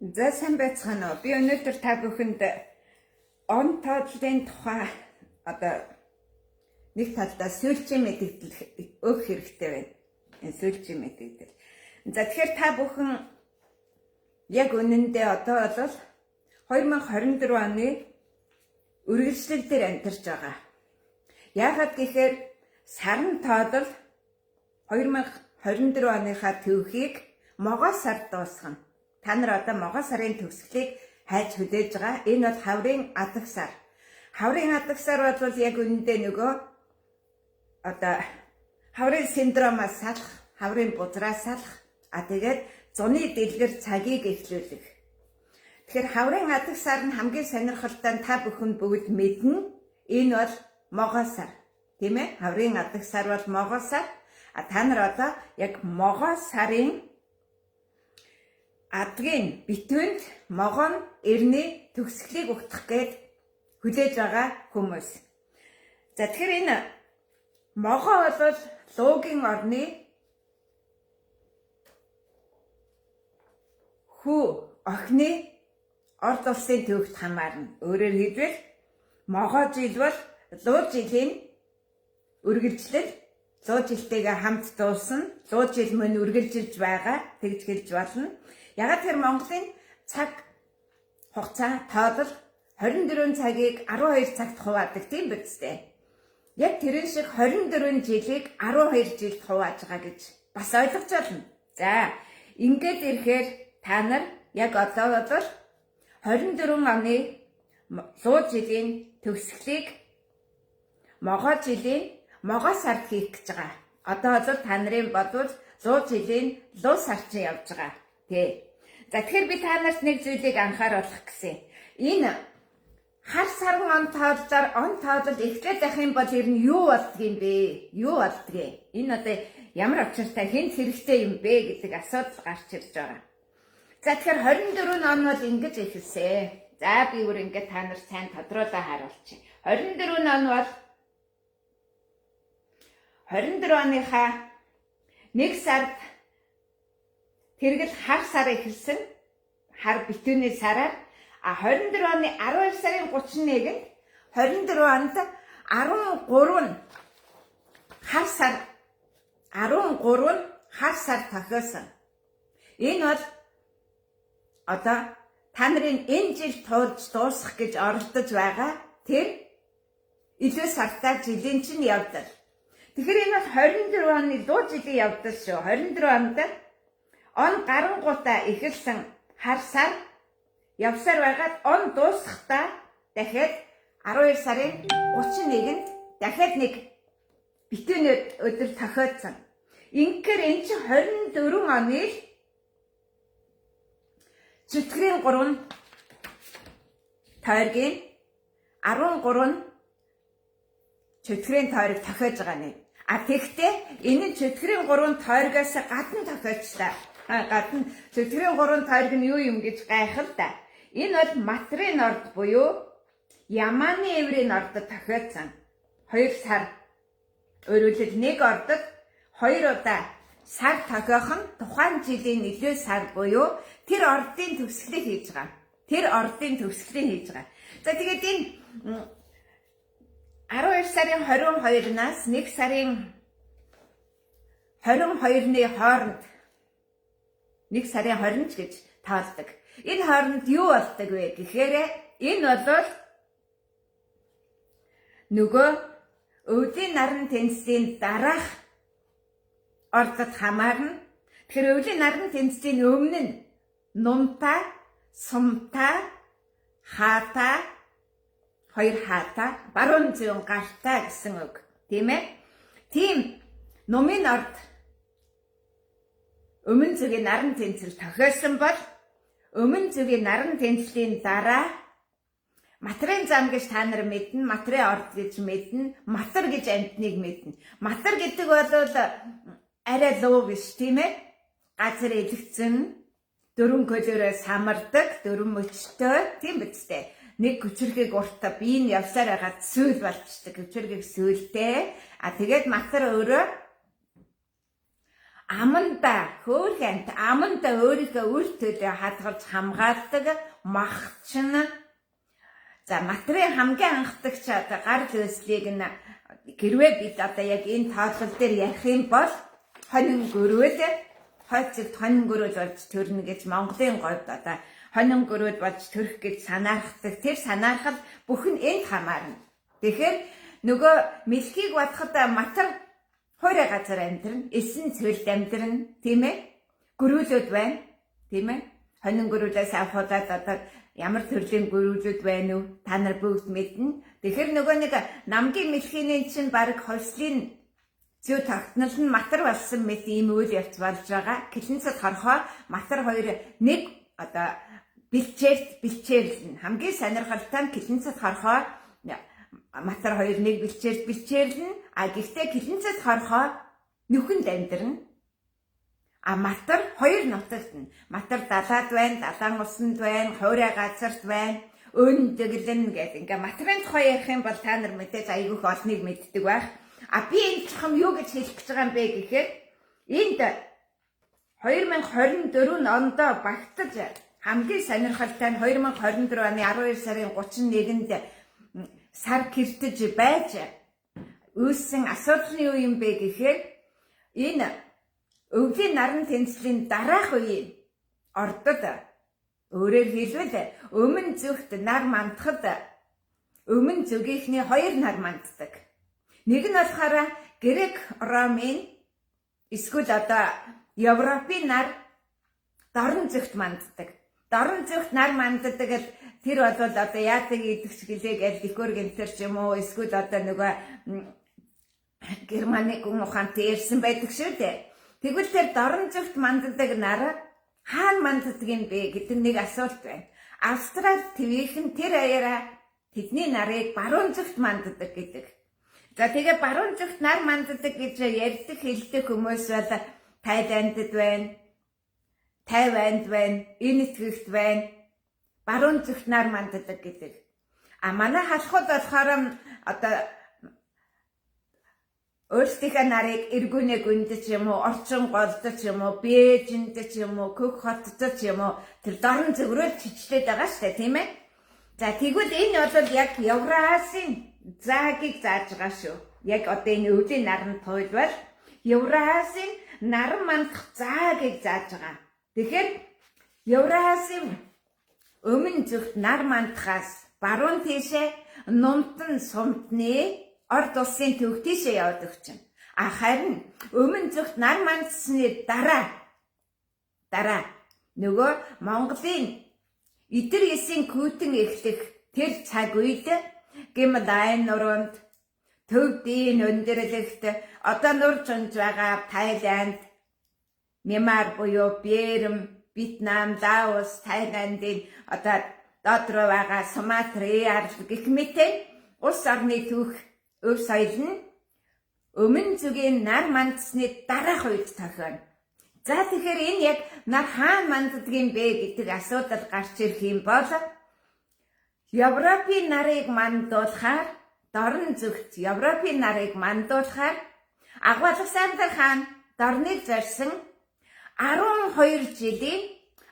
За сайн байцгаана уу. Би өнөөдөр та бүхэнд он тоотлын тухай нэг талдаа сүүлчийн мэдээлэл өгөх хэрэгтэй байна. Энэ сүүлчийн мэдээлэл. За тэгэхээр та бүхэн яг үнэндээ одоо бол 2024 оны үргэлжлэл дээр амьдарч байгаа. Яагаад гэхээр сарн тоодол 2024 оныхаа төвхийг могоо сард дуусгана. Та нар одоо могоо сарын төгсгөлийг хайж хүлээж байгаа. Энэ бол хаврын адаг сар. Хаврын адаг сар бол яг үнэндээ нөгөө хаврын синдромоос салах, хаврын бузраас салах, тэгээд зуны дэлгэр цагийг эхлүүлэх. Тэгэхээр хаврын адаг сар нь хамгийн сонирхолтой та бүхэн бүгд мэднэ. Энэ бол могоо сар. Тийм ээ? Хаврын адаг сар бол могоо сар. Та нар одоо яг могоо сарын адгийн битүүнд могон эрний төгсгөлийг өгдөх гээд хүлээж байгаа хүмүүс. За тэгэхээр энэ могоо бол луугийн орны хүү охины орд улсын төвөгт хамаарна. Өөрөөр хэлбэл могоо жил бол луу жилийн үргэлжлэл, луу жилтэйгээ хамт дуусна. Луу жил мөн үргэлжилж байгаа тэгж хэлж болно. Ягаад тэр Монголын цаг хугацаа тоодол 24 цагийг 12 цагт хуваадаг тийм биз дээ. Яг тэрэн шиг 24 жилийг 12 жилд хувааж байгаа гэж бас ойлгож байна. За, ингээд ирэхээр та нар яг одоо бол 24 оны луу жилийн төгсгөлийг могоо жилийн могоо сард хийх гэж байгаа. Одоо бол та нарын бодвол луу жилийн луу сар чинь явж байгаа. Тэ. За тэгэхээр би та нарт нэг зүйлийг анхааруулах гэсэн. Энэ хар сарн он тоодол эхлээд байх юм бол ер нь юу болдгийм бэ? Юу болдгийг? Энэ одоо ямар учиртай хэн хэрэгтэй юм бэ гэдэг асуудал гарч ирж байгаа. За тэгэхээр 24 он бол ингэж эхэлсэн. За би өөр ингээд та нар сайн тодруулаа харуулчих. 24 он бол 24 оныхаа 1 сард тэргэл хар сар эхэлсэн. Хар битүүний сараар 24 оны 12 сарын 31-нд 24 онд 13 хар сар тохиосон. Энэ бол одоо та нарын энэ жил туулж дуусгах гэж оролдож байгаа тэр илүү сартай жилийн чинь явдал. Тэгэхээр энэ бол 24 оны луу жилийн явдал шүү. 24 онд он гарангуудаа эхэлсэн хар сар явсаар байгаад он дуусахдаа дахиад 12 сарын 31-нд дахиад нэг битүүний өдөр тохиолдсон. Инхээр энэ чинь 24 оны чөтгөрийн 3 тойргийн 13 чөтгөрийн тойрог тохиож байгаа нэ. Тэгэхдээ энэ чөтгөрийн 3 тойргоос гадна тохиолчлаа. Гадна чөтгөрийн 3 тойрог нь юу юм гэж гайхал та. Энэ бол матрын орд буюу Яманы еврейн ордод тохиолдсон. 2 сар. Өөрөлд нэг ордод 2 удаа сар тохиох нь тухайн жилийн илүү сар буюу тэр ордын төгсгөлийг хийж байгаа. За тэгээд энэ 12 сарын 22-наас 1 сарын 22-ны хооронд 1 сарын 20 гэж таалдаг. Энэ хооронд юу болдог вэ гэхээр энэ бол нөгөө өвлийн наран тэнцлийн дараах ордод хамаарна. Тэгэхээр өвлийн наран тэнцлийн өмнө нь нумта, сумта, хаата, 2 хаата, баруун зүүн гартаа гэсэн үг. Тийм ээ? Тийм нумын орд өмнө зүгийн наран тэнцэл тохиосон бол өмнө зүгийн наран тэнцлийн дараа матрын зам гэж та нар мэднэ, матрын орд гэж мэднэ, матар гэж амьтныг мэднэ. Матар гэдэг бол арай луу биш тийм ээ? Газар элэгцэн, 4 көлөөрөө самардаг, 4 мөчтэй тийм биз дээ. Нэг хүчирхэг уртаа би энэ явсаар байгаа сүүл болчдаг, хүчирхэг сүүлтэй. Тэгээд матар өөрөө аманда хөөрхөнт аманда өөрийнхөө үр төлөө хадгалж хамгаалдаг махчин. За материал хамгийн анхдагч гар зөөслийг нь гэрвээ бид одоо яг энэ тооцол дээр ярих юм бол хонин гөрөөд хойцогт хонин гөрөөд болж төрнө гэж Монголын говьд одоо хонин гөрөөд болж төрөх гэж санаархдаг. Тэр санаархал бүх нь энд хамаарна. Тэгэхээр нөгөө мэлхийг батхад матар хоёроо газар амьдрна, эсэн цөлд амьдрна, тийм ээ? Гөрүүлүүд байна, тийм ээ? Хонин гөрүүлээс авахудаад одоо ямар төрлийн гөрүүлүүд байна уу? Та нар бүгд мэднэ. Тэгэхээр нөгөө нэг намгийн мэлхийний чинь баг ховслын зүй тогтнол нь матар болсон мэт ийм үйл явц болж байгаа. Гэлэнцэд хорхоо матар хоёр нэг одоо бэлчээрлэн хамгийн сонирхолтой нь гэлэнцэд хорхоо матар хоёр нэг бэлчээрлэн гэхдээ гэлэнцэд хорхоо нүхэнд амьдрна. Матар хоёр нутагт нь матар далаад байна, далайн усанд байна, хуурай газарт байна, өндөглөн гэдэг. Ингээ матрын тухай ярих юм бол та нар мэдээж айгүйх олныг мэддэг байх. Би энэ чухам юу гэж хэлэх гэж байгаа юм бэ гэхээр энд 2024 онд багтаж хамгийн сонирхолтой нь 2024 оны 12 сарын 31-нд сар кэртэж байж үүссэн асуудал нь юу юм бэ гэхээр энэ өвлийн наран тэнцлийн дараах үеийн ордод өөрөөр хэлбэл өмнө зүгт нар мандахад өмнө зүгийнхний хоёр нар манддаг. Нэг нь болохоор Грек Ромын эсвэл одоо Европын нар дорн зүгт манддаг. Дорн зүгт нар манддаг л тэр бол одоо яадаг идэгч гэлээгээл декор гэмтэр ч юм уу эсвэл одоо нөгөө Германы гүн ухаант ярьсан байдаг шүү дээ. Тэгвэл тэр дорн зүгт манддаг нар хаана манддаг юм бэ гэдэг нэг асуулт байна. Австрал твийнхэн тэр аяараа тэдний нарыг баруун зүгт манддаг гэдэг. За тэгээ баруун зүгт нар манддаг гэж ярьдаг хэлдэг хүмүүс бол Тайландд байна, Тайванд байна, Энэтхэгт байна. Баруун зүгт нар манддаг гэдэг. Манай халахуд болохоор одоо өөрсдийнхээ нарыг эргүүнээ гүнд ч юм уу, орчин голд ч юм уу, Бээжинд ч юм уу, Көк хотод ч юм уу тэр дорн зөврөөл чичлээд байгаа шүү дээ, тийм ээ. За тэгвэл энэ бол яг Евразийн заагийг зааж байгаа шүү. Яг одоо энэ өвлийн наранд туйлбал Евразийн наран мандах заагийг зааж байгаа. Тэгэхээр Евразийн өмнө зүгт нар мандахаас баруун тийшээ нумтан сумтны орд улсын төв тийшээ явдаг чинь. Харин өмнө зүгт нар мандсны дараа нөгөө Монголын Идэр эсийн күйтэн эхлэх тэр цаг үед Гималайн нуруунд төвдийн өндөрлөгт одоо нур чунж байгаа Тайланд, Мьянмар буюу Берм, Вьетнам, Лаос, Тайландын одоо доод руу байгаа Суматри арал гэх мэт улс орны түүх өв соёл нь өмнө зүгийн нар мандсны дараах үед тохионо. За тэгэхээр энэ яг нар хаана манддаг юм бэ гэдэг асуудал гарч ирэх юм бол Европын нарыг мандуулахаар дорн зүгт Европын нарыг мандуулахаар Агуулгасандр хаан дорныг зорьсон 12 жилийн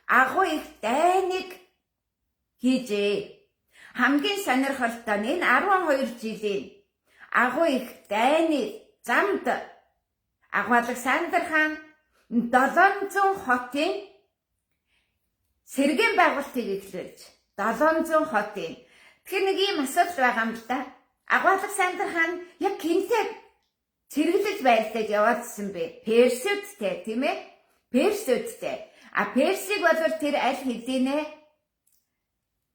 агуу их дайныг хийжээ. Хамгийн сонирхолтой нь энэ 12 жилийн агуу их дайны замд Агуулгасандр хаан 700 хотын сэргээн байгуулалтыг эхлүүлж 700 хотын. Тэгэхээр нэг ийм асуудал байгаа юм л да. Агуулгасандр хаан яг хинтээ цэргэлж байлдаж яваадсан бэ? Персүүдтэй тийм ээ? Персүүдтэй. Персийг бол тэр аль хэдийнэ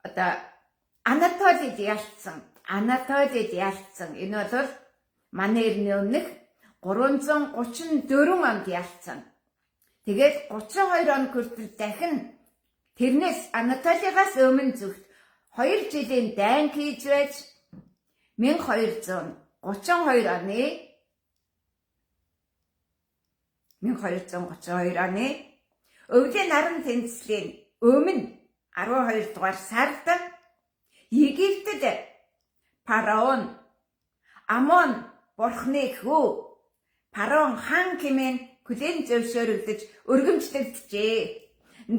одоо Анатолид ялцсан. Энэ бол манай эртний өмнөх 334 онд ялцсан. Тэгээд 32 он хүртэл дахин тэрнээс Анатолиас өмнө зүгт 2 жилийн дайн хийж байж 1232 оны өвлийн наран тэнцлийн өмнө 12 дугаар сард Египтэд фараон Амон бурхны хүү фараон хаан хэмээн хүлээн зөвшөөрөгдөж өргөмжлөгдөжээ.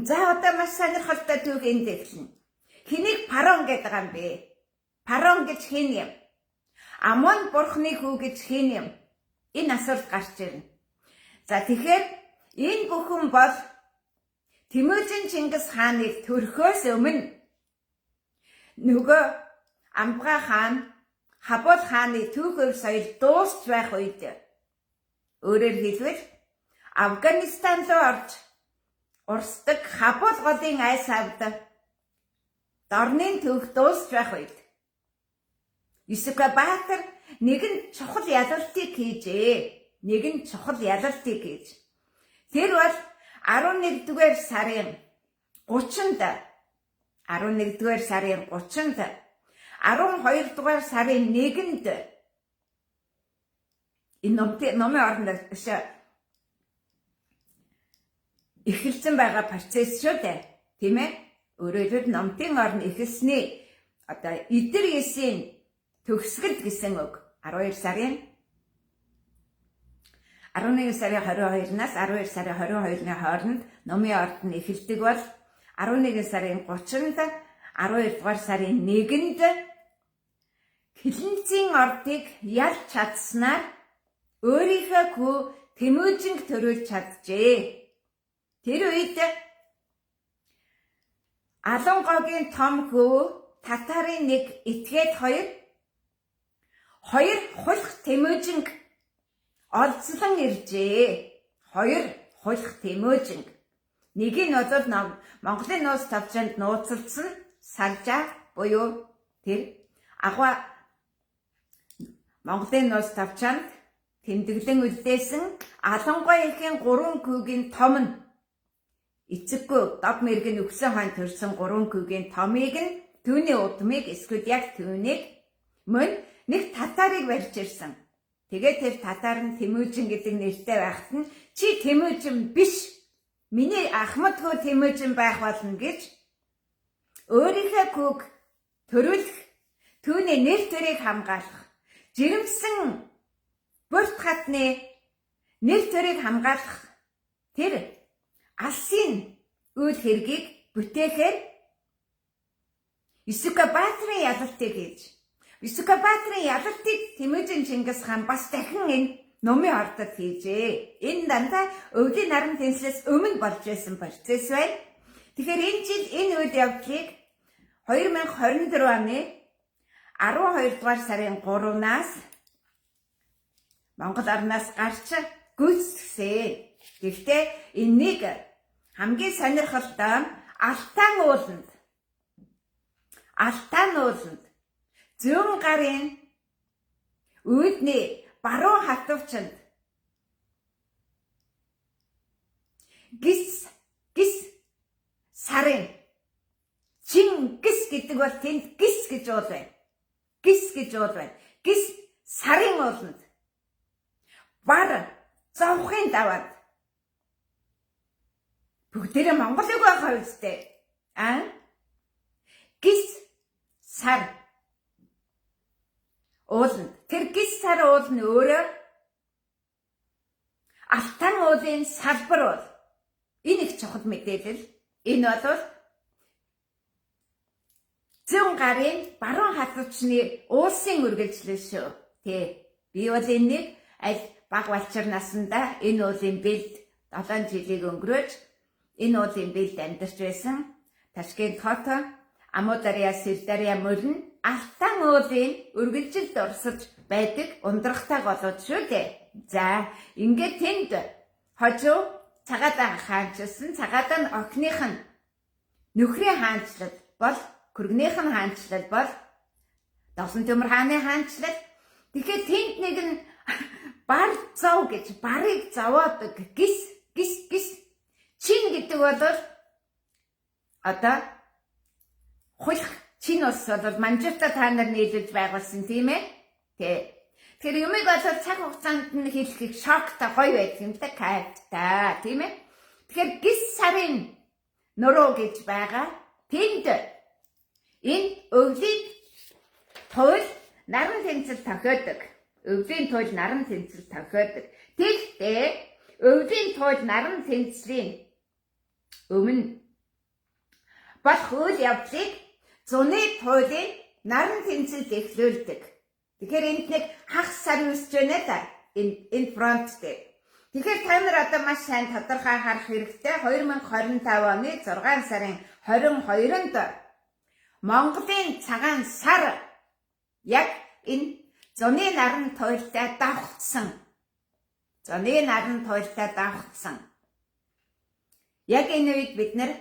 За одоо маш сонирхолтой түүх энд эхэлнэ. Хэнийг Парон гэдэг юм бэ? Парон гэж хэн юм? Амон бурхны хүү гэж хэн юм? Энэ асуулт гарч ирнэ. За тэгэхээр энэ бүхэн бол Тэмүжин Чингис хааныг төрөхөөс өмнө нөгөө Амбга хаан, Хабул хааны түүхөөр соёл дуусч байх үед өөрөөр хэлбэл Афганистан руу орж урсдаг Хабул голын айс авд дорны түүх дуусч байх үед Юсупбаатар нэгэн чухал ялалтыг хийжээ. Тэр бол 11-р сарын 30-нд 12-р сарын 1-нд энэ номын оронд эхэлсэн байгаа процесс шүү дээ. Тийм ээ? Өөрөөр номын орон эхэлсний одоо эдэр есийн төгсгөл гэсэн үг. 11 сарын 22-наас 12 сарын 22-ны хооронд номын орд нь эхэлдэг бол 11 сарын 30-нд 12-р сарын 1-нд Хилэнцгийн ордыг ялж чадсанаар өөрийнхөө хүү Тэмүжинг төрүүлж чаджээ. Тэр үед Алонгогийн том хүү татарын нэг этгээд хоёр хулх Тэмүжинг олзлон иржээ. Хоёр хулх Тэмүжинг. Нэг нь бол Монголын нууц тавчанд нууцлсан Саржаа буюу тэр агва Монголын нууц тавчанд тэмдэглэн үлдээсэн Алонгой эхийн 3 күүгийн том нь эцэггүй дов мэргэн өгсөн хойно төрсэн 3 күүгийн томыг нь түүний удмыг эсвэл яг түүнийг мөн нэг татарыг барьж ирсэн. Тэгээд тэр татар нь Тэмүжин гэдэг нэртэй байхад нь чи Тэмүжин биш, миний ахмад хүү Тэмүжин байх болно гэж өөрийнхөө хүүг төрүүлэх, түүний нэр төрийг хамгаалах, жирэмсэн бүрт хатны нэр төрийг хамгаалах тэр алсын үйл хэргийг бүтээхээр Юсупбаатарын ялалтыг хийж Юсупбаатарын ялалтыг Тэмүжин Чингис хаан бас дахин энэ номын ордод хийжээ. Энэ дандаа өвлийн наран тэнцлээс өмнө болж байсан процесс байна. Тэгэхээр энэ жил энэ үйл явдлыг 2024 оны 12 дугаар сарын 3-наас Монгол орноос гарч гүйцэтгсэн. Гэхдээ энийг хамгийн сонирхолтой Алтан ууланд зүүн гарын үүдний баруун хатвчанд гис сарын Чингис гэдэг бол тэнд гис гэж уул байна. Гис сарын ууланд бар зовхын даваад бүгдээрээ Монголыг байхаа үстэй. Гис сар ууланд. Тэр гис сар уул нь өөрөө Алтан уулын салбар бол. Энэ их чухал мэдээлэл. Энэ бол зүүн гарын баруун хатвчны уулсын үргэлжлэл шүү. Тэ. Би бол энийг аль баг балчир насандаа энэ уулын бэлд 7 жилийг өнгөрөөж энэ уулын бэлд амьдарч байсан. Ташкент хот Амударья Сэрдарья мөрөн Алтан уулын үргэлжилд орсож байдаг ундрахтай голууд шүү дээ. За, ингээд тэнд хожуу цагаатаа хаанчилсан, цагаатаа нь охиных нь нөхрийн хаанчлал бол, көргнийх нь хаанчлал бол Досон Төмөр хааны хаанчлал. Тэгэхээр тэнд нэг нь бар зов гэж барыг зовоодаг гис чин гэдэг бол одоо хулх чин ус бол манжуута та нар нийлүүлж байгуулсан тийм ээ. Тэр юмыг бол цаг хугацаанд нь хэлэх шоктой гоё байдаг юм да, кайфтай тийм ээ. Тэгэхээр гис сарын нуруу гэж байгаа. Тэнд энэ өвлийн туйл наран тэнцэл тохиодог. Тэгтээ өвлийн туйл наран тэнцлийн өмнө болох үйл явдлыг зуны туйлын наран тэнцэлд эхлүүлдэг. Тэгэхээр энд нэг хагас сар үсэж байна да. Энэ фронт дээр. Тэгэхээр та нар одоо маш сайн тодорхой харах хэрэгтэй. 2025 оны 6 сарын 22-нд Монголын цагаан сар яг энэ зуны наран туйлтай давхцсан. Зуны наран туйлтай давхцсан. Яг энэ үед бид нар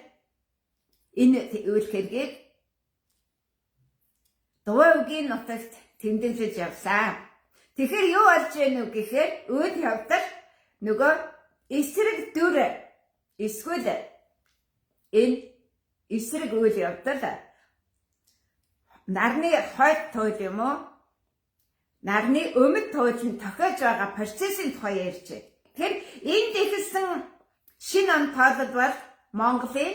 энэ үйл хэргийг Дувайгийн нутагт тэмдэглэж явсан. Тэгэхээр юу болж байна вэ гэхээр үйл явдал нөгөө эсрэг дүр эсвэл энэ эсрэг үйл явдал нарны хойд туйл юм уу? Нарны өмнөд туйлын тохиож байгаа процессын тухай ярьж байна. Тэгэхээр энд ихсэн шинэ он тоолол бол Монголын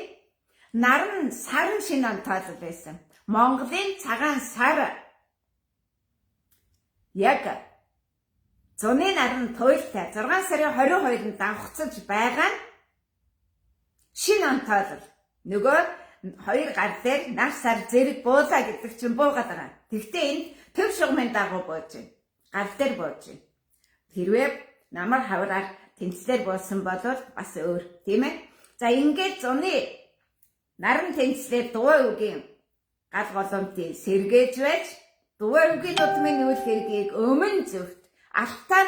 наран сарн шинэ он тоолол байсан. Монголын цагаан сар яг зуны наран туйлтай 6 сарын 22-нд давхцаж байгаа нь шинэ он тоолол. Нөгөө хоёр гар дээр нар сар зэрэг буулаа гэдэг чинь буугаад байгаа. Тэгвэл энд төв шугамын дагуу бууж байна. Гар дээр бууж байна. Хэрвээ намар хавраар тэнцлэр буусан бол бас өөр, тийм ээ. За ингээд зуны наран тэнцлэр Дувайгийн гал голомтыг сэргээж байж Дувайгийн нутмын үйл хэргийг өмнө зөвхт алтан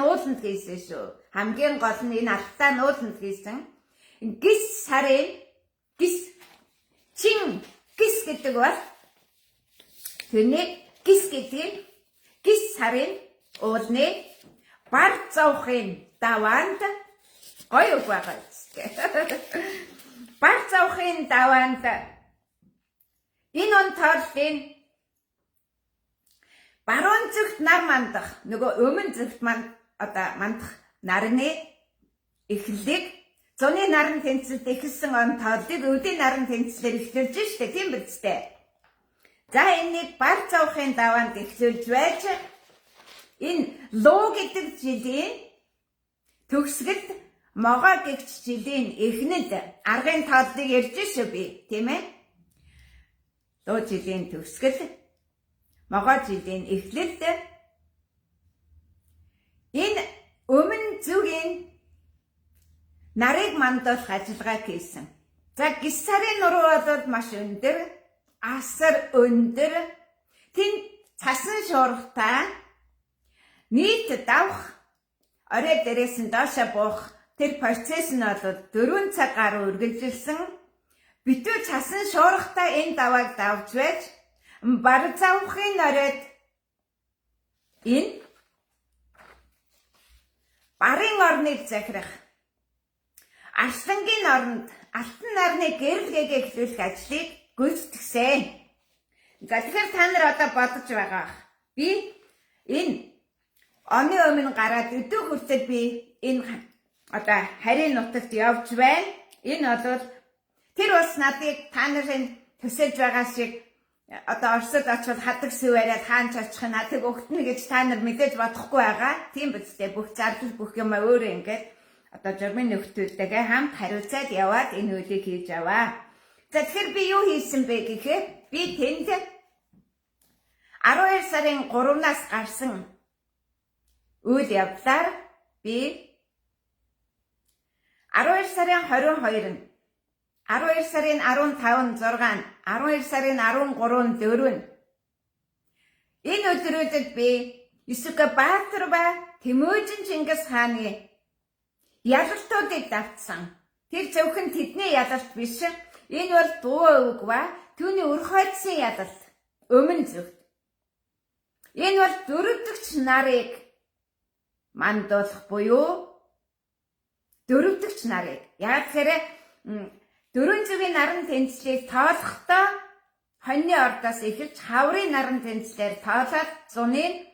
ууланд хийсэн шүү. Хамгийн гол нь энэ алтан ууланд хийсэн. Гис сарын гис гэдэг бол тэрний гис гэдэг гис сарын уулны бар зовхын даваанд гоё үг байгаа үстэй. Бар зовхын даваанд энэ он тооллын баруун зүгт нар мандах нөгөө өмнө зүгт мандах нарны эхлэлийг зуны наран тэнцэлд эхэлсэн он тооллыг өвлийн наран тэнцлээр эхлүүлж штэ, тийм биз дээ. За энэнийг бар зовхын даваанд эхлүүлж байж энэ луу гэдэг жилийн төгсгөлд могоо гэгч жилийн эхнэд аргын тооллыг ярьж шүү би, тийм ээ. Луу жилийн төгсгөл могоо жилийн эхлэлд энэ өмнө зүгийн нарыг мандуулах ажиллагаа хийсэн. За гис сарын нуруу бол маш өндөр, асар өндөр, тэнд цасан шуургатай нийт давх орой дээрээс нь доошо буух тэр процесс нь бол 4 цаг гаруй үргэлжилсэн. Битүү цасан шуургатай энэ давааг давж байж бар завхын оройд энэ барын орныг захирах Арслангийн оронд алтан нарны гэрэлгээг эхлүүлэх ажлыг гүйцэтгсэн. За тэгэхээр та нар одоо бодож байгаа. Би энэ оны өмнө гараад өдөө хүртэл би энэ одоо харийн нутагт явж байна. Энэ бол тэр улс надыг та нарын төсөөлж байгаа шиг одоо Оросд очивол хадаг сүв яриад хаанч очих надыг өгтнө гэж та нар мэдээж бодохгүй байгаа. Тийм биз дээ. Бүх зардал бүх юм өөрөө ингээд одоо журмын нөхдөдтэйгээ хамт хариуцаад яваад энэ үйлийг хийж аваа. За тэгэхээр би юу хийсэн бэ гэхээр би тэнд 12 сарын 3-наас гарсан үйл явдлаар би 12 сарын 22-нд 12 сарын 15-6, 12 сарын 13-4 энэ өдрүүдэд би Юсупбаатар ба Тэмүжин Чингис хааны ялалтуудыг давтсан. Тэр зөвхөн тэдний ялалт биш. Энэ бол Дувай үг ба түүний өр хойдсын ялалт. Өмнө зүгт. Энэ бол дөрөвдөгч нарыг мандуулах буюу дөрөвдөгч нарыг. Яг тэгэхээр дөрвөн зүгийн наран тэнцлийг тоолохдоо хоньны ордоос эхэлж хаврын наран тэнцлээр тоолоод зуны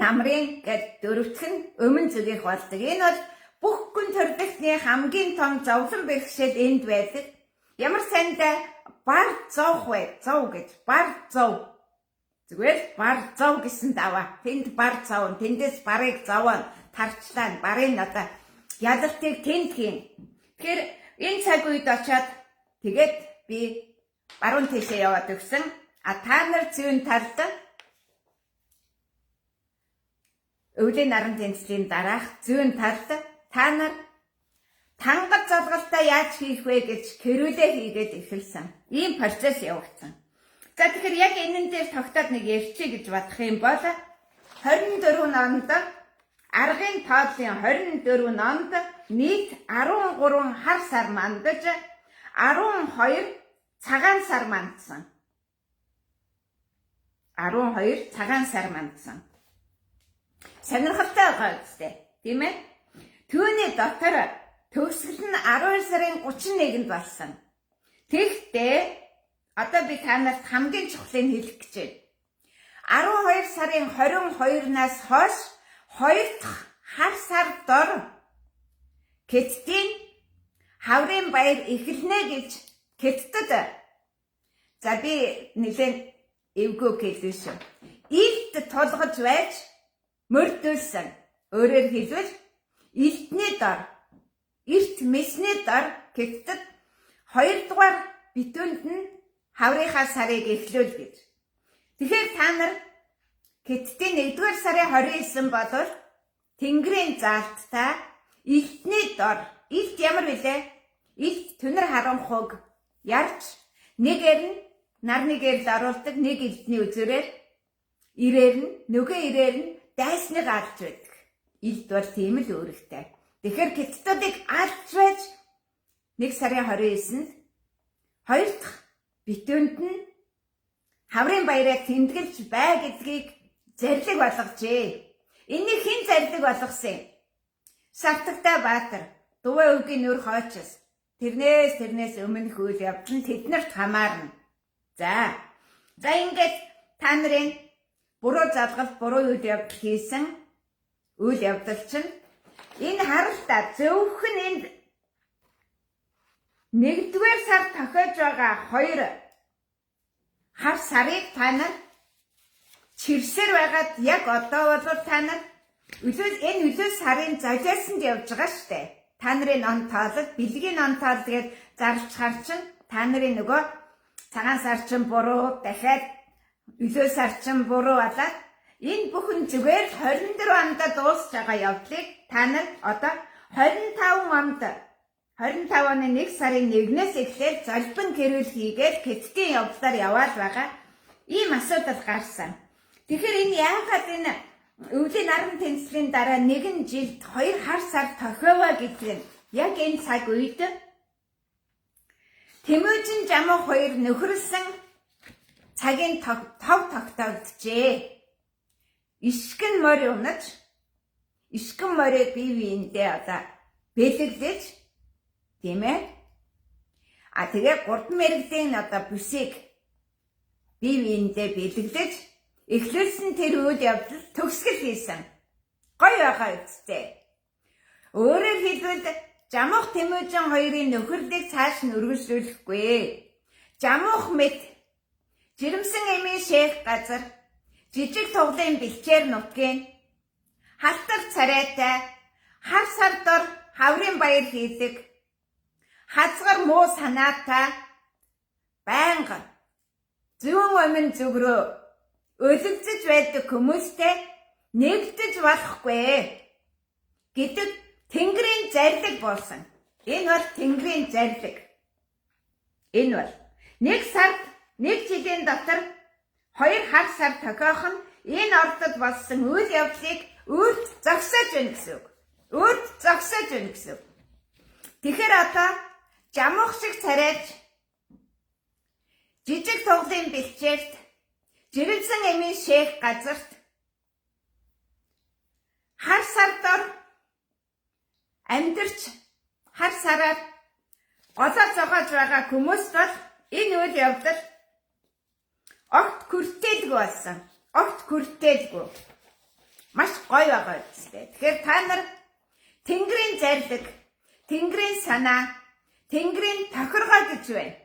намрын гэд дөрөвдөх нь өмнө зүгийнх болдог. Энэ бол бүх гүн төрөлхтний хамгийн том зовлон бэрхшээл энд байдаг. Ямар сандаа бар зовх вэ? Зов гэж бар зов. Зүгээр бар зов гэсэн даваа. Тэнд бар зовно. Тэндээс барыг зовно. Тарчлаа. Барын одоо ядалтыг тэнд хийн. Тэгэхээр энэ цаг үед очиод тэгээд би баруун тийшээ яваад өгсөн. Та нар зүүн талд өвлийн наран тэнцлийн дараах зүүн талд та нар тангад залгалтаа яаж хийх вэ гэж хэрүүлээ хийгээд эхэлсэн. Ийм процесс явагдсан. За тэгэхээр яг энэн дээр тогтоод нэг ярьчих гэж бодох юм бол 24 онд аргын тооллын 24 онд нийт 13 хар сар мандаж 12 цагаан сар мандсан. 12 цагаан сар мандсан. Сонирхолтой байгаа үстэй, тийм ээ? Түүний дотор төгсгөл нь 12 сарын 31-нд болсон. Тэгэхдээ одоо би танаас хамгийн чухлыг хэлэх гэж байна. 12 сарын 22-наас хойш 2 дахь хар сар дор Хеттийн хаврын баяр эхэлнэ гэж Хеттед. За би нэлээд эвгүй хэлсэн шүү. Илт тулгаж байж мөрдүүлсэн. Өөрөөр хэлбэл илтний дор, эрт месний дор Хеттед 2 дугаар битүүнд нь хаврынхаа сарыг эхлүүл гэж. Тэгэхээр та нар Хеттийн 1-р сарын 29 болвол Тэнгэрийн заалттай илтний дор, илт ямар вүлээ? Илт түнэр харанхуг ярж нэгээр нь нарны гэрэл оруулдаг, нэг илтний үзүүрээр ирээр нь нөгөө ирээр нь дайсныг алж байдаг. Илт бол тийм л үүрэгтэй. Тэгэхээр Хеттуудыг алж байж 1 сарын 29-нд 2 дахь битүүнд нь хаврын баяраа тэмдэглэж бай гэдгийг зарлиг болгожээ. Энийг хэн зарлиг болгосон юм? Савтагтай Баатар, Дуваа өвгийн нүр хойчос. Тэрнээс өмнөх үйл явдал нь тэднэрт хамаарна. За ингээд та нарын буруу залгалт, буруу үйл явдал хийсэн үйл явдал чинь энэ харалтаа зөвхөн энд 1-р сар тохиож байгаа 2 хар сарыг та нар чирсээр байгаад яг одоо бол та нар энэ үлээ сарын золиосонд явж байгаа штэ. Та нарын он тоолол, бэлгийн он тоол тэгээд зарлцгаар чинь та нарын нөгөө цагаан сар чинь буруу, дахиад үлээ сар чинь буруу болоод энэ бүхэн зүгээр 24 онд дуусж байгаа явдлыг та нар одоо 25 онд 25 оны 1 сарын 1-ээс эхлээд золбин гэрүүл хийгээд Хеттийн явдлаар яваад байгаа ийм асуудал гарсан. Тэгэхээр энэ яагаад энэ өвлийн наран тэнцлийн дараа 1 жилд 2 хар сар тохиоваа гэдэг нь яг энэ цаг үед Тэмүжин Жамх 2 нөхөрлсөн цагийн тов тогтолцжээ. Ишгэн морь унаж, ишгэн морийг бие биендээ одоо бэлэглэж, тийм ээ? Тэгээ 3 мэрэгдийн одоо бүсийг бие биендээ бэлэглэж эхлүүлсэн тэр үйл явдал төгсгөл хийсэн. Гоё байгаа үстэй. Өөрөөр хэлбэл Жамх Тэмүжин 2-ын нөхөрлийг цааш нь үргэлжлүүлэхгүй. Жамх мэд жирэмсэн эмийн шээх газар жижиг туглын бэлчээр нутгийн халтар царайтай хар сар дор хаврын баяр хийдэг хазгар муу санаатай байнга зүүн өмнө зүгрөө өлөгдөж байдаг хүмүүстэй нэгдэж болохгүй гэдэг Тэнгэрийн зарлиг болсон. Энэ бол Тэнгэрийн зарлиг. Энэ бол 1 сард 1 жилийн дотор 2 хар сар тохиох нь энэ ордод болсон үйл явдлыг үрд зогсоож байна гэсэн үг. Үрд зогсоож байна гэсэн үг. Тэгэхээр одоо Жамх шиг царайж жижиг туглын бэлчээрт жирэмсэн эмийн шээх газарт хар сар дор амьдарч хар сараар голоо зогоож байгаа хүмүүс бол энэ үйл явдал огт хүртээлгүй болсон. Огт хүртээлгүй. Маш гоё байгаа үстэй. Тэгэхээр та нар Тэнгэрийн зарлиг, Тэнгэрийн санаа, Тэнгэрийн тохиргоо гэж байна.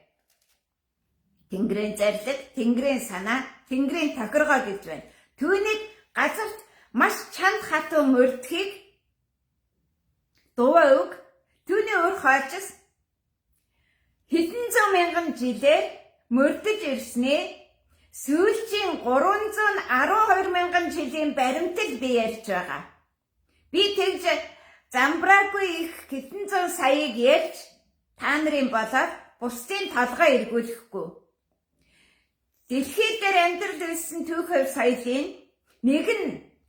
Тэнгэрийн зарлиг, Тэнгэрийн санаа, Тэнгэрийн тохиргоо гэж байна. Түүнийг газарт маш чанд хатуу мөрдөхийг дуваа үг түүний өр хойчос хэдэн зуун мянган жилээр мөрдөж ирснээ сүүлчийн 312 мянган жилийн баримтал би ярьж байгаа. Би тэгж замбраагүй их хэдэн зуун саяыг ярьж та нарын болоод бусдын толгой эргүүлэхгүй. Дэлхий дээр амьдрал үлсэн түүх соёлын нэгэн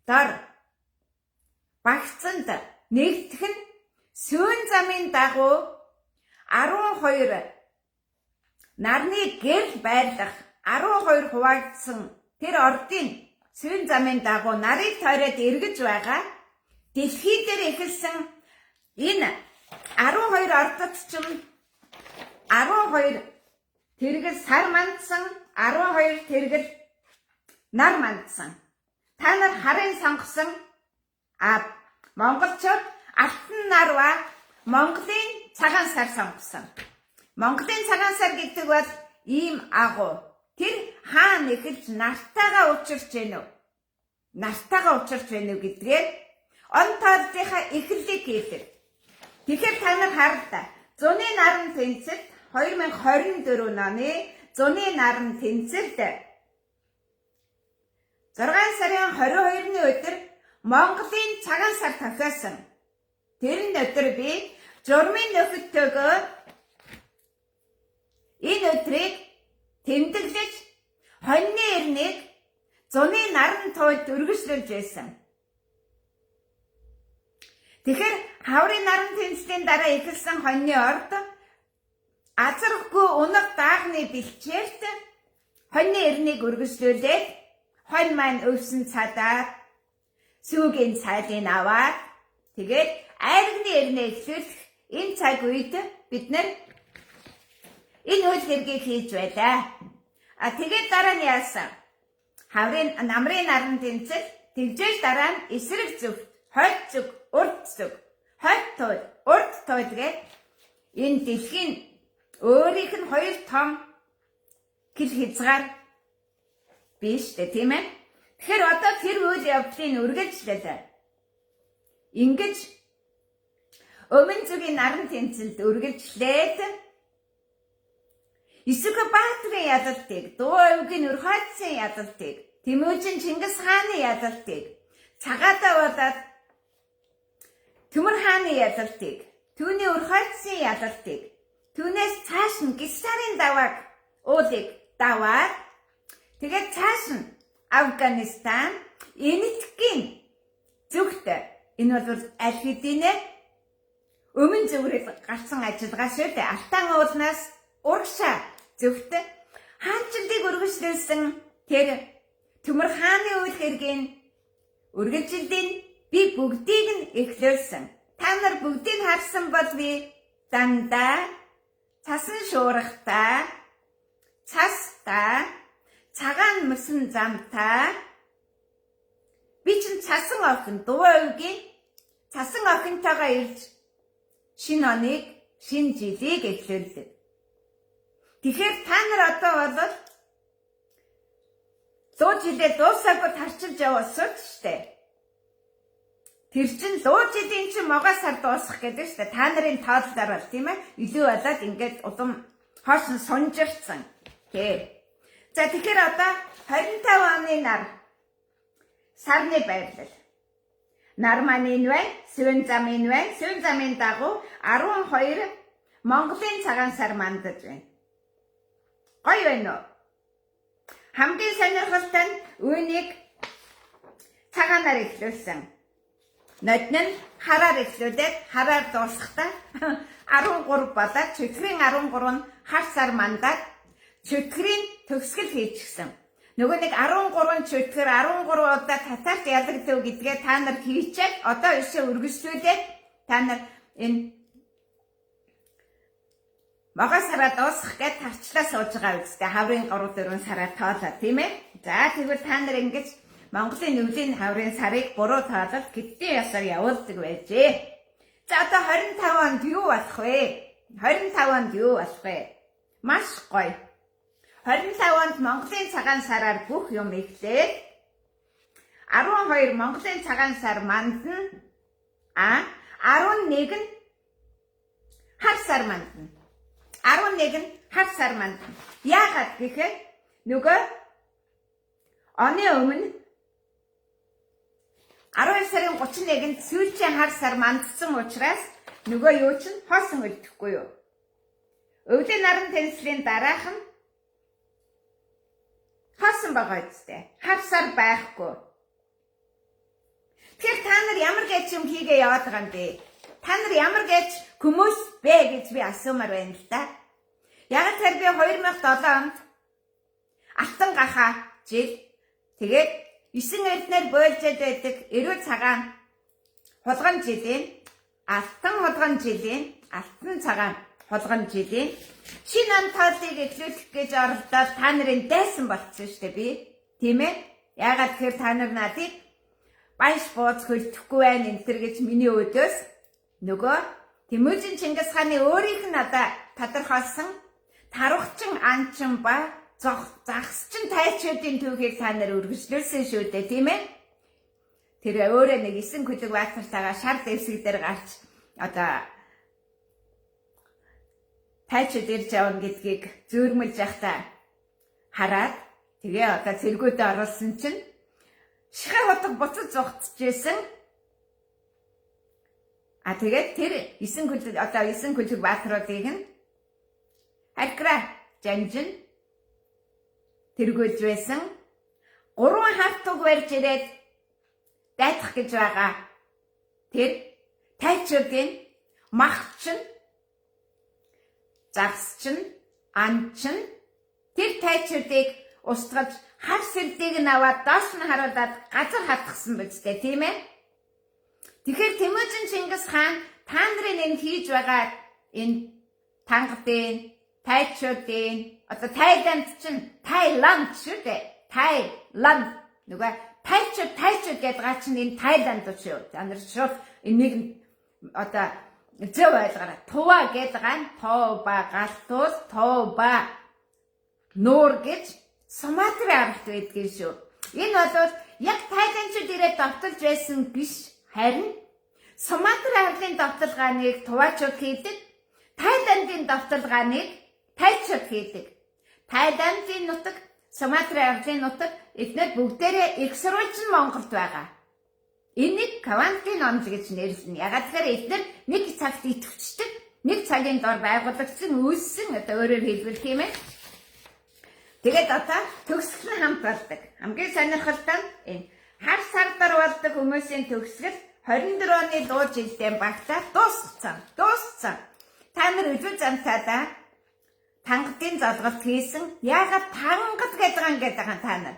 дор багцанд нэгдэх нь сүүн замын дагуу 12 нарны гэрэл байрлах 12 хуваагдсан тэр ордын сүүн замын дагуу нарыг тойроод эргэж байгаа дэлхий дээр эхэлсэн энэ 12 ордод ч 12 тэргэл сар мандсан 12 тэргэл нар мандсан. Та нар харын сонгосон монголчууд алтан нар ба Монголын цагаан сар сонгосон. Монголын цагаан сар гэдэг бол ийм агуу. Тэр хаана эхэлж нартайгаа учирч байна уу? Нартайгаа учирч байна уу гэдгээр он тооллынхаа эхлэлийг хийдэг. Тэгэхээр та нар хараа. Зуны наран тэнцэлд 2024 оны зуны наран тэнцэлд 6 сарын 22-ны өдөр Монголын цагаан сар тохиосон. Тэр өдөр би журмын нөхөдтэйгөө энэ өдрийг тэмдэглэж хоньны эрнийг зуны наран туйд үргэлжлүүлж байсан. Тэгэхээр хаврын наран тэнцлийн дараа эхэлсэн хоньны орд азархгүй унаг даагны бэлчээрт хоньны эрнийг үргэлжлүүлээд хонь маань өвсөн цадаад сүүгийн цайлыг аваад тэгээд айргны эрнээ эхлүүлэх энэ цаг үед бид нар энэ үйл хэргийг хийж байлаа. Тэгээд дараа нь яасан? Хаврын намрын наран тэнцэл тэгжээж дараа нь эсрэг зүг, хойд зүг, урд зүг, хойд туйд, урд туйд гээд энэ дэлхийн өөрийнх нь хоёр том гэл хязгаар биш дээ, тийм ээ? Тэгэхээр одоо тэр үйл явдлыг үргэлжлүүлээ. Ингэж өмнө зүгийн наран тэнцэлд үргэлжлээд Исүхбаатрын ядалтыг, Дуугийн Өрхойцын ядалтыг, Тэмүжин Чингис хааны ядалтыг, цагаатаа болоод Төмөр хааны ядалтыг, түүний Өрхойцын ядалтыг, түүнээс цааш нь Гисарын давааг уулыг даваад тэгээд цааш нь Афганистан, Энэтхэгийн зүгт энэ бол аль хэдийн өмнө зүгрэл гарсан ажиллагаа шүү дээ. Алтан уулнаас урагшаа зүгт хаанчлалыг үргэлжлүүлсэн тэр Төмөр хааны үйл хэргийн үргэлжилдийн би бүгдийг нь эхлүүлсэн. Та нар бүгдийг харсан бол би дандаа цасан шуурхтаа, цастаа, цагаан мөсөн замтаа би чинь цасан охин Дуугийн цасан охинтойгоо ирж шинэ оныг, шинэ жилийг эхлүүлдэг. Тэгэхээр та нар одоо бол луу жилээ дуусаагүй тарчилж явуулсан шүү дээ. Тэр чинь луу жилийн чинь могоо сар дуусах гэдэг шүү дээ. Та нарын тооллоор бол тийм ээ. Илүү болоод ингээд улам хоош нь сунжирцсан. Тэ. За тэгэхээр одоо 25 оны нар сарны байрлал. Нар маань энэ бай, сүүн зам энэ бай. Сүүн замын дагуу 12 Монголын цагаан сар мандаж байна. Гоё байна уу? Хамгийн сонирхолтой нь үүнийг цагаанаар эхлүүлсэн. Нодн нь хараар эхлүүлээд хараар дуусахдаа 13 болоод чөтгөрийн 13 нь хар сар мандаад чөтгөрийн төгсгөл хийчихсэн. Нөгөө нэг 13 чөтгөр 13 удаа татарт ялагдав гэдгээ та нар хийчээд одоо өшөө үргэлжлүүлээд та нар энэ Могоо сараа дуусах гэж тарчлаа сууж байгаа үстэй хаврын 3-4 сараа тоолоо тийм ээ. За тэгвэл та нар ингэж Монголын нөвлийн хаврын сарыг буруу тоолол гэдгийн ясаар явуулдаг байжээ. За одоо 25 онд юу болох вэ? 25 онд юу болох вэ? Маш гоё. 25 онд Монголын цагаан сараар бүх юм эхлээд 12 Монголын цагаан сар мандна. 11 нь хар сар мандна. 11 нь хар сар мандна. Яагаад гэхээр нөгөө оны өмнө 12 сарын 31-нд сүүлчийн хар сар мандсан учраас нөгөө юу ч хоосон үлдэхгүй юу. Өвлийн наран тэнцлийн дараах нь хоосон байгаа үстэй. Хар сар байхгүй. Тэгэхээр та нар ямар гэж юм хийгээ яваад байгаа юм бэ? Та нар ямар гэж хүмүүс бэ гэж би асуумаар байна л да. Яг тэр би 2007 онд Алтан гахаа жил тэгээд 9 эрднэр бойлжод байдаг эрүү цагаан хулган жилийн алтан цагаан хулган жилийн шинэ ам тоолыг эхлүүлэх гэж оролдоод та нарын дайсан болцсон шүү дээ би. Тийм ээ? Ягаад тэгэхээр та нар надыг баяж бууз хөлдөхгүй байна энэ төр гэж миний өдөөс нөгөө Тэмүүжин Чингис хааны өөрийнх нь надад тодорхойлсон тарвагчин анчин ба загсчин тайчуудын түүхийг та нар үргэлжлүүлсэн шүү дээ, тийм ээ? Тэр өөрөө нэг 9 күлэг баатартайгаа шар дэвсэг дээр гарч одоо тайчууд ирж явна гэдгийг зөөрмөлж явахдаа хараад тэгээ одоо цэргүүдэд оруулсан чинь шихэ хотог буцаж зогтчихсэн. Тэгээд тэр 9 күлэг баатаруудыг нь харкра жанжин тэргүүлж байсан. 3 хартуг барьж ирээд дайдах гэж байгаа. Тэр тайчуудын махчин, загсчин, анчин тэр тайчуудыг устгаж хар сэрдийг нь аваад доош нь харуулад газар хатгсан биз дээ, тийм ээ? Тэгэхээр Тэмүүжин Чингис хаан та нарын энэ хийж байгаа энэ тангадын, тайчуудын, одоо Тайланд чинь Тайланд шүү дээ. Тайланд. Нөгөө тайчууд гэдэг гаа чинь энэ Тайланд шүү. За нар шууд энийг одоо зөв ойлгоорой. Тува гэдэг гаа тооба галтуул, тооба нуур гэж Суматрын аргалт байдгийн шүү. Энэ бол яг тайландчууд ирээд давталж байсан биш. Харин Суматрын аргалын давталгааныг туваачууд хийдэг. Тайландын давталгааныг тайчууд хийдэг. Тайландын нутаг, Суматрын аргалын нутаг эдгээр бүгдээрээ их сурвалжин Монголд байгаа. Энийг Кавантын номж гэж нэрлэнэ. Ягаад гэхээр эдгээр нэг цагт идэвчдэг, нэг цагийн дор байгуулагдсан, үүссэн одоо өөрөөр хэлбэл тийм ээ. Тэгээд одоо төгсгөл нь хамт болдог. Хамгийн сонирхолтой нь энэ хар сардар болдог хүмүүсийн төгсгөл 24 оны дуу жилдээ багтаа дууссан. Та нар өдөр замтаадаа тангадын золголт хийсэн. Яагаад тангад гэдэг та нар.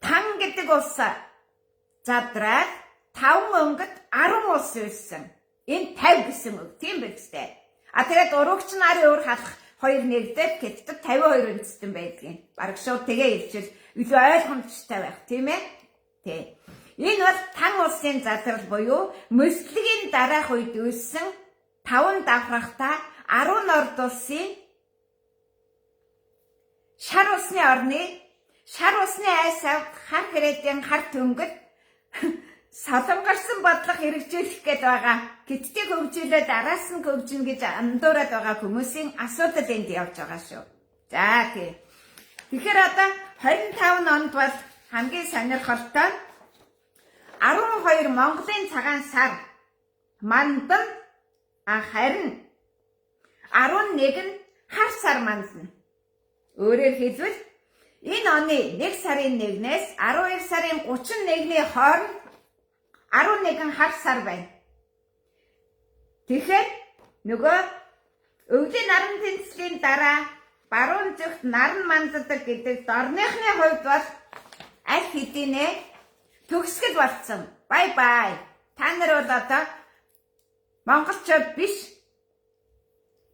Тан гэдэг улсаа задраад 5 өнгөд 10 улс үйсэн. Энэ 50 гэсэн үг. Тийм биз дээ. Тэгээд урагч нарын өөр халах хоёр нэгдээд гэдэгт 52 үндэстэн байдгийн. Бараг шууд тэгээ ирчил илүү ойлгомжтой байх, тийм ээ? Тий. Энэ бол тан улсын задрал буюу мөслөгийн дараах үед үүссэн 5 давхрахта 10 орд улсын шар усны айсавд хар хэрэгтийн хар төнгөд саламгарсан бодлого хэрэгжүүлэх гээд байгаа. Гэттэй хөгжүүлээд араас нь хөгжинэ гэж андуураад байгаа хүмүүсийн асуудал энд явж байгаа шүү. За тий. Тэгэхээр одоо 25 онд бол хамгийн сонирхолтой 12 Монголын цагаан сар мандан харин 11 нь хар сар мандна. Өөрөөр хэлбэл энэ оны 1 сарын 1-ээс 12 сарын 31-ний хооронд 11 хар сар байна. Тэгэхээр нөгөө өвлийн наран тэнцлийн дараа баруун зүгт наран манддаг гэдэг дорныхны хувьд бол аль хэдийнэ төгсгөл болсон. Бай. Та нар бол одоо монголчууд биш.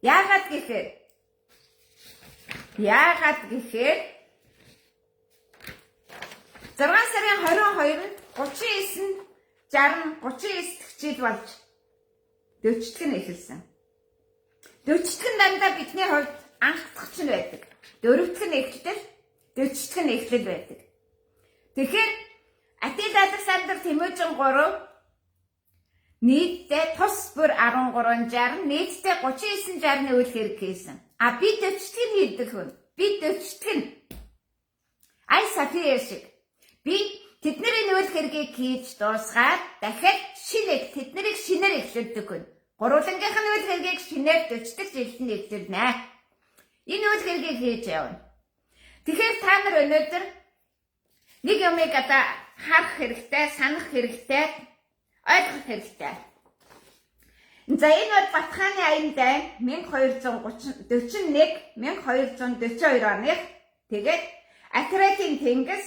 Яагаад гэхээр 6 сарын 22-нд 39 дэх жил болж дөчтгөн эхэлсэн. Дөчтгөн дандаа бидний хувьд анхдагч нь байдаг. дөрөвдөх нь эхлэл, дөрөвдөх нь эхлэл байдаг. Тэгэхээр Атил Александр Тэмүжин 3 нийтдээ тус бүр 1360, нийтдээ 3960-ны үйл хэрэг хийсэн. А би дэвчдэг нь хийдэг хүн. Би дэвчдэг нь Ай София шиг. Би тэдний үйл хэргийг хийж дуусгаад дахиад тэднийг шинээр эхлүүлдэг хүн. Гурвангийнх нь үйл хэргийг шинээр дэвчдэг жилийн эхлүүлнэ. Энэ үйл хэргийг хийж явна. Тэгэхээр та нар өнөөдөр нэг юмыг одоо харах хэрэгтэй, санах хэрэгтэй, ойлгох хэрэгтэй. За энэ бол Батхааны аян дайн 1241-1242 оных. Тэгээд Атиратын тэнгис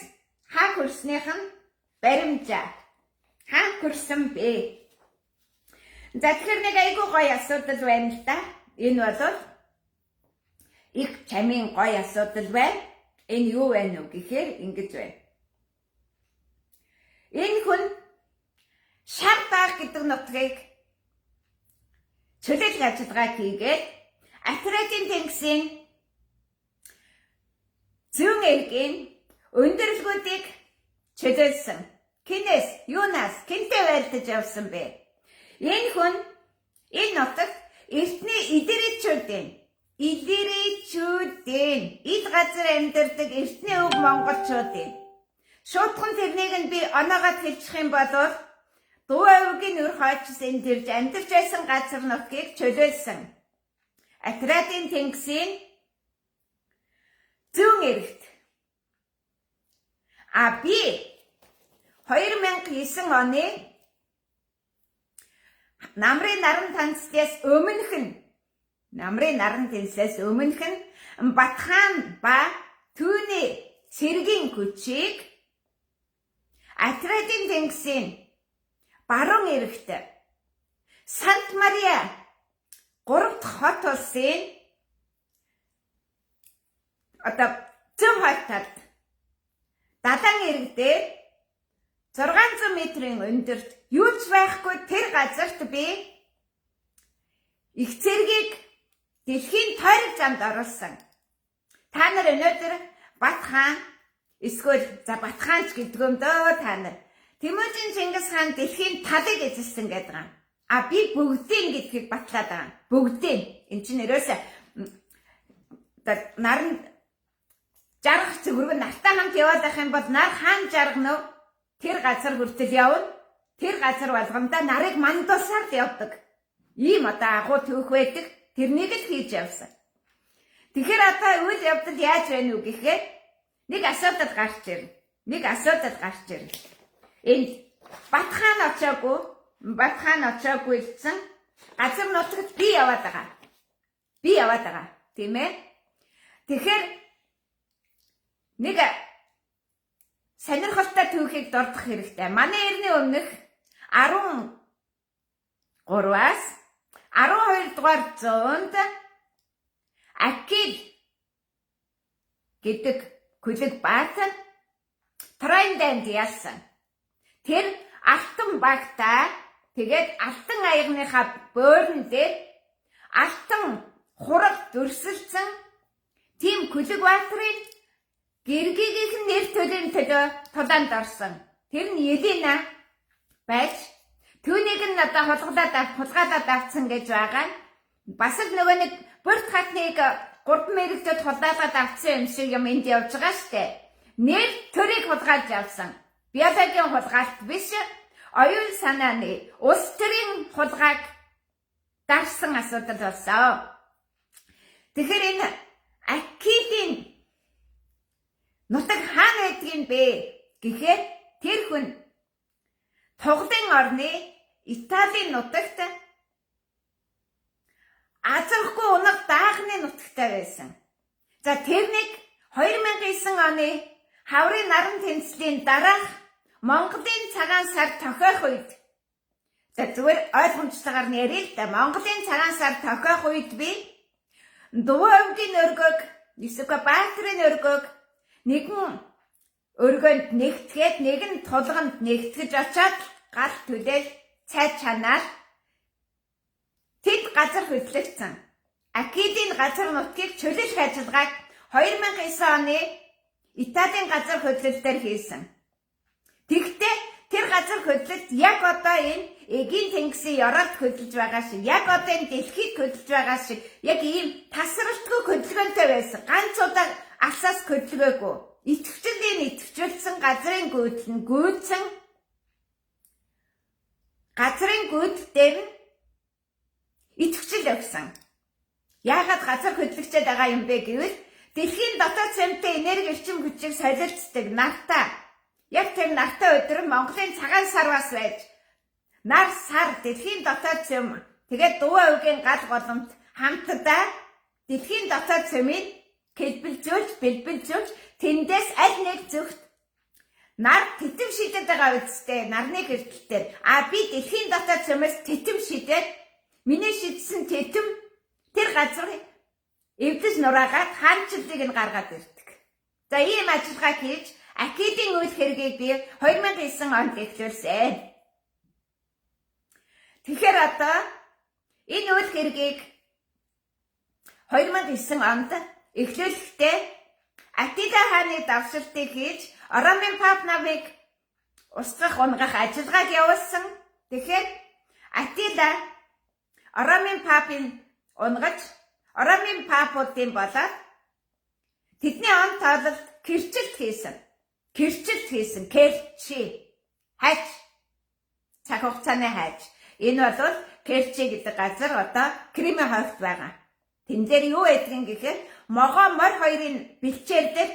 хаа хөрснийх нь баримжаа. Хаа хөрсөн бэ? За тэгэхээр нэг айгүй гоё асуудал байна л да. Энэ бол их чамийн гоё асуудал байна. Энэ юу байна вэ гэхээр ингэж байна. Энэ хүн Шарбаах гэдэг нутгийг чөлөөлөх ажиллагаа хийгээд Атиратын тэнгисийн зүүн эргийн өндөрлгүүдийг чөлөөлсөн. Хинээс, юунаас, хинтэй байлдаж явсан бэ? Энэ хүн энэ нутагт эртний илэрийчүүдийн эд газар амьдардаг эртний өв монголчуудын шуудхан тэрнийг нь би оноогоод хэлчих юм бол Дуу авигийн өр хойчсон тэрж амьдарч байсан газар нутгийг чөлөөлсөн. Атиратын тэнгисийн зүүн эрэгт. Би 2009 оны намрын наран танцлаас өмнөх нь Батхан ба түүний цэргийн хүчийг Атиратын тэнгисийн баруун эрэгт Сант Мария 3 дахь хот улсын зүүн хойд далайн эрэгдээ 600 метрийн өндөрт юу ч байхгүй тэр газарт би их цэргийг дэлхийн тойрог замд оруулсан. Та нар өнөөдөр Батхан эсвэл Батханч гэдэг юм дөө та нар. Тэмүжин Чингис хаан дэлхийн талыг эзэлсэн гэдэг юм. Би бүгдийн гэдгийг батлаад байгаа. Бүгдийн. Энд чинь ерөөсөө наран жаргах зүгрэг нартай хамт яваад байх юм бол нар хаан жаргана уу? Тэр газар хүртэл явна. Тэр газар болгондоо нарыг мандуулсаар л явдаг. Ийм агуу түүх байдаг. Тэрнийг л хийж явсан. Тэгэхээр үйл явдал яаж байна уу гэхээр нэг асуудал гарч ирнэ. Энд Батхан очоогүй гэсэн газар нутагт би яваад байгаа. Тийм ээ? Тэгэхээр нэг сонирхолтой түүхийг дурдах хэрэгтэй. Манай эртний өмнөх 13-аас 12 дугаар зуунд Акил гэдэг Күлэг баатар Трайнданд ялсан. Тэр алтан багтаа тэгээд алтан аягныхаа бөөрн дээр алтан хураг дүрсэлсэн тийм Күлэг баатрын гэргийгийнх нь нэр төлийн төлөө тулаанд орсон. Тэр нь Елена байж түүнийг нь хулгайлаад авцсан гэж байгаа. Бас л нөгөө нэг бүрт хатныг 3 мэрэгдэд хулгайлаад авцсан юм шиг юм энд явж байгаа штэ. Нэр төрийг хулгайлж авсан. Биологийн хулгайлт биш, оюун санааны улс төрийн хулгайг дарсан асуудал болсон. Тэгэхээр энэ Акилийн нутаг хаана байдгийг бэ гэхээр тэр хүн Тугалын орны Италийн нутагт азархгүй унах даагны нутагтай байсан. За тэрнийг 2009 оны хаврын наран тэнцлийн дараах Монголын цагаан сар тохиох үед зүгээр ойлгомжтойгоор нь ярил л да. Монголын цагаан сар тохиох үед би Дуугийн өргөг, эсвэл баатрын өргөг нэгэн өргөнд нэгтгээд нэг нь тулганд нэгтгэж очоод гал түлээл цай чанаар тэд газар хөдлөгдсөн. Акилийн газар нутгийг чөлөөлөх ажиллагааг 2009 оны Италийн газар хөдлөлтөөр хийсэн. Тэгтээ тэр газар хөдлөлт яг одоо энэ Эгийн тэнгисийн Yoralt хөдлөж байгаа шиг, яг одоо энэ дэлхийд хөдлөж байгаа шиг яг ийм тасралтгүй хөдөлгөөнтэй байсан. Ганц удаа алсаас хөдөлгөөгүй. Итгэвчлийн итгэвчүүлсэн газрын гүйдэл нь гүйдсэн. Газрын гүйдэл дээр нь итгэвчл өгсөн. Яагаад газар хөдлөгчөд байгаа юм бэ гэвэл дэлхийн дотоод цамтай энерги эрчим хүчийг солилцдог нартаа. Яг тэр нартай өдөр Монголын цагаан сар бас байж нар сар дэлхийн дотоод цэм тэгээд дуу өвгийн гал голомт хамтдаа дэлхийн дотоод цэмийг бэлбэлзүүлж тэндээс аль нэг зөвхт нар тэтэм шидэд байгаа үстэй нарны гэртэлтэр би дэлхийн дотоод цэмээс тэтэм шидэд миний шидсэн тэтэм тэр газрыг эвдэс нураагаад хаанчлалыг нь гаргаад ирдэг. За ийм ажиллагаа хийж Акидийн үйл хэргийг би 2009 онд эхлүүлсэн. Тэгэхээр одоо энэ үйл хэргийг 2009 онд эхлүүлэхдээ Атида хааны давшилтыг хийж Оромын пап намыг устгах унгах ажиллагааг явуулсан. Тэгэхээр Атида Оромын папын унгаж Оромын папуудын болоод тэдний он тоололд кэрчилт хийсэн. Керчи хайч цаг хугацааны хайч. Энэ бол Керчи гэдэг газар одоо Кримийн хойгт байгаа. Тэн дээр юу байдгийг гэхээр могоо морь хоёрын бэлчээр дээр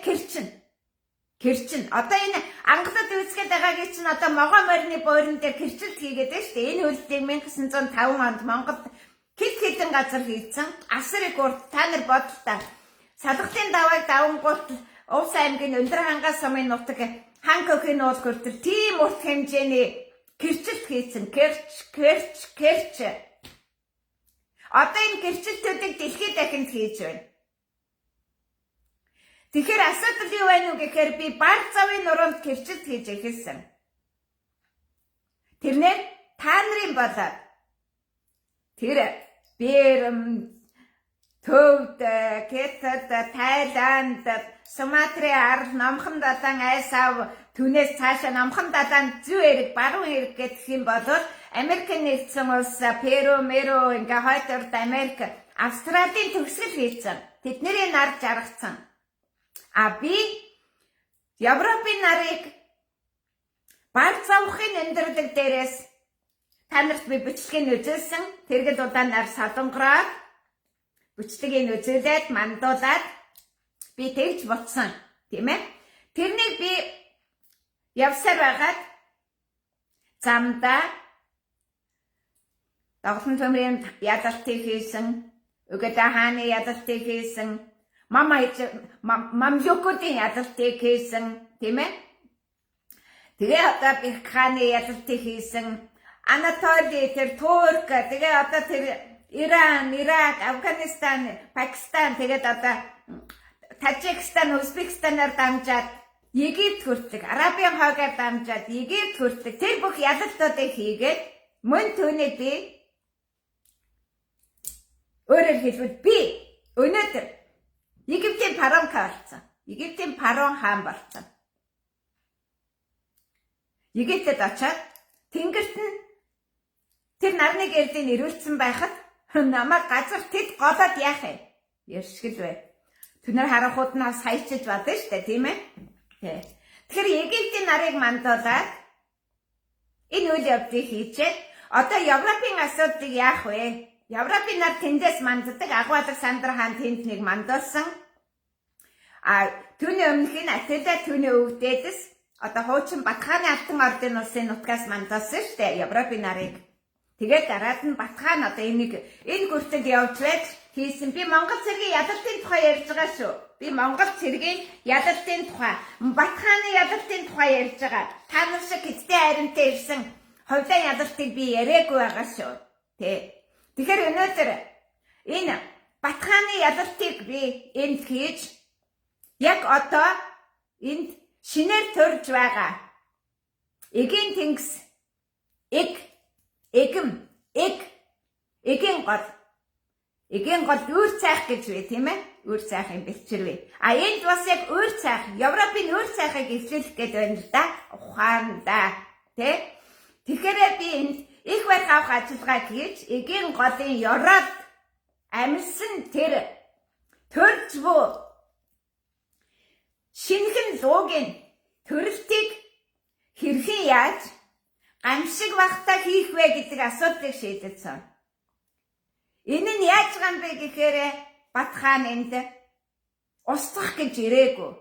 Керчин. Одоо энэ англид үүсгээд байгаагийн чинь одоо могоо морины буурин дээр кэрчилт хийгээд байна шүү дээ. Энэ үйлдэлийг 1905 онд Монголд хэдэн газар хийсэн. Асрыг урд та нар бодлоо. Салгалтын давааг давангуут Увс аймгийн Өндөр хангаас сумын нутаг Ханкокийн уул хүртэл тийм урт хэмжээний кэрчилт хийсэн. Керч. Одоо энэ кэрчилтүүдийг дэлхийд дахинд хийж байна. Тэгэхээр асуудал юу байна уу гэхээр би баг завын нуруунд кэрчилт хийж эхэлсэн. Тэрнээ та нарын болоод тэр Бэрэм, Төвд, Кетад, Тайланд, Суматрын арал, Номхон далайн айсав, түүнээс цаашаа Номхон далайн зүү эрэг, баруун эрэг гэх юм бол Америкийн нэгдсэн улс, Перу, ингээ хойд урд Америк, Австралийн төгсгөл хийсэн. Тэдний нар жаргацсан. Би Европын нарыг баг завхын өндөрлөг дээрээс та нарт би бичлэгийг үзүүлсэн. Тэргэд удаа нар салонгороод бичлэгийг үзүүлээд мандуулаад би тэгж боцсон. Тийм ээ. Тэрнийг би явсаар байгаад замдаа Дагсан төмрийн ядалтыг хийсэн. Угата хааны ядалтыг хийсэн. Мамлукуудын ядалтыг хийсэн. Тийм ээ. Тэгээ одоо би хааны ядалтыг хийсэн. Анатоли, тэр Турк, тэгээ одоо тэр Иран, Ирак, Афганистан, Пакистан, тэгээд одоо Тажикстан, Узбекистанаар дамжаад Египт хүртэг, Арабын хойгоор дамжаад Египт хүртэг тэр бүх ядалтуудыг хийгээд мөн түүний би өөрөөр хэлбэл би өнөөдөр Египтийн фараон болсон. Египтийн фараон хаан болсон. Египтэд очоод тэнгэрт нь тэр нарны гэрдийг ирүүлсэн байхад намайг газар тэд голоод яах юм? Яршгэл бай. Түнэр харахууд нь бас хайчиж бадсан шүү дээ, тийм ээ? Тэгэхээр Египтийн нарыг мандуулаад энэ үйл явдлыг хийчээд одоо Европын асуудлыг яах вэ? Европын нар тэндээс манддаг. Агвалаг Сандар хаан тэнд нэг мандуулсан. Түүний өмнөх нь Атила түүний өвгдөөс одоо хуучин Батхааны алтан ордын улсын нутгаас мандуулсан шүү дээ, Европын нарыг. Тэгээд дараад нь Батхан одоо энэ хүртэл явж байж хийсэн. Би Монгол цэргийн ядалтын тухай ярьж байгаа шүү. Би Монгол цэргийн ядалтын тухай, Батханы ядалтын тухай ярьж байгаа. Та нар шиг хэдтэй хайрынтай ирсэн ховдын ядалтыг би яриаггүй байгаа шүү. Тэгэхээр өнөөдөр энэ Батханы ядалтыг би энд хийж яг одоо энд шинээр төрж байгаа. Эгийн тэнгис эгийн гол Эгийн гол үр цайх гэж вэ, тийм ээ? Үр цайхын бэлчээр вэ. А энд бас яг үр цайх, Европын үр цайхыг эвлүүлэх гээд байна л да. Ухаанда, тий? Тэгэхээр би энд их барих авах ажиллагаа хийж, эгийн голын ёроод амьсан тэр төрж буу шинхэн луугийн төрөлтийг хэрхэн яаж гамшиг багтаа хийх вэ гэдэг асуудлыг шийдэлсэн. Энэ нь яаж байгаа юм бэ гэхээр Бат хаан энд устгах гэж ирээгүй.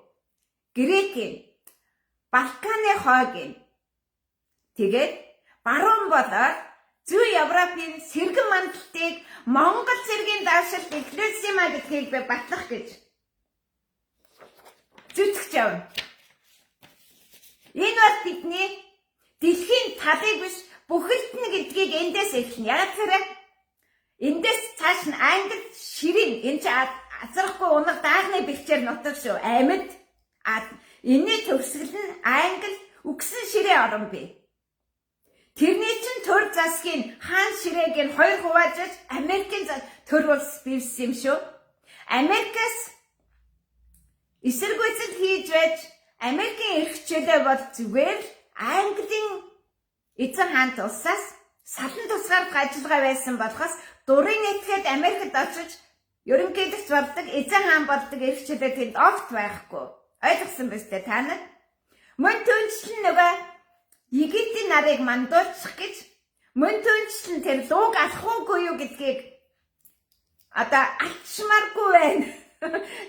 Грекийн, Балканы хойгийн тэгээд баруун болоод зүй Европын сэргэн мандалтыг Монгол цэргийн давшилт эхлүүлсэн маа гэдгийг би батлах гэж зүтгэж явна. Энэ бол бидний дэлхийн талыг биш бүхэлд нь гэдгийг эндээс эхэлнэ. Яг тэр эндээс цааш нь англи ширин энэ ч азрахгүй унах даагны бэлчээр нутаг шүү. Амьд энэний төгсгөл нь англи үгсэн ширээ орон бий. Тэрний чинь төр засгийн хаан ширээг нь хоёр хуваажиж Америкийн төр улс бивсэн юм шүү. Америкаас эсэргүүцэл хийж байж Америкийн эрх чөлөө бол зүгээр Английн эзэн хаант улсаас салан тусгаарлах ажиллагаа байсан болохоос дурын этгээд Америкт очиж ерөнхийлөгч болдог эзэн хаан болдог эрх чөлөө тэнд огт байхгүй. Ойлгосон биз дээ та нар? Мөн түнчлэн нөгөө Египтийн нарыг мандуулчих гэж мөн түнчлэн тэр лууг алах уугүй юу гэдгийг алчмааргүй байна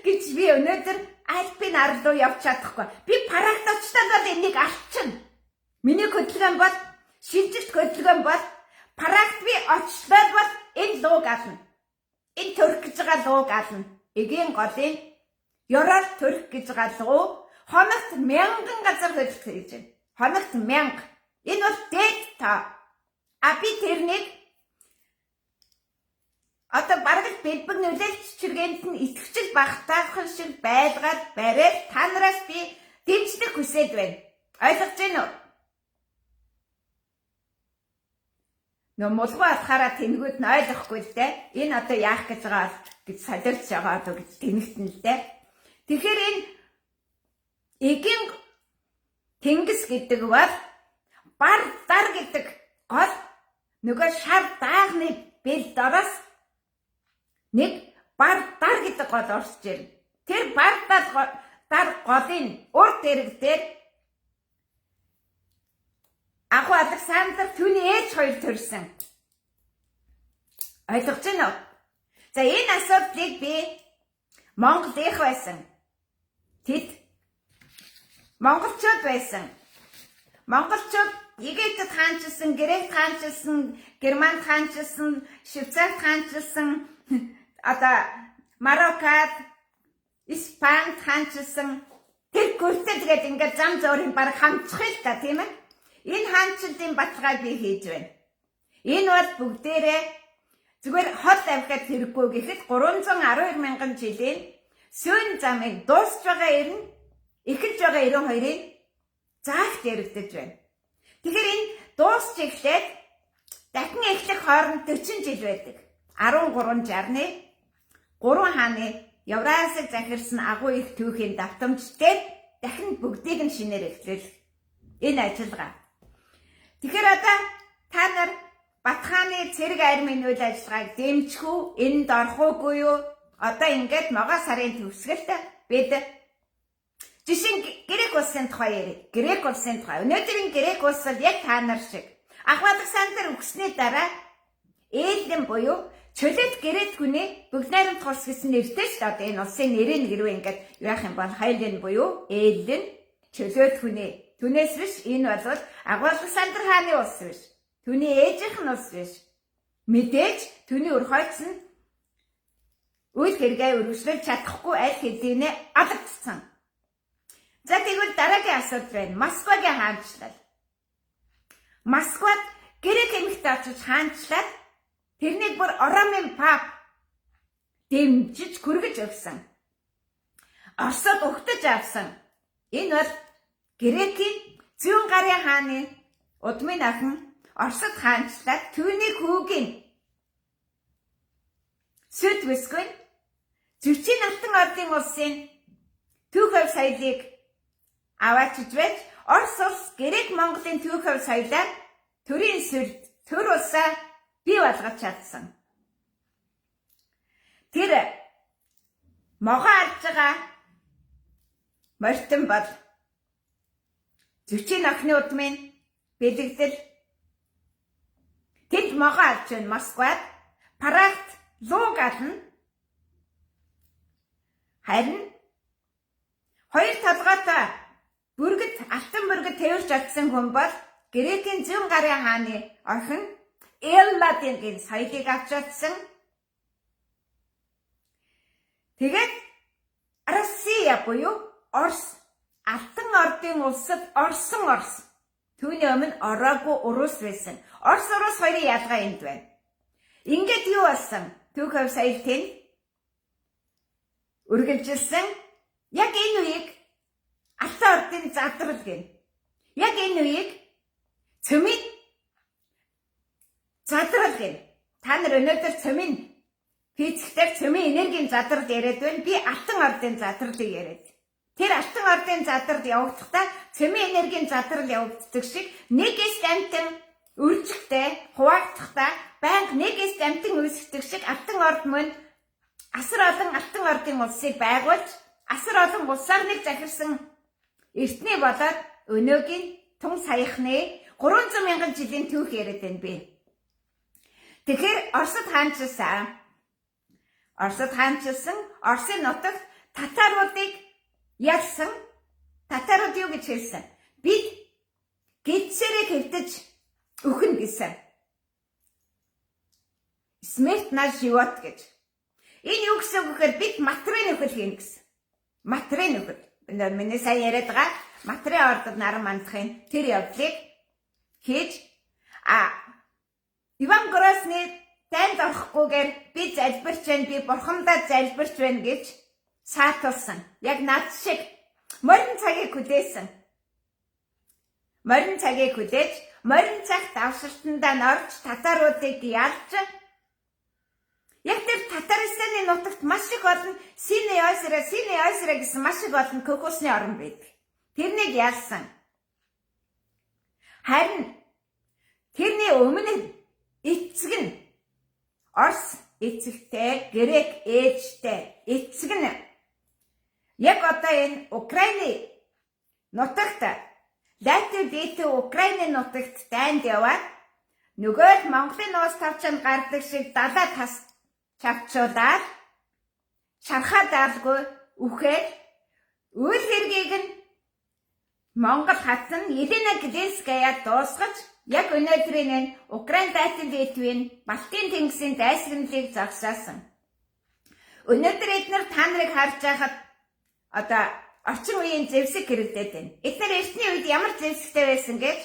гэж би өнөөдөр Альпийн ар руу явж чадахгүй. Би парагт очтод бол энийг алчна. Миний хөдөлгөөн бол шилжилт хөдөлгөөн бол парагт би очтод бол энэ лууг ална. Энэ төрөх гэж байгаа лууг ална. Эгийн голын ёроор төрөх гэж байгаа луу хоногт 1000 газар хөдөлгөх гэж байна. Хоногт 1000. Энэ бол дээд та. Би тэрнийг бараг бэлбэг нөлөөлч чиргээнд нь итгэвчл багтаахан шиг байлгаад бариад та нараас би дэмжлэг хүсээд байна. Ойлгож байна уу? Нөө мулгуу атахаараа тэнгүүд нь ойлгохгүй л дээ. Энэ яах гэж байгаа гэж солиорч байгаа гэж тэнэгтэн л дээ. Тэгэхээр энэ эгийн тэнгис гэдэг бол бар дар гэдэг гол нөгөө шар даагны бэл дороос нэг бар дар гэдэг гол орсож ирнэ. Тэр бар дар голын урд эрэг дээр Агуу Александр түүний ээж хоёр төрсөн. Ойлгож байна уу? За энэ асуудлыг би Монгол их байсан. Тэд монголчууд байсан. Монголчууд Египтэд хаанчилсан, Грект хаанчилсан, Германд хаанчилсан, Швейцарт хаанчилсан, Мароккад, Испанид хаанчилсан. Тэр гүртэл тэгээд ингээд зам зөөрийн баг хамчих л та тийм ээ. Энэ хаанчлалын баталгааг би хийж байна. Энэ бол бүгдээрээ зүгээр хол авихад хэрэггүй гэхэд 312 мянган жилийн сүүн замыг дуусж байгаа ирнэ. Эхэлж байгаа 92-ыг заагт яригдаж байна. Тэгэхээр энэ дуусч эхлээд дахин эхлэх хооронд 40 жил байдаг. 1360-ны 3 хааны Евразийг захирсан агуу их түүхийн давтамжтай дахин бүгдийг нь шинээр эхлэх энэ ажиллагаа. Тэгэхээр та нар Бат хааны цэрэг армийн үйл ажиллагааг дэмжих үү? Энд орох уугүй юу? Ингээд могоо сарын төгсгөлд бид жишээ Грек улсын тухай ярив. Грек улсын тухай. Өнөөдрийн Грек улс бол яг та нар шиг. Агуу Александр өгснээ дараа Эллен буюу чөлөөт Грек хүний бүгд найрамд улс гэсэн нэртэй шүү дээ. Энэ улсын нэрийг хэрвээ ингээд яах юм бол Хайлен буюу Эллен чөлөөт хүний. Түүнээс биш энэ бол Агуу Александр хааны улс биш. Түүний ээжийнх нь улс биш. Мэдээж түүний өр хойц нь үйл хэрэгээ өргөжлөж чадахгүй аль хэдийнэ алагдсан. За тэгвэл дараагийн асуудал байна. Москвагийн хаанчлал. Москвад Грек эмэгтэй очиж хаанчлаад тэрнийг бүр Ромын пап дэмжиж хүргэж өгсөн. Оросод өгтөж авсан. Энэ бол Грекийн зүүн гарын хааны удмын охин Оросод хаанчлаад түүний хүүгийн Сүд бүсгүй Зөрчийн Алтан ордын улсын түүх хөв соёлыг аваачиж байж Орос улс Грек Монголын түүх хөв соёлоор төрийн сүлд төр улсаа бий болгож чадсан. Тэр могоо алж байгаа морьтон бол Зөрчийн охины удмын бэлэгдэл тэд могоо алж байна Москвад Прагт луу гална. Харин хоёр толгойтой бүргэд алтан бүргэд тэрвэрч чадсан хүн бол Грекийн зүүн гарын хааны охин Элладын соёлыг авч чадсан. Тэгээд Россия буюу Орос Алтан ордын улсад орсон Орос. Түүний өмнө ороогүй Урус байсан. Орос хоёрын ялгаа энд байна. Ингээд юу болсон? Түүх хөв соёл тэнд үргэлжилсэн. Яг энэ үеийг Алтан ордын задрал гэнэ. Яг энэ үеийг цөмийн задрал гэнэ. Та нар өнөөдөр цөмийн физиктээр цөмийн энергийн задрал яриад байна. Би Алтан ордын задралыг яриад. Тэр Алтан ордын задрал явагдахдаа цөмийн энергийн задрал явагддаг шиг нэгээс амтан үржигтэй хуваагдахтаа банк нэгээс амтан үүсгдэг шиг Алтан орд мөн асар олон Алтан ордын улсыг байгуулж асар олон улсаар нэг захирсан эртний болоод өнөөгийн тун саяхны 300 мянган жилийн түүх яриад байна би. Тэгэхээр Оросд хаанчилсан Оросын нутагт татаруудыг ялсан. Татарууд юу гэж хэлсэн? Бид гидсэрэг хэвтэж өхнө гэсэн. Смерть наш живот гэж. Энэ юу гэсэн үг гэхээр бид материйн нөхөл хийнэ гэсэн. Материйн нөхөл. Миний сайн яриад байгаа материйн ордод наран мандахын тэр явдлыг хийж Иван Грозны дайнд орохгүйгээр би залбирч байна, би бурхамдаа залбирч байна гэж саатуулсан. Яг над шиг морин цагийг хүлээсэн. Морин цагийг хүлээж, морин цагт авшилтандаа норж татаруудыг ялж яг тэр Татарстаны нутагт маш их олон Синий озеро гэсэн маш их олон кокосны орн байдаг. Тэрнийг ялсан. Харин тэрний өмнө эцэг нь Орос эцэгтэй, Грек ээжтэй эцэг нь яг одоо энэ Украины нутагт Латвид Украины нутагт дайнд яваад нөгөө Монголын нуус тавчанд гардаг шиг далаа тас чавчуулаад шархаа даалгүй үхээр үйл хэргийг нь Монгол хатан Елена Глинская дуусгаж яг өнөөдрийн энэ Украин дайтан Литвийн Балтийн тэнгисийн дайсагналыг зогсоосон. Өнөөдөр эдгээр та нарыг харж байхад одоо орчин үеийн зэвсэг хэрэглээд байна. Эдгээр эртний үед ямар зэвсэгтэй байсан гэж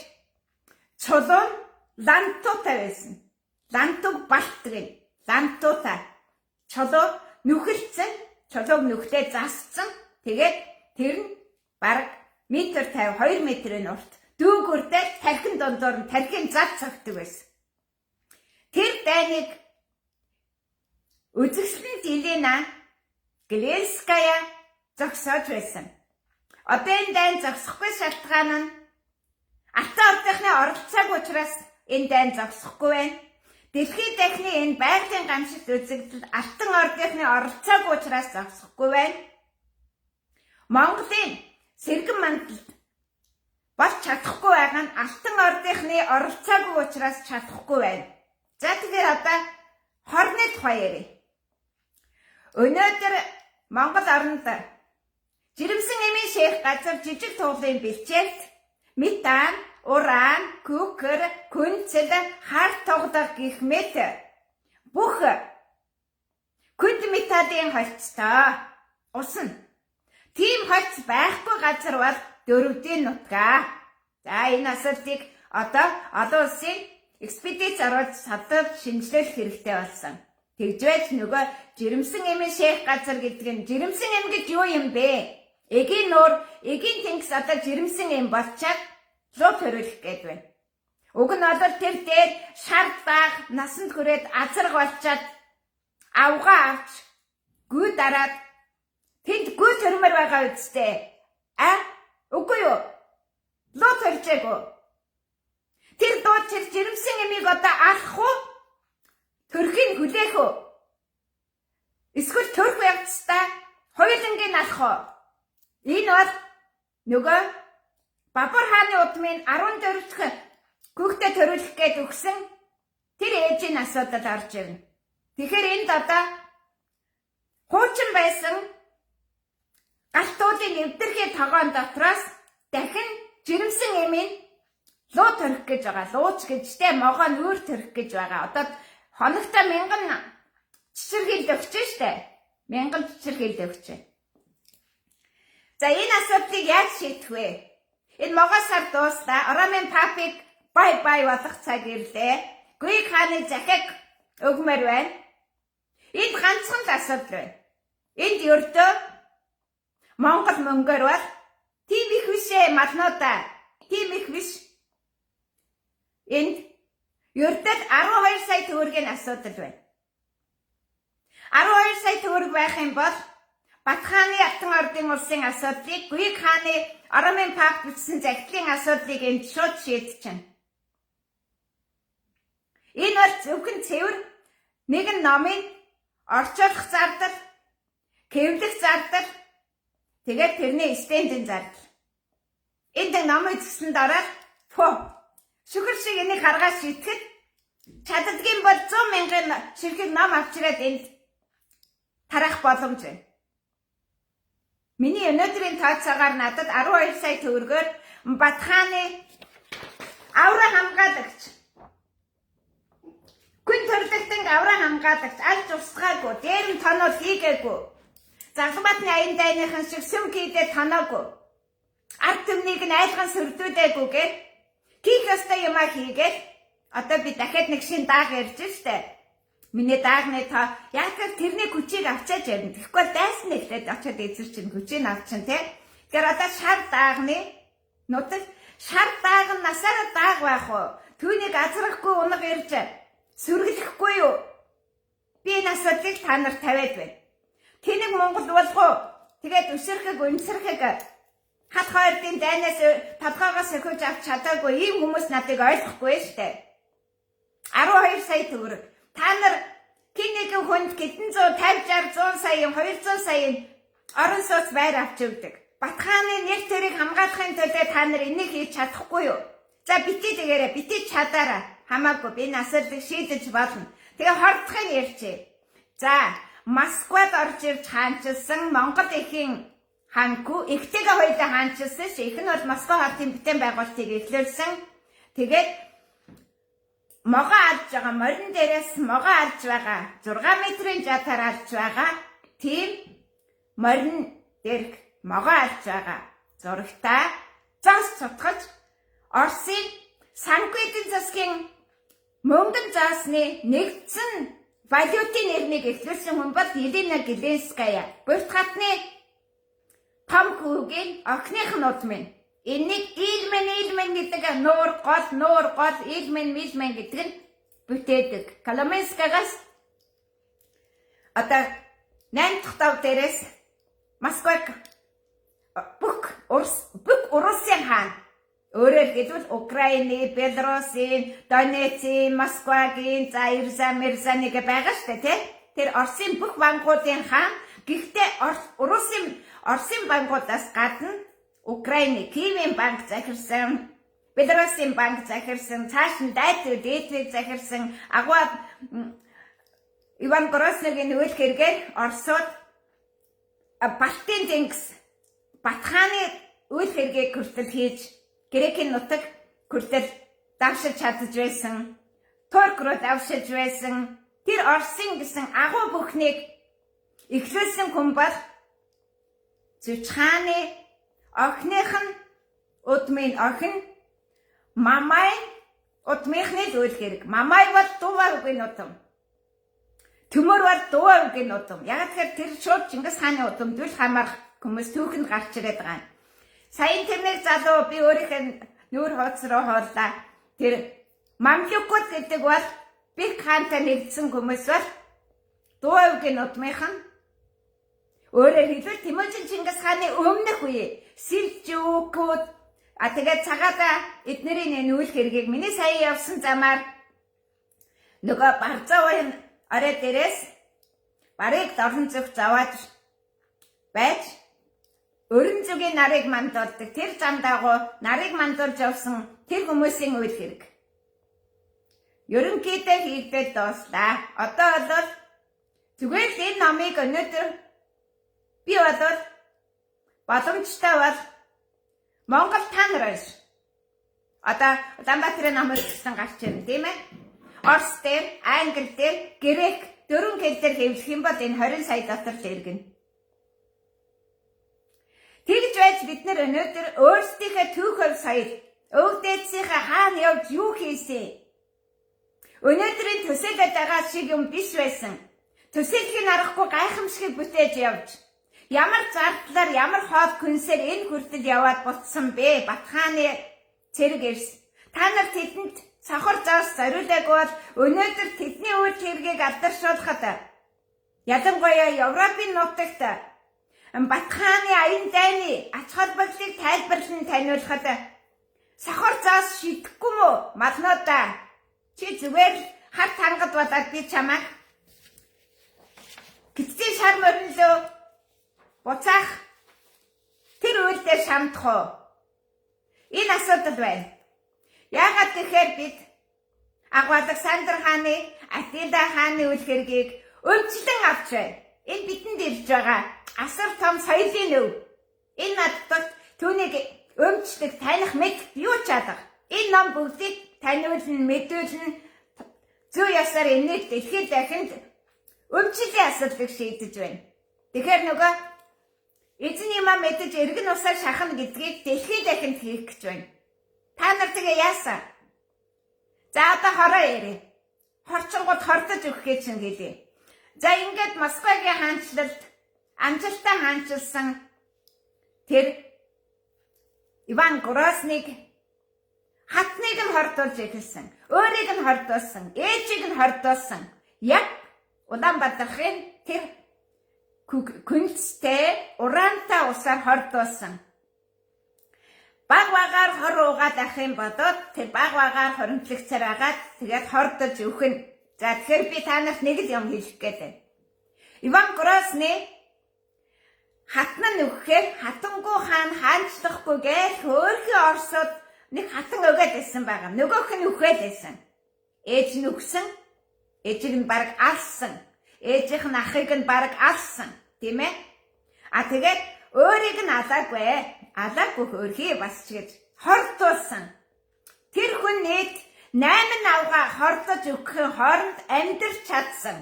чулуун лантуутай байсан. Лантуг балт гэнэ. Лантуутай. Чулуу нүхэлцэн, чулууг нүхлээ засцсан. Тэгээд тэр нь бараг 1.50 2 метрийн урт. Дүүгүрдээ тархин дундуур нь тархин зав цагдаг байсан. Тэр дайныг үзэгсэлэнт Елена Глинская зогсоож байсан. Одоо энэ дайн зогсохгүй шалтгаан нь Алтан ордынхны оролцоог учраас энэ дайн зогсохгүй байна. Дэлхийн дахны энэ байгалийн гамшигт үзэгдэл Алтан ордынхны оролцоог учраас зогсохгүй байна. Монголын сэргэн мандалд болж чадахгүй байгаа нь Алтан ордынхны оролцоог учраас чадахгүй байна. За тэгэхээр одоо хорны тухай ярив. Өнөөдөр Монгол орнд жирэмсэн эмийн шех газар жижиг туулын бэлчээлт метан, уран, кукер, күнцэл, хар тогдог гэх мэт бүх күнд металын холцтой усан. Тийм холц байхгүй газар бол дөрөвдийн нутгаа. За энэ асуултыг одоо олон улсын экспедиц оруулж садад шинжилэх хэрэгтэй болсон. Тэгжвэж нөгөө жирэмсэн эмийн шех газар гэдэг нь жирэмсэн эм гэж юу юм бэ? Эгийн нуур, эгийн тэнгис одоо жирэмсэн эм болчаад луу төрүүлэх гээд байна. Уг нь бол тэр дээр шар даах, насанд хүрээд азарг болчаад авгаа авч гү дараад тэнд гү төрмөр байгаа үстэй. Үгүй юу? Луу төржээгүй. Тэр дууд тэр жирэмсэн эмийг одоо алах уу? Төрхийн хүлээх үү? Эсвэл төрх явцдаа хоёулангийн алах уу? Энэ бол нөгөө Бабар хааны удмын 14 дахь хүүхдээ төрүүлэх гээд өгсөн тэр ээжийн асуудал орж ирнэ. Тэгэхээр энд одоо хуучин байсан галтуудын эвдэрхий тогоон дотроос дахин жирэмсэн эмийн луу төрөх гэж байгаа. Лууч гэжтэй могоо нүүр төрөх гэж байгаа. Одоо хоногтой 1000 чичирхийлд өгч штэ. 1000 чичирхийлд өгч. За энэ асуудлыг яаж шийдэх вэ? Энэ могоо сар дуустаа Оромын папыг бай болох цаг ирлээ. Гүйг хааны захиг өгмөр байна. Энд ганцхан л асуудал байна. Энд ердөө Монгол мөнгөөр бол тийм их биш малнуудаа. Тийм их биш. Энд ердөө 12 сая төгрөгийн асуудал байна. 12 сая төгрөг байх юм бол Батхааны Алтан ордын улсын асуудлыг Гүйг хааны Оромын папт бичсэн захидлын асуудлыг энд шууд шийдчихнэ. Энэ бол зөвхөн цэвэр нэгэн номын орчуулах зардал, хэвлэх зардал, тэгээд тэрний стендийн зардал. Энд ном үзсэн дараа шүхэр шиг энийг харгаад шийтгэхэд чаддгийн бол 100,000 ширхэг ном авчираад энд тарах боломж байна. Миний өнөөдрийн тооцоогоор надад 12 сая төгрөгөөр Батхааны авраа хамгаалагч, гүн төрөлтөнд авраа хамгаалагч аль тусгаагүй, дээр нь тоноод хийгээгүй. Загсбатны аян дайныхан шиг сүм хийдээ тоноогүй. Ард түмнийг нь айлган сүрдүүдэгүйгээр хийх ёстой юмаа хийгээд одоо би дахиад нэг шин дааг ярьж штэ. Миний даагны та яг тэрний хүчийг авчааж ярина. Тэгэхгүй дайсан нэгтээд очиод эзэр чинь хүчийг авчин те. Тэгэхээр одоо шар даагны нутаг шар дааг нь насаараа дааг байх уу? Түүнийг азрахгүй унаг ирж сүргэлэхгүй юу? Би энэ асуудлыг та нарт тавиад байна. Тэнийг Монгол болгоо. Тэгээд өсөрхөг өнсөрхөг хат хоёрын дайнаас толгоогоос өгөж авч чадаагүй ийм хүмүүс надыг ойлгохгүй штэ. 12 сая төгрөг. Та нар кинэгийн хүнд хэдэн 150, 60, 100 сая, 200 сая орон сууц байр авч өгдөг. Батхааны нэр төрийг хамгаалахын төлөө та нар энийг хийж чадахгүй юу? За битээ тэгээрэй, битээ чадаараа. Хамаагүй би энэ асуудлыг шийдэж болно. Тэгээ хордохыг ярьчээ. За Москвад орж ирж хаанчилсан Монгол эхийн ханку ихтэйгээ хоёулаа хаанчилсан ш. Их нь бол Москва хотын бүтээн байгуулалтыг эхлүүлсэн. Тэгээд могоо алж байгаа, морин дээрээс могоо алж байгаа, 6 метрийн жатаар алж байгаа, тийм морин дээрх могоо алж байгаа зурагтаа зас цутгаж Оросын санхүүгийн засгийн мөнгөн заасны нэгдсэн валютын нэрнийг эхлүүлсэн хүн бол Елена Зеленская. Бүрт хатны том хүүгийн охиных нь удмын. Энийг илмен гэдэг нуур гол илмен гэдэг нь бүтээдэг. Коломенскагаас одоо 8 дахь тав дээрээс Москваг бүх Оросын хаан өөрөөр хэлбэл Украины, Белорусын, Донецкийн, Москвагийн, Ирза-Мирзаныг байгаа шүү дээ, тэр Оросын бүх банкуудын хаан. Гэхдээ Оросын банкудаас гадна Украины Киевийн банк захирсан, Белорусын банк захирсан, цааш нь дээдвийг захирсан, агуу Иван Грозныгийн үйл хэрэгээр Оросууд Балтийн тэнгис Батхааны үйл хэргийг хүртэл хийж Грекийн нутаг хүртэл давшиж чадж байсан, Турк руу давшиж байсан. Тэр Оросын гэсэн агуу бүхнийг эхлүүлсэн хүн бол Зүчхааны охиных нь удмын охин Мамай удмынхны үйл хэрэг. Мамай бол дуугаа үгийн удам. Төмөр бол дуугаа үгийн удам. Яг тэгэхээр тэр шууд Чингис хааны удамд үл хамаарах хүмүүс түүхэнд гарч ирээд байгаа юм. Саяын тэрнийг залуу би өөрийнхөө нүүр хуудас руу хоорлаа. Тэр мамлюкууд гэдэг бол Бик хаантай нэгдсэн хүмүүс бол Дуугийн нутмынхан өөрөөр хэлбэл Тэмүүжин Чингис хааны өмнөх үе Сэлжүкүүд тэгээд цагаатаа эднэрийн нүүл хэргийг миний сая явсан замаар нөгөө Барзовын орой дээрээс барыг дорн зүг заваад байж өрн зүгийн нарыг мандуулдаг тэр зам дагуу нарыг мандуулж явсан тэр хүмүүсийн үйл хэрэг. Ерөнхийдөө хийгдэл дууслаа. Одоо бол зүгээр л энэ номыг өнөөдөр би бодвол боломжтой бол Монгол та нар биш. Одоо Улаанбаатарын номыг гэсэн гарч ирнэ, тийм ээ? Орос дээр, англи дээр, грек дөрвөн хэлээр хэвлэх юм бол энэ 20 сая дотор л иргэнэ. Тэгж байж бид нар өнөөдөр өөрсдийнхөө түүхөв соёл, өв дээдсийнхээ хаана явж юу хийсэн? Өнөөдрийн төсөөлөд байгаа шиг юм биш байсан. Төсөөлхийг аргагүй гайхамшиг бүтээж явж ямар зардлаар ямар хоол күнсээр энэ хүртэл яваад буцсан бэ? Батхааны цэрэг ирс. Та нар тэдэнд сохор зоос зориулаагүй бол өнөөдөр тэдний үйл хэргийг алдаршуулахад ялангуяа Европын нутагт Батхааны аян дайны ач холбогдлыг тайлбарлан таниулахад сохор зоос шидэхгүй мүү? Малнуудаа чи зүгээр харт хангад болоод би чамайг гитцийн шар моринлөө буцаах тэр үйлдээр шамдах уу? Энэ асуудал байна. Яагаад тэгэхээр бид Агвалександр хааны, Атила хааны үйл хэргийг өмчлөн авч байна. Энэ бидэнд ирж байгаа асар том соёлын өв. Энэ надад түүнийг өмчлөх, таних мэдэх юу ч алга. Энэ ном бүгдийг таниулна, мэдүүлнэ, зүй ясаар энэт дэлхийд дахинд өмчлөлийн асуудлыг шийдэж байна. Тэгэхээр нөгөө эзэн юм мэдэж эргэн усаар шахна гэдгийг дэлхийд дахинд хийх гэж байна. Та нар тэгээ яасан? За одоо хороо ярив. Хорчонгод хордож өгөх гэж хэлээ. За ингээд Москвагийн хаанчлалд амжилттай хаанчилсан тэр Иван Грозныг хатныг нь хордуулж эхэлсэн. Өөрийг нь хордуулсан, ээжийг нь хордуулсан. Яг Улаанбаатарын тэр күнцтэй ураантай усаар хордуулсан. Баг-багаар хор уугаад ах юм бодоод тэр баг-багаар хоримтлагцаар агаад тэгээд хордож өхөн. За тэгэхээр би та нарт нэг л юм хэлэх гээд. Иван Грозны хатна нүхэхээр хатангуу хаан хаанчлахгүй гээл хөөрхөн Оросууд нэг хатан өгөөд байсан байгаа. Нөгөөх нь үхээд байсан. Ээж нь үхсэн. Ээжийг нь бараг алсан. Ээжийнх нь ахыг нь бараг алсан. Тийм ээ? Тэгээд өөрийг нь алаагүй хөөрхий бас ч гэж хордуулсан. Тэр хүн нийт 8 авгаа хордож өгөхийн хооронд амьдрч чадсан.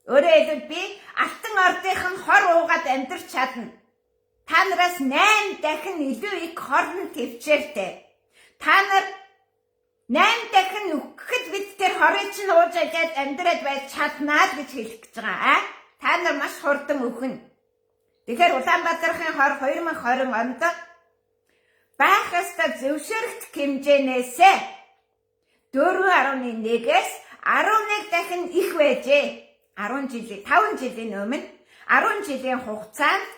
Өөрөөр хэлбэл би алтан ордынх нь хор уугаад амьдрч чадна. Та нараас 8 дахин илүү их хорн төвчээртэй. Та нар 8 дахин үхэхэд бид тэр хорыг чинь ууж ажаад амьдраад байж чаднаа л гэж хэлэх гэж байгаа. Та нар маш хурдан өхнө. Тэгэхээр Улаанбаатарын хор 2020 онд байх ёстой зөвшөөрөлт хэмжээнээс 4.1-ээс 11 дахин их байжээ. 5 жилийн өмнө 10 жилийн хугацаанд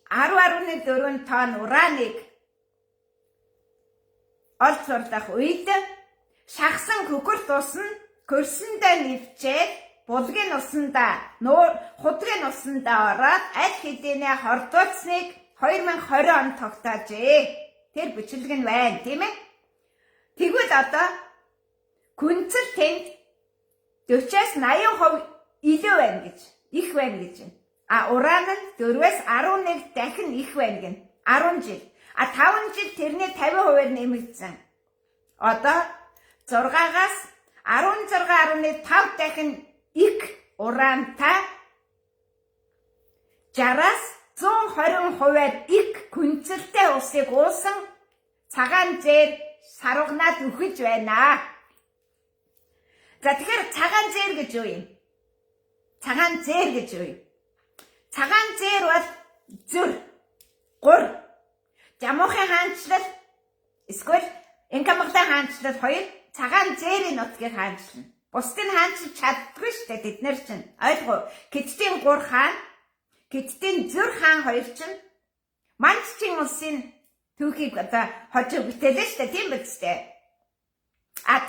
10.4 тонн ураныг олж сурлах үед шахсан күкүрт ус нь хөрсөндөө нэвчээд булгийн усандаа худгийн усандаа ороод аль хэдийнэ хордуулсныг 2020 онд тогтоожээ. Тэр бичлэг нь байна, тийм ээ? Тэгвэл одоо күнцэл тэнд 40-80% илүү байна гэж, их байна гэж байна. Уран нь 4-ээс 11 дахин их байна гэн. 10 жил. 5 жил тэрний 50%-аар нэмэгдсэн. Одоо 6-аас 16.5 дахин их урантай 60-аас 120%-аар их күнцэлтэй усыг уусан цагаан зээр сарвганаад үхэж байна. За тэгэхээр цагаан зээр гэж юу юм? Цагаан зээр гэж юу юм? Цагаан зээр бол зүр, гур, Жамуухын хаанчлал, эсвэл Инкамагтай хаанчлал хоёр цагаан зээрийн нутгийн хаанчлал. Бусдын хаанч чаддгүй шүү дээ тэд нар чинь. Ойлгоо. Хятадын 3 хаан, Хятадын Зүр хаан хоёр чинь Манчжин улсын түүхийг одоо хожиг бүтээлээ шүү дээ. Тийм биз дээ.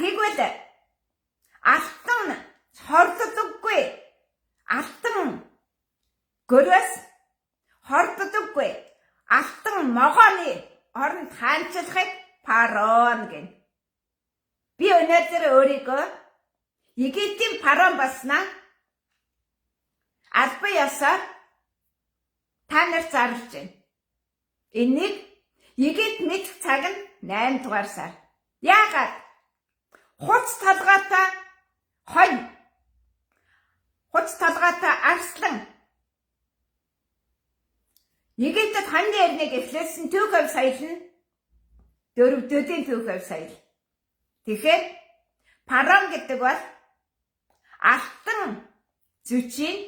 Тэгвэл алтан хорддоггүй. Алтан гөрөөс хорддоггүй. Алтан могооны оронд хаанчлахыг фараон гэнэ. Би өнөөдөр өөрийгөө Египтийн фараон болсноо албан ёсоор та нарт зарлж байна. Энийг Египт мэдэх цаг нь 8 дугаар сар. Яагаад? Хуц толгойтой хонь, хуц толгойтой арслан Египтэд хоньны эрнийг эхлүүлсэн түүх өв соёл нь дөрвдүүдийн түүх өв соёл. Тэгэхээр фараон гэдэг бол алтан зүчийн,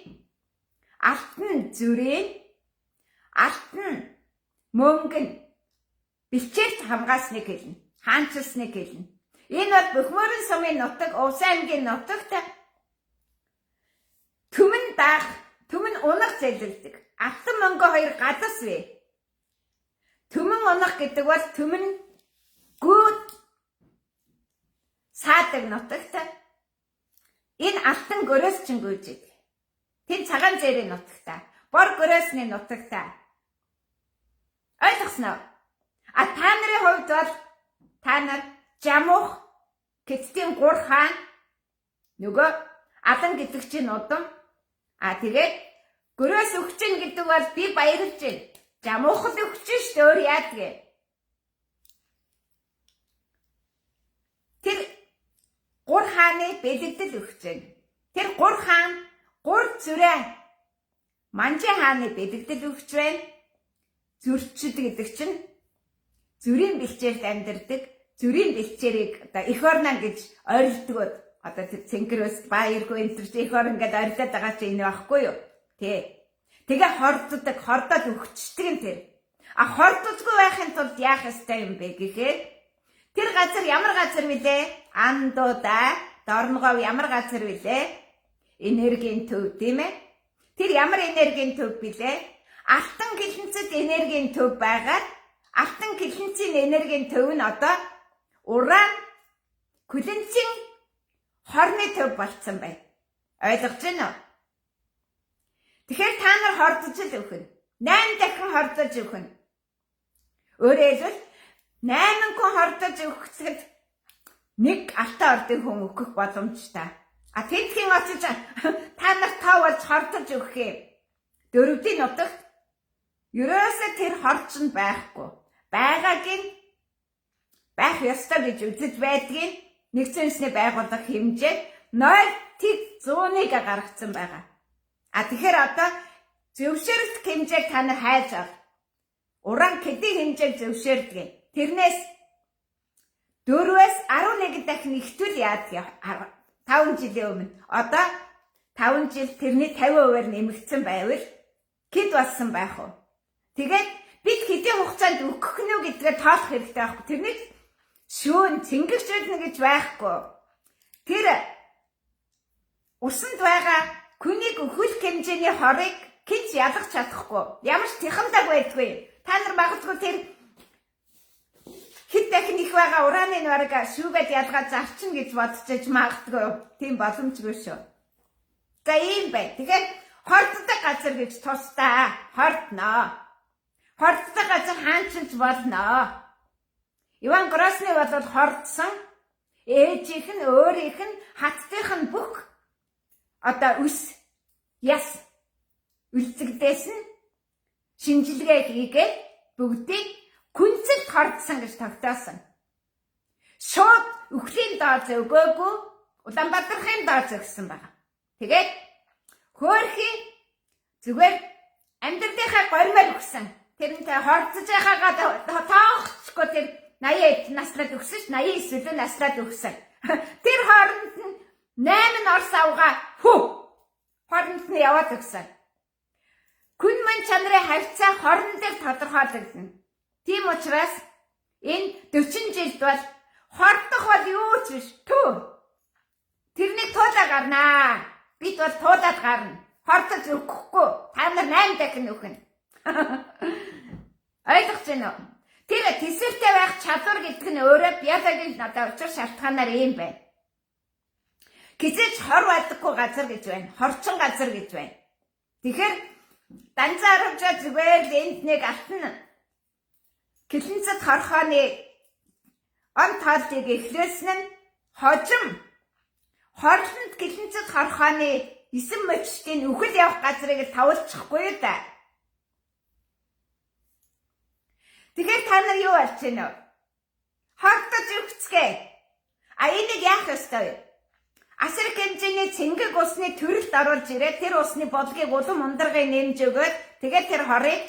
алтан зүрийн, алтан мөнгөн бэлчээрт хамгаасныг хэлнэ. Хаанчилсныг хэлнэ. Энэ бол Бөхмөрөн сумын нутаг, Увс аймгийн нутагт түмэн даах, түмэн унах зэлэлдэг. Алтан мөнгө хоёр гадас вэ. Түмэн унах гэдэг бол түмэн гүд саадаг нутагт энэ алтан гөрөөс чинь гүйжиг. Тэн цагаан зээрийн нутагта, бор гөрөөсний нутагта. Ойлгосноо? Та нарын хувьд бол та нар Жамух, Хятадын 3 хаан, нөгөө Алан гэдэг чинь удам. Тэгээд гөрөөс өгч ийн гэдэг бол би баярлж байна. Жамухд өгч шүү дээ, өөр яадгээ. Тэр 3 хааны бэлэгдэл өгч байна. Тэр 3 хаан 3 зүрээ Манжи хааны бэлэгдэл өгч байна. Зүрчид гэдэг чинь зүрийн бэлчээрт амьдардаг. Зүрийн бэлчээрийг одоо эх орноо гэж ойрлдгоод одоо тэр цэнхрөөс баяргүй энэ төр эх орн гэдээ ойрлоод байгаа чинь энэ байхгүй юу? Тэ. Тэгээ хорддог, хордоод өгчдөг юм тэр. Хорддоггүй байхын тулд яах ёстой юм бэ гэхээр тэр газар ямар газар вүлээ? Андуудаа, дорногов ямар газар вүлээ? Энергийн төв тийм ээ? Тэр ямар энергийн төв билээ? Алтан гэлэнцэд энергийн төв байгаад алтан гэлэнцийн энергийн төв нь одоо уран хүлэнцийн хорны төв болцсон байна. Ойлгож байна уу? Тэгэхээр та нар хордож л өгнө. 8 дахин хордож өгнө. Өөрөөр хэлбэл 8 хүн хордож өгөхөд нэг алтан ордын хүн өгөх боломжтой. Тэнтхийн очиж та нарт тав болж хордож өгөх юм. Дөрөвдийн нутагт ерөөсөө тэр хорч нь байхгүй. Байгааг нь байх ёстой гэж үзэж байдгийг нэгдсэн үндэсний байгууллага хэмжээд 0.100-ыг гаргацсан байгаа. Тэгэхээр одоо зөвшөөрөлт хэмжээг та нар хайж авах. Уран кэдийн хэмжээг зөвшөөрдөг. Тэрнээс 4-өөс 11 дахин ихтэл яадаг 5 жилийн өмнө. Одоо 5 жил тэрний 50% нэмэгдсэн байвал хэд болсон байх вэ? Тэгээд бид хэдийн хугацаанд өгөх нь үү гэдгээ тоолох хэрэгтэй байхгүй. Тэрнийг шүүн цэнгэгчүүлнэ гэж байхгүй. Тэр усанд байгаа хүнийг өхөх хэмжээний хорыг хэд ялгах чадахгүй. Ямар ч тихамдаг байдгүй. Та нар магадгүй тэр хэд дахин их байгаа ураны нурыг шүүгээд ялгаад зарчин гэж бодчихж магадгүй. Тийм боломжгүй шүү. За ийм бай. Тэгэхээр хорддог газар гэж тусдаа хордноо. Хорддог газар хаанчилж болно. Иван Грозный бол хордсон. Ээжийнх нь, өөрийнх нь, хаттынх нь бүх одоо үс яс үлцэгдээсэн шинжилгээ хийгээд бүгдийг күнцэлд хордсон гэж тогтоосон. Шууд үхлийн дооз өгөөгүй Улаанбаатарын дооз өгсөн байна. Тэгээд хөөрхий зүгээр амьдралынхаа гормоор өгсөн. Тэрнтэй хордож байгаагаа тоохчгүй тэр 80 наслаад өгсөн ш 89 наслаад өгсөн. Тэр хооронд нь 8 орс авгаа хооронд нь яваад өгсөн. Күн мань чанарын хавцаа хорон дээр тодорхойлогдно. Тийм учраас энэ 40 жилд бол хордох бол юу ч биш. тэрнийг туулаа гарнаа. Бид бол туулаад гарна. Хортож өгөхгүй. Та нар 8 дахин өгнө. Ойлгож байна уу? Тэр тэсвэртэй байх чадвар гэдэг нь өөрөө биологийн одоо учир шалтгаанаар ийм байна. Хизээч хор байдаггүй газар гэж байна. Хорчин газар гэж байна. Тэгэхээр данзааруулж зүгээр л энд нэг алтан гэлэнцэд хорхооны он тоолыг эхлүүлсэн нь хожим хорлонд гэлэнцэд хорхооны 9 мөчтийн үхэл явах газрыг л тавуулчихгүй юу та. Тэгэхээр та нар юу болж байна вэ? Хортож өгцгээ. Энийг яах ёстой вэ? Асар хэмжээний цэнгэг усны төрөлд оруулж ирээд тэр усны бодлогыг улам ундрагын нэмж өгөөд тэгээд тэр хорыг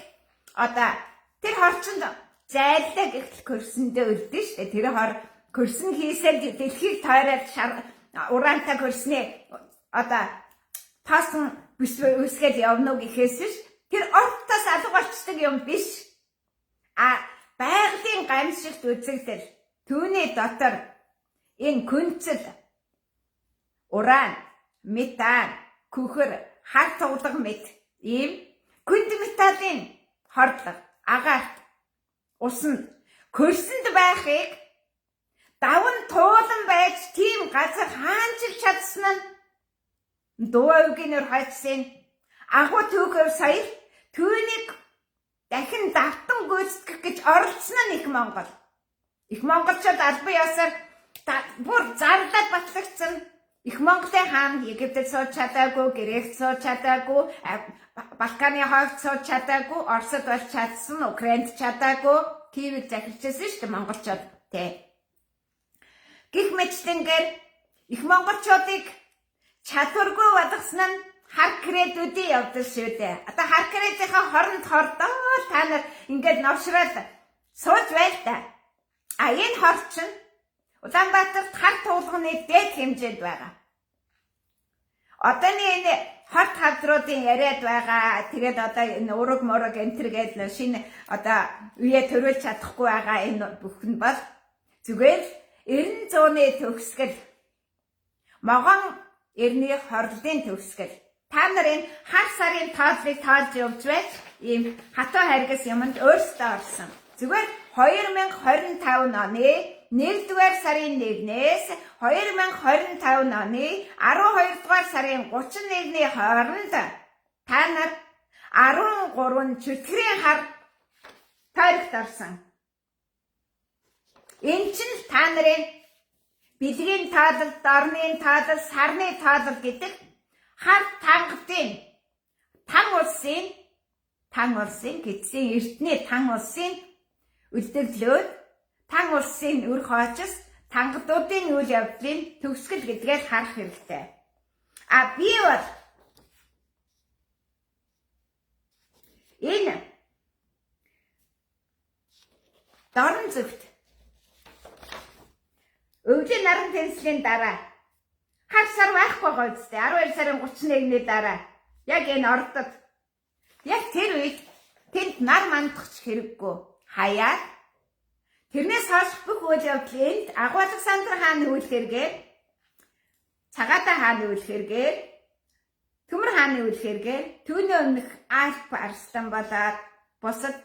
одоо тэр хорчонд зайлдаг ихтэл хөрсөндөө үлдэн штэ. Тэр хор хөрсөн хийсэл дэлхийг тойроод ураантай хөрсний одоо тасан үсгээд явна уу гэхээс биш. Тэр ортоос алга болчдөг юм биш. Байгалийн гамшигт үзэгдэл түүний дотор энэ күнцэл уран, метан, күхэр, хар туглаг мэт ийм күнд металлын хордлого агаарт усанд хөрсөнд байхыг даван туулан байж тийм газар хаанчилж чадсан нь дуугийн хойцсын агуу түүхээр сая түүнийг дахин давтан гүйцэтгэх гэж оролцсон нь их Монгол. Их монголчууд албан ёсоор бүр зарлаад батлагдсан. Их Монголын хаан Египтэд сууж чадаагүй, Грект сууж чадаагүй, Балканы хойд сууж чадаагүй, Оросд болж чадсан, Украинд чадаагүй, Киевийг захирчсан шүү дээ монголчууд тий. Гэх мэтлэнгээр их монголчуудыг чадваргүй болгосон нь хар кредүүдийн явдал шүү дээ. Одоо хар кредийнхаа хоронд хордоо та нар ингээд новшраад сууж байл та. Энэ хорчин Улаанбаатарт хар туулганы дээд хэмжээнд байгаа. Одооний энэ хорт хавдруудын яриад байгаа. Тэгээд одоо энэ ураг морог энтер гэдэл шинэ одоо үе төрүүлж чадахгүй байгаа энэ бүхэн бол зүгээр 90-100-ны төгсгөл могон 90-ны хорлын төгсгөл. Та нар энэ хар сарын тооллыг тоолж явж байж ийм хатуу харгас юмд өөрсдөө орсон. Зүгээр 2025 оны 1-р сарын 1-ээс 2025 оны 12-р сарын 31-ний хооронд та нар 13 чөтгөрийн хар тойрогт орсон. Энэ чинь та нарын бэлгийн таалал, дорны таалал, сарны таалал гэдэг хар тангатын тан улсын гэдсэн эртний тан улсын үлдэглөөд тан улсын үр хоочос тангадуудын үйл явдлын төгсгөл гэдгээр харах хэрэгтэй. Би бол энэ дорн зөвхт өвлийн наран тэнцлийн дараа хар сар байхгүй байгаа үстэй 12 сарын 31-ний дараа яг энэ ордод яг тэр үед тэнд нар мандахч хэрэггүй хаяад тэрнээс хойш бүх үйл явдлыг Агуу Александр хааны үйл хэрэгээр Цагаатаа хааны үйл хэрэгээр Төмөр хааны үйл хэрэгээр түүний өмнөх Альп Арслан болоод бусад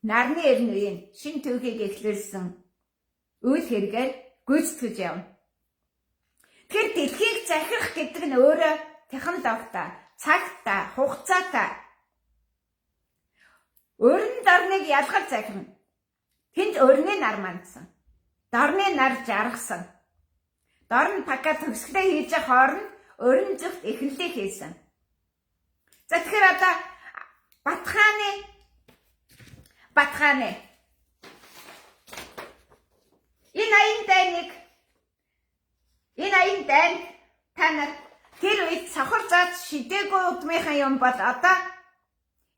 нарны эрнүийн шин түүхийг эхлүүлсэн үйл хэрэгээр гүйцэтгэж явна. Тэгэхээр дэлхийг захирах гэдэг нь өөрөө технологитой, цагтай, хугацаатай. Өрн дорныг ялгаж захирна. Тэнд өрний нар мандсан. Дорны нар жаргасан. Дорн пака төгсгөлөө хийж хооронд өрн зөвхт эхлэлээ хийсэн. За тэгэхээр одоо Батхааны энэ аян дайныг та нар тэр үед сохор заац шидээгүй удмынхан юм бол одоо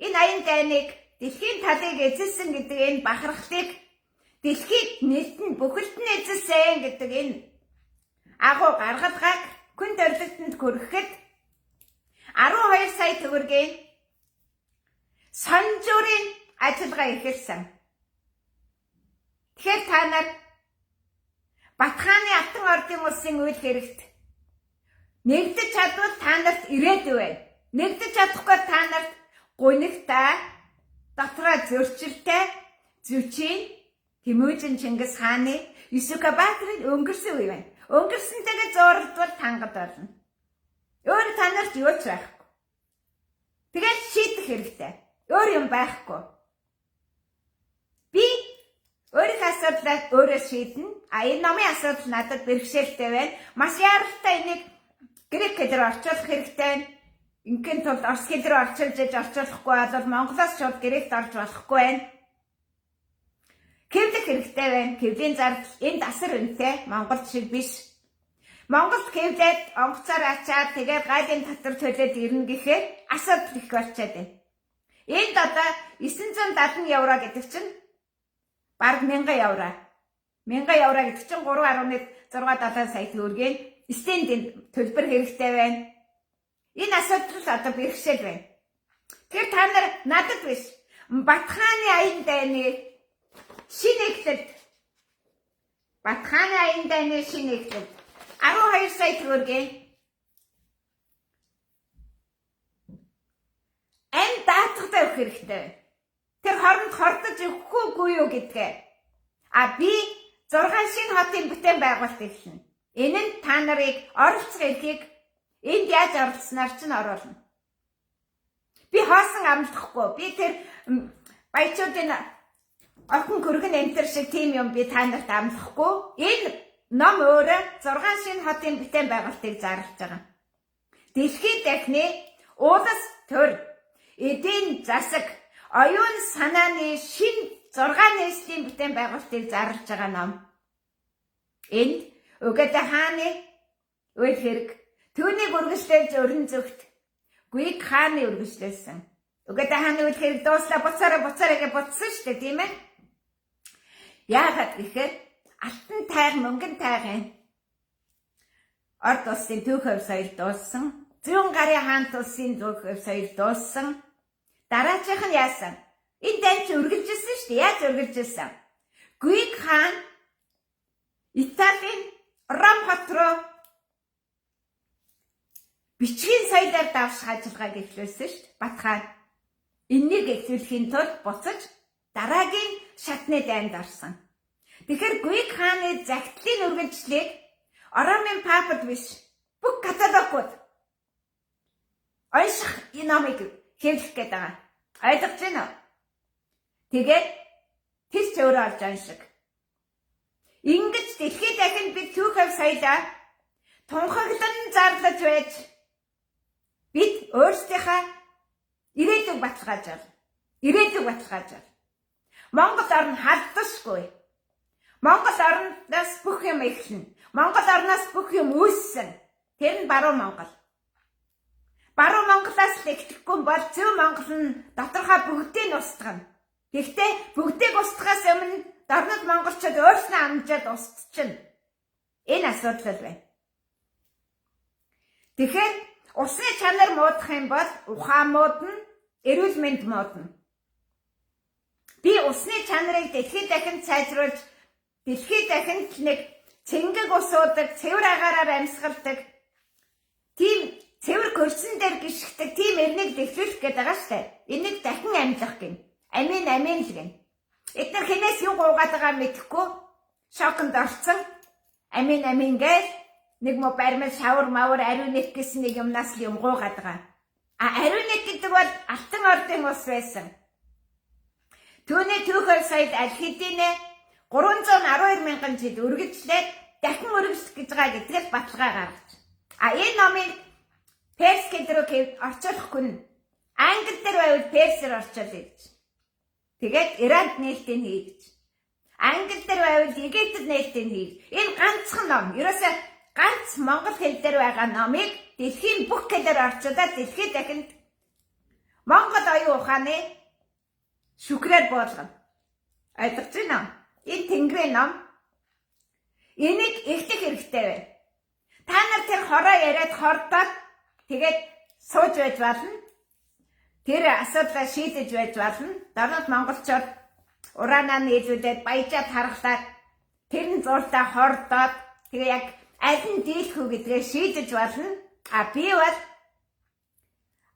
энэ аян дайныг дэлхийн талыг эзэлсэн гэдэг энэ бахархлыг дэлхийд нийтэн бүхэлд нь эзэлсэн гэдэг энэ агуу гаргалгааг хүн төрөлхтөнд хүрэхэд 12 сая төгрөгийн санжуурын ажиллагаа эхэлсэн. Тэгэхээр та нар Батхааны Алтан ордын улсын үйл хэрэгт Нэгдэж чадвал та нарт ирээдүй байна. Нэгдэж чадахгүй та нарт гунигтай, дотроо зөрчилтэй, зүчийн Тэмүүжин Чингис хааны Есүкабаатрын өнгөрсөн үе байна. Өнгөрсөнтэйгээ зуурдвал тангад болно. Өөр та нарт юу ч байхгүй. Тэгээд шийдэх хэрэгтэй. Өөр юм байхгүй. Би өөрийнхөө асуудлаа өөрөө шийднэ. Энэ номын асуудал надад бэрхшээлтэй байна. Маш яралтай энийг грек хэлээр орчуулах хэрэгтэй байна. Ингийн тулд орос хэлээр орчуулахгүй бол монголоос шууд грект орж болохгүй байна. Хэвлэх хэрэгтэй байна. Хэвлийн зардал энд асар үнэтэй. Монгол шиг биш. Монголд хэвлээд онгоцоор ачаад тэгээд гайлын татвар төлөөд ирнэ гэхээр асуудал их болчиход байна. Энд одоо 970 евро гэдэг чинь бараг 1000 евро. 1000 евро гэдэг чинь 3.6-7 сая төгрөгийн стендийн төлбөр хэрэгтэй байна. Энэ асуудал одоо бэрхшээл байна. Тэгэхээр та нар надад биш. Батхааны аян дайны шинэ эхлэлд 12 сая төгрөгийн энэ даатгатай өгөх хэрэгтэй. Тэр хоронд хордож өгөхгүй юу гэдгээ. Би 6 шинэ хотын бүтээн байгуулалт эхэлнэ. Энэ нь та нарыг оролцох эрхийг энд яаж оролцсноор ч оруулна. Би хоосон амлахгүй. Би тэр баячуудын охин көргөн энтер шиг тийм юм би та нарт амлахгүй. Энэ ном өөрөө 6 шинэ хотын бүтээн байгуулалтыг зарлж байгаа. Дэлхийн дахны улс төр эдийн засаг оюун санааны шинэ 6 нийслэлийн бүтээн байгуулалтыг зарлж байгаа ном. Энд Угаада хааны үйл хэрэг түүнийг үргэлжлүүлж өрн зүгт Гүйг хааны үргэлжлүүлсэн. Угаада хааны үйл хэрэг дууслаа буцаараа гэж буцсан шүү дээ, тийм ээ? Яагаад гэхээр алтан тайг мөнгөн тайгын орд улсын түүх хувь соёл дууссан. Зүүн гарын хаант улсын түүх хувь соёл дууссан. Дараачих нь яасан? Энэ данч үргэлжилсэн шүү дээ. Яаж үргэлжилсэн? Гүйг хаан Италийн Ром хот руу бичгийн соёлоор давших ажиллагааг эхлүүлсэн шүү дээ. Бат хаан энэнийг эхлүүлэхийн тулд буцаж дараагийн шатны дайнд орсон. Тэгэхээр Гүйг хааны загтлын үргэлжлэлийг Ромын папад биш бүх католикууд ойших энэ номыг хэвлэх гээд байгаа. Ойлгож байна уу? Тэгээд тэр ч өөрөө олж уншиг. Ингэж дэлхийд дахин бид түүх хувь соёлоо тунхаглан зарлаж байж бид өөрсдийнхөө ирээдүйг баталгааж байна. Монгол орн халдсгүй. Монгол орноос бүх юм эхэлнэ. Монгол орноос бүх юм үүссэн. Тэр нь баруун Монгол. Баруун Монголоос л эхлэхгүй бол зөв Монгол нь доторхой бүгдийг устгана. Гэхдээ бүгдийг устгахаас өмнө дорнод монголчууд өөрснөө амжаад устчихна. Энэ асуудал байна. Тэгэхээр усны чанар муудах юм бол ухаан муудна, эрүүл мэнд муудна. Би усны чанарыг дэлхийд дахин сайжруулж, дэлхийд дахин нэг цэнгэг усуудаг, цэвэр агаараар амьсгалдаг, тийм цэвэр хөрсөн дээр гიშгдэг, тийм эрнийг дэлгүүлэх гээд байгаа штэ. Энийг дахин амьлах гин. Амин л гин. Эдгээр хинээс юу гуугаад байгаа мэдэхгүй шоконд орцсон. Амин гээл нэг мо баримл шавар мавар ариун нэг гэсэн нэг юмнаас л юм гуугаад байгаа. Ариун нэг гэдэг бол алтан ордын ус байсан. Түүний түүх хувь соёл аль хэдийнэ 312,000 жил үргэлжлээд дахин үргэлжлэх гэж байгаа гэдгээр баталгаа гаргаж. Энэ номыг перс рүү орчуулахгүй нь англи дээр байвал персээр орчуулъя гэж. Тэгээд Иранд нээлтийг хийж. Англи дээр байвал Египтэд нээлтийг хийж. Энэ ганцхан ном. Ерөөсөө ганц монгол хэл дээр байгаа номыг дэлхийн бүх хэлээр орчуулаад дэлхийд дахинд Монгол оюун ухааны шүгрээр болгоно. Ойлгож байна уу? Энэ тэнгэрийн ном. Энийг эхлэх хэрэгтэй байна. Та нар тэр хороо яриад хордоод тэгээд сууж байж болно. Тэр асуудлаа шийдэж байж болно. Дорнод монголчууд ураанаа нийлүүлээд баяжаад харгалаад тэр нь зурлаа хордоод тэгээ яг аль нь дийлэх үү гэдгээ шийдэж болно. Би бол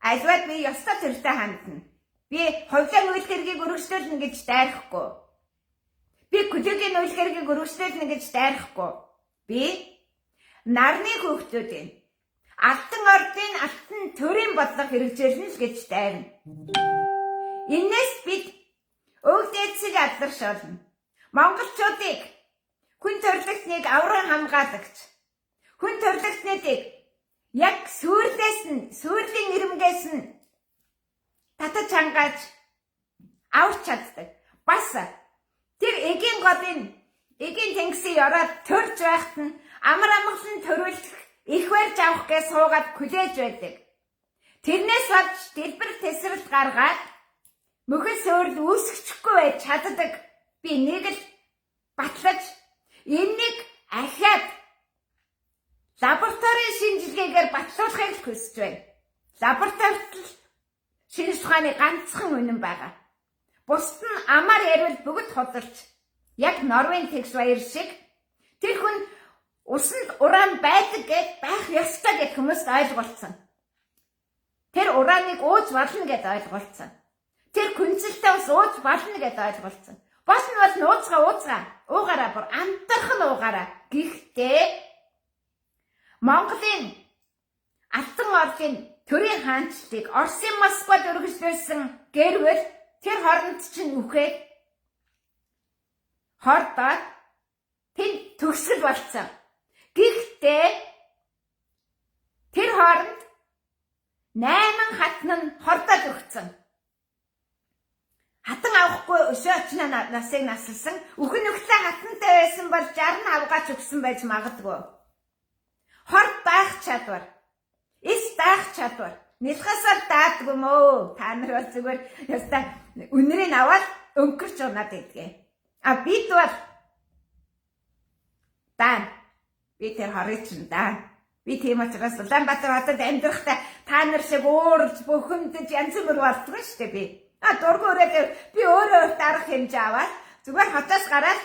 альваад би ёстой төрөлтэй хандна. Би хувьлын үйл хэргийг өргөжлүүлнэ гэж дайрахгүй. Би клубийн үйл хэргийг өргөжлүүлнэ гэж дайрахгүй. Би нарны хүүхдүүдийн алтан ордын алтан төрийн бодлого хэрэгжүүлнэ л гэж дайрна. Инээс бид өвөг дээдсийг алдаршуулна. Монголчуудыг хүн төрөлхтнийг авран хамгаалагч, хүн төрөлхтнүүдийг яг сүүрлийн ирэмгээс нь татаж хангааж авч чаддаг. Бас тэр эгийн тэнгисийг ороод төрж байхад нь амар амгалан төрүүлэх их барьж авах гэж суугаад хүлээж байдаг. Тэрнээс болж дэлбэр тесрэлт гаргаад мөхөл сөөрл үүсгэчихгүй байж чаддаг. Би нэг л батлаж энэнийг ахиад лабораторийн шинжилгээгээр батлуулахыг л хүсэж байна. Лабораторид шинж ухааны ганцхан үнэн байгаа. Бусд нь амар ярил бүгд худалж яг Норвегийн тэгш баяр шиг тэр хүн усанд уран байдаг гэж байх ёстой гэж хүмүүст ойлгуулсан. Тэр ураныг ууж болно гэж ойлгуулсан. Тэр күнцэлтэй ус ууж болно гэж ойлгуулсан. Бос нь бол нууцгаа уугаараа бүр амтархан уугаараа. Гэхдээ Монголын алтан ордын төрийн хаанчлалыг Оросын Москвад өргөжлүүлсэн гэрвэл тэр хооронд чинь үхээд хордоод тэнд төгсгөл болцсон. Гэхдээ тэр хооронд 8 хатан нь хордоод өгцөн. Хатан авахгүй өшөө очноо насыг насалсан. Үхэн нөхлөө хатантай байсан бол 60 авгаач өгсөн байж магадгүй. Хорд байх чадвар. Эс байх чадвар. Нэлхасаар даадгүй мөө. Та нар бол зүгээр ястаа үнэрийг аваад өнгөрч унаад идгээ. Бид бол би тэр хорыг чинь би тийм учраас Улаанбаатар хотод амьдрахтаа та нар шиг уурж бөхөмдөж янз бүр болдгоо штэ би. Дургуурээд би өөрөө дарах хэмжээ аваад зүгээр хотоос гараад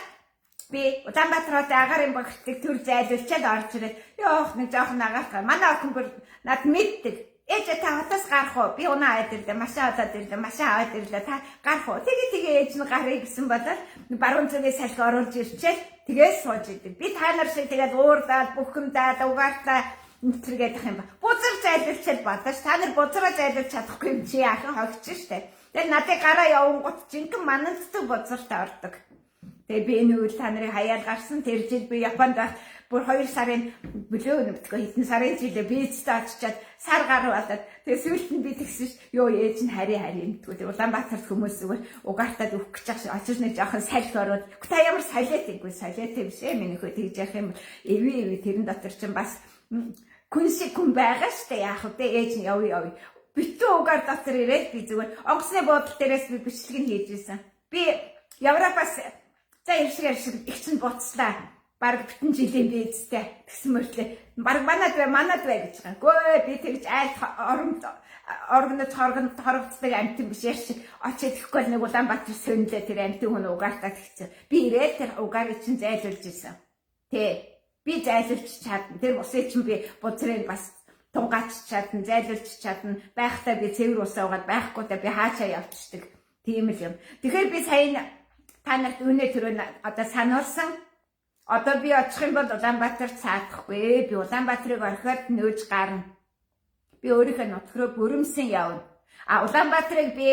би Улаанбаатар хотын агаарын багтыг төр зайлуулчаад орж ирээд ёох нэг жоохон агаах. Манай охин бүр над мэддэг. Ээж та хотоос гарах уу? Би унаа аваад ирлээ, машин аваад ирлээ. Та гарах уу? Тэгээ ээж нь гарыг гэсэн бодоод баруун зүгээс салхи оруулж ирчээл тэгээс сууж идэв. Би та нар шиг тэгээд уурлаад бөхөмдаад угаартаа нэтэргээд ах юм ба. Бузар зайлуулчаад бодож та нар бузараа зайлуулж чадахгүй юм чи яахан хогч штэ. Тэгээд надыг гараа явсан гот жинхэнэ мананцдаг бузартаа ордог. Тэгээ би нүүл та нарын хаяал гарсан тэр жил би Японд байх бүр 2 сарын бүлөө нэмтгөө хэдэн сарын жилээ визтэй очичаад сар гаруй болоод тэгээ сүүлд нь би тэгсэн ш ёо ээж нь хари нэмтгөө Улаанбаатарт хүмүүс зүгээр угаартаад өгөх гэж байгаа очиж нэг жоохон салхи ороод та ямар солиот биш ээ миний хөө тэгж яах юм эви тэрэн дотор чинь бас хүн шиг хүн байгаа штэ яах вэ ээж нь явъя битүү угаар дотор ирээд би зүгээр онгоцны буудлын дээрээс би бичлэг нь хийж ирсэн би Европоос за иршиг их чинь буцлаа. Бараг бүтэн жилийн бийцтэй гэсэн мөртлөө бараг манад бай гэж байгаа. Гөө би тэгж айлт оргонд хорогддаг амтэн биш яаш очиж ирэхгүй нэг Улаанбаатар сөнлөө тэр амтэн хүн угаартаа тэгсэн. Би ирээд тэр угаарыг чинь зайлуулж ирсэн. Би зайлуулж чадна. Тэр усыг чинь би бузрыг бас тунгаач чадна, зайлуулж чадна. Байхдаа би цэвэр усаа угаад байхгүйдаа би хаачаа явчихдаг. Тийм л юм. Тэгэхээр би сая та нарт үнэ төрөө одоо сануулсан. Одоо би очих юм бол Улаанбаатарт цаадахгүй. Би Улаанбаатарыг орхиод нөөж гарна. Би өөрийнхөө нутг руу бүрэмсэн явна. Улаанбаатарыг би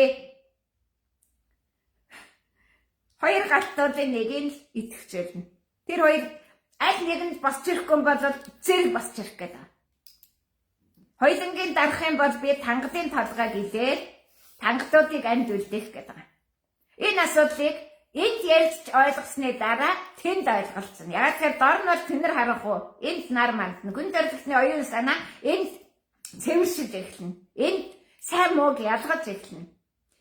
2 галтуудын нэгийг л итгэжүүлнэ. Тэр 2 аль нэг нь босч ирэхгүй бол зэрэг босч ирэх гэдэг. Хоёулангийн дарах юм бол би тангалын толгойг илээд тангалуудыг амьд үлдээх гэдэг. Энэ асуудлыг энд ярьж ойлгосны дараа тэнд ойлголцсон. Яг тэр дор нь бол тэнэр харахгүй. Энд нар мандна. Гүн төрөлхтний оюун санаа энд цэвэршиж эхэлнэ. Энд сайн мууг ялгаж эхэлнэ.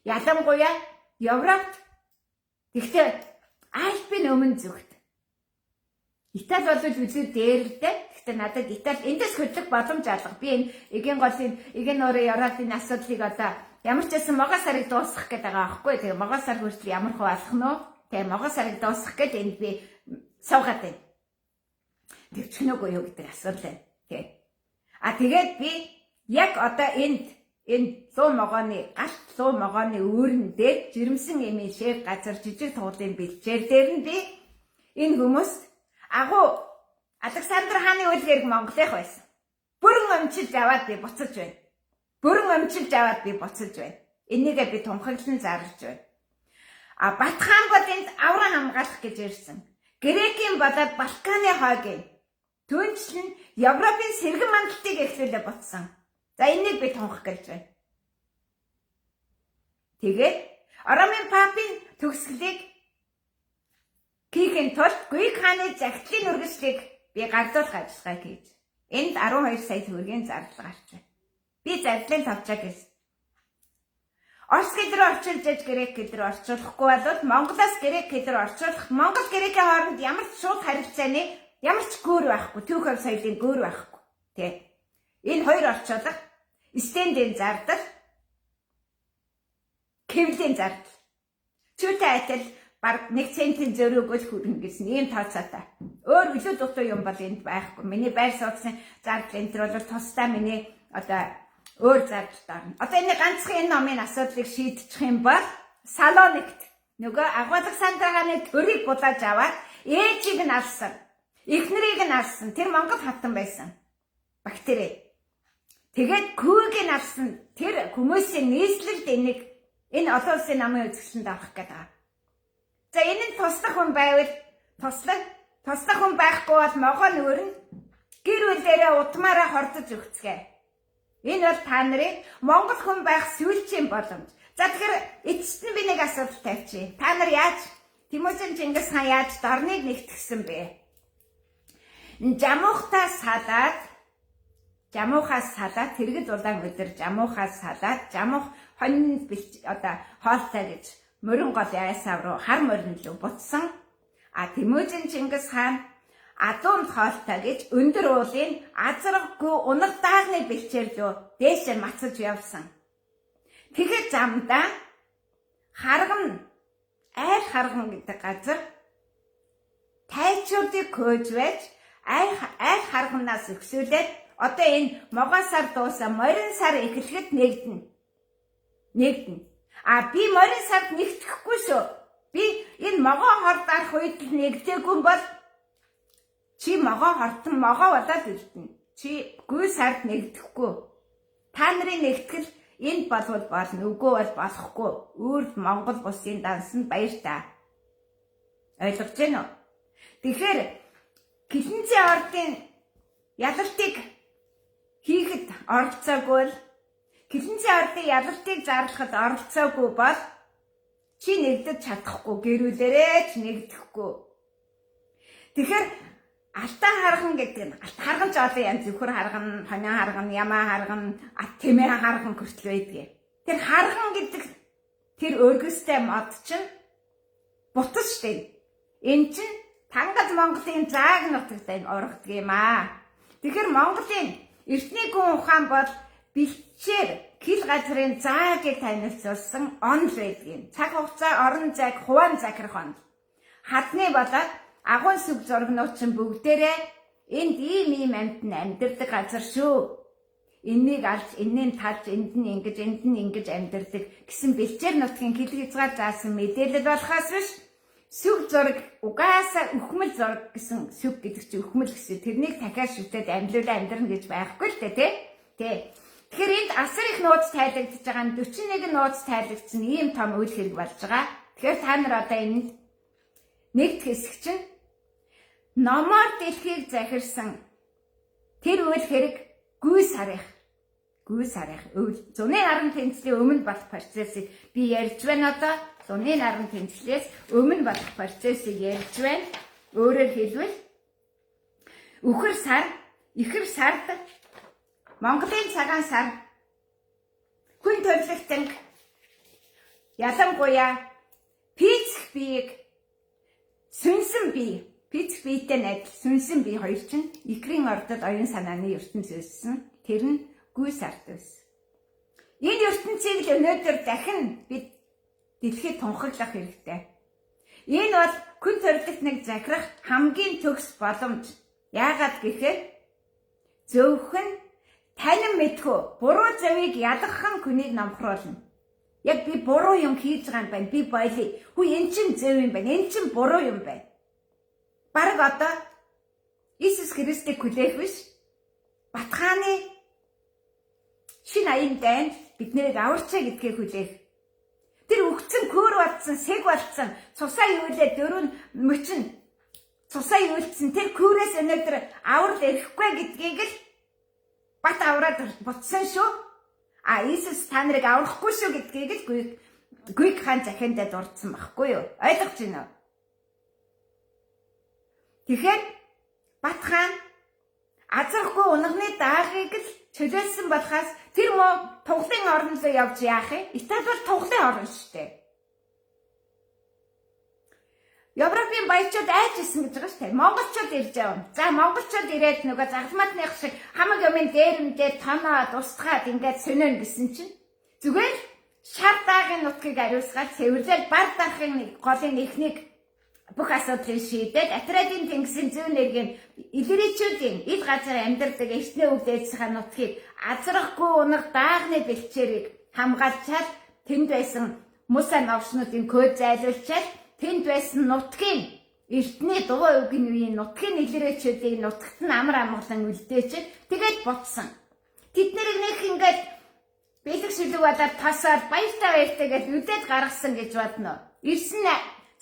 Ялангуяа Европт тэгтээ Альпийн өмнө зүгт. Итали бол үлээ дээр л дээ. Тэгтээ надад Итали эндээс хөдлөх боломж алга. Би энэ эгийн нуурын Европын асуудлыг одоо ямар ч байсан могоо сарыг дуусгах гэдэг байгаа байхгүй. Тэгээ могоо сар хүртэл ямар хөө алах нь вэ? Тэгээ могоо сарыг дуусгах гэдэг энд би суугаад байна. Тэгчихнэгүй юу гэдэг асуудал байна. Тэгээ. Тэгээд би яг одоо энэ луу могооны галт луу могооны үүрэн дээр жирэмсэн эмэшээ газар жижиг туулын бэлчээр дээр нь би энэ хүмүүст агуу Александр хааны үлгэрэг Монголынх байсан. Бүрэн өмчилж аваад би буцаж байна. Бүрэн өмчилж аваад би буцаж байна. Энийгээ би тунхаглан зарлж байна. Бат хаан бол энд авраа хамгаалах гэж ирсэн. Грекийн болоод Балканы хойгийн түнчлэн Европын сэргэн мандалтыг эхлүүлээ буцсан. За энийг би тунхаглаж байна. Тэгээд Ромын папын төгсгөлийг хийхин тулд Грек хааны захидлын үргэлжлэлийг би гардуулах ажиллагаа хийж. Энд 12 сая төгрөгийн зардал гарч байна. Би зардлын тавчаа гэсэн. Орос гэл рүү орчуулж Грек гэл рүү орчуулахгүй бол Монголоос Грек гэл рүү орчуулах Монгол Грекийн хооронд ямар ч шууд харилцааны ямар ч гүүр байхгүй, түүх соёлын гүүр байхгүй. Тэ. Энэ хоёр орчуулга стендийн зардал, кевлийн зардал. Чүтэй айтал баг 1 центийн зөрүүгөл хүрнэ гэсэн ийм тооцоотой. Өөр илүү дутуу юм бол энд байхгүй. Миний байр сууцны зардал энэ төр бол тусдаа миний одоо өөр зардал даарна. Одоо энэ ганцхан энэ номын асуудлыг шийдчих юм бол Салоникт нөгөө Александр хааны төрийг булааж аваад ээжийг нь алсан. Эхнэрийг нь алсан. Тэр Монгол хатан байсан. Бактери. Тэгээд күүг нь алсан. Тэр хүмүүсийн нийслэлд энэ олон улсын намын үзэсгэлэнд авах гэдэг. За энэ нь туслах хүн байвал туслах хүн байхгүй бол могоо нүүр нь гэр бүлээрээ удмаараа хордож өгцгээ. Энэ бол та нарын Монгол хүн байх сүүлчийн боломж. За тэгэхээр эцэст нь би нэг асуулт тавьчих. Та нар яаж Тэмүжин Чингис хаан яаж дорныг нэгтгэсэн бэ? Жамуухаас салаад тэрэгэл улаан өдөр жамуухаас салаад жамуух хонь одоо хоолтой гэж морин гол яйсав руу хар морин руу буцсан. Тэмүжин Чингис хаан адуун хоолтой гэж өндөр уулын азарггүй унаг даагны бэлчээр рүү дээшээ мацаж явсан. Тэгэхээр замдаа айр харган гэдэг газар тайчуудыг көөж байж айр харганаас өксүүлээд одоо энэ могон сар дуусаа морин сар эхлэхэд нэгдэнэ. Би морин сард нэгтгэхгүй шүү. Би энэ могон хорд арах үед л нэгдээгүй бол чи могоо хортон могоо болоод үлдэнэ. Чи гүй сард нэгдэхгүй. Та нарын нэгтгэл энд болвол болно, үгүй бол болохгүй. Үүр Монгол бүсийн дансанд баяр та. Ойлгож байна уу? Тэгэхээр Гэлэнцийн ордын ялалтыг хийхэд оролцоогүй л Гэлэнцийн ордын ялалтыг зарлахад оролцоогүй бол чи нэгдэж чадахгүй, гэрүүлээрээ ч нэгдэхгүй. Тэгэхээр алтан харган гэдэг нь алт харган ч олон янз зөвхөр харган, хонио харган, ямаа харган, тэмээ харган хүртэл байдаг. Тэр харган гэдэг тэр өргөстэй мод чинь бутас штэ. Энэ чинь Тангад Монголын зааг нутагт орогддог юм аа. Тэгэхээр Монголын эртний гүн ухаан бол бэлчээр хил газрын заагийг танилцуулсан он л байдгийг. Цаг хугацаа, орон зайг, хуваан захирах он. Хадны болоод агуун сүг зургнууд чинь бүгдээрээ энд ийм амьтан амьдардаг газар шүү. Энийг алж, энэний талж, энд нь ингэж амьдардаг гэсэн бэлчээр нутгийн хил хязгаар заасан мэдээлэл болохоос биш. Сүг зураг угаасаа өхмөл зураг гэсэн сүг гэдэг чинь өхмөл гэсэн. Тэрнийг дахиад шүтээд амьлуулаа амьдрна гэж байхгүй л дээ, тий. Тэгэхээр энд асар их нууц тайлагдж байгаа нь 41 нууц тайлагдсан ийм том үйл хэрэг болж байгаа. Тэгэхээр та нар одоо энд нэгд хэсэг чинь номоор дэлхийг захирсан тэр үйл хэрэг гүй сарих зуны наран тэнцлийн өмнө болох процессыг би ярьж байна одоо. Зуны наран тэнцлээс өмнө болох процессыг ярьж байна. Өөрөөр хэлбэл ихэр сард Монголын цагаан сар хүн төрөлхтөн ялангуяа пицх биеийг сүнсэн бие пицх биетэй найдал сүнсэн бие хоёр чинь икрийн ордод оюун санааны ертөнц өссөн. Тэр нь гүй сард өссөн. Энэ ертөнцийг л өнөөдөр дахин бид дэлхийд тунхаглах хэрэгтэй. Энэ бол хүн төрөлхтнийг захирах хамгийн төгс боломж. Яагаад гэхээр зөвхөн Танин мэдхүү буруу зөвийг ядгахан хүнийг номхруулна. Яг би буруу юм хийж байгаа юм байна. Би бойлоо. Хүү эн чин зөв юм байна. Эн чин буруу юм байна. Бараг одоо Иесус Христийг хүлээх биш. Батхааны шинэ аян дайнд биднийг аварчаа гэдгийг хүлээх. Тэр өгцөн көөр болцсон, сэг болцсон, цусаа юулээ дөрөв мөчин. Цусаа юулцсан тэр көөрөөс өнөөдөр аврал ирэхгүй гэдгийг л бат авраад буцсан шүү. Иесус та нарыг аврахгүй шүү гэдгийг л Гүйг хаан захиандаа дурдсан байхгүй юу? Ойлгож байна уу? Тэгэхээр Бат хаан азархгүй унагны даагыг л чөлөөлсөн болохоос тэр муу туглын орн руу явж яах юм? Итали бол туглын орн шүү дээ. Европын баячууд айж исэн гэж байгаа шүү дээ. Монголчууд ирж байгаа. За монголчууд ирээд нөгөө загламатных шиг хамаг юмын дээрмдээ тоноод устгаад ингээд сөнөн гэсэн чинь зүгээр шар даагийн нутгийг ариусгаад цэвэрлэл бар дахын голын эхнийг бүх асуудлыг шийдээд Атрадын тэнгисийн зүүн нэргийн илэричүүдийн ил газар амьдардаг эртний өвдөөсийн нутгийг азрахгүй унах даагны бэлчээрийг хамгаалчаад тэнд байсан Муса новшнуудын код зайлуулчаад тэнд байсан нутгийн эртний дугуй үгийн үеийн нутгийн илэричүүдийг нутагт нь амар амгалан үлдээчихэд тэгээд буцсан. Тэд нэрийг нэг ингээд бэлэг шилэг болоод тасаад баяртай гэж үдээд гаргасан гэж бодно. Ирсэн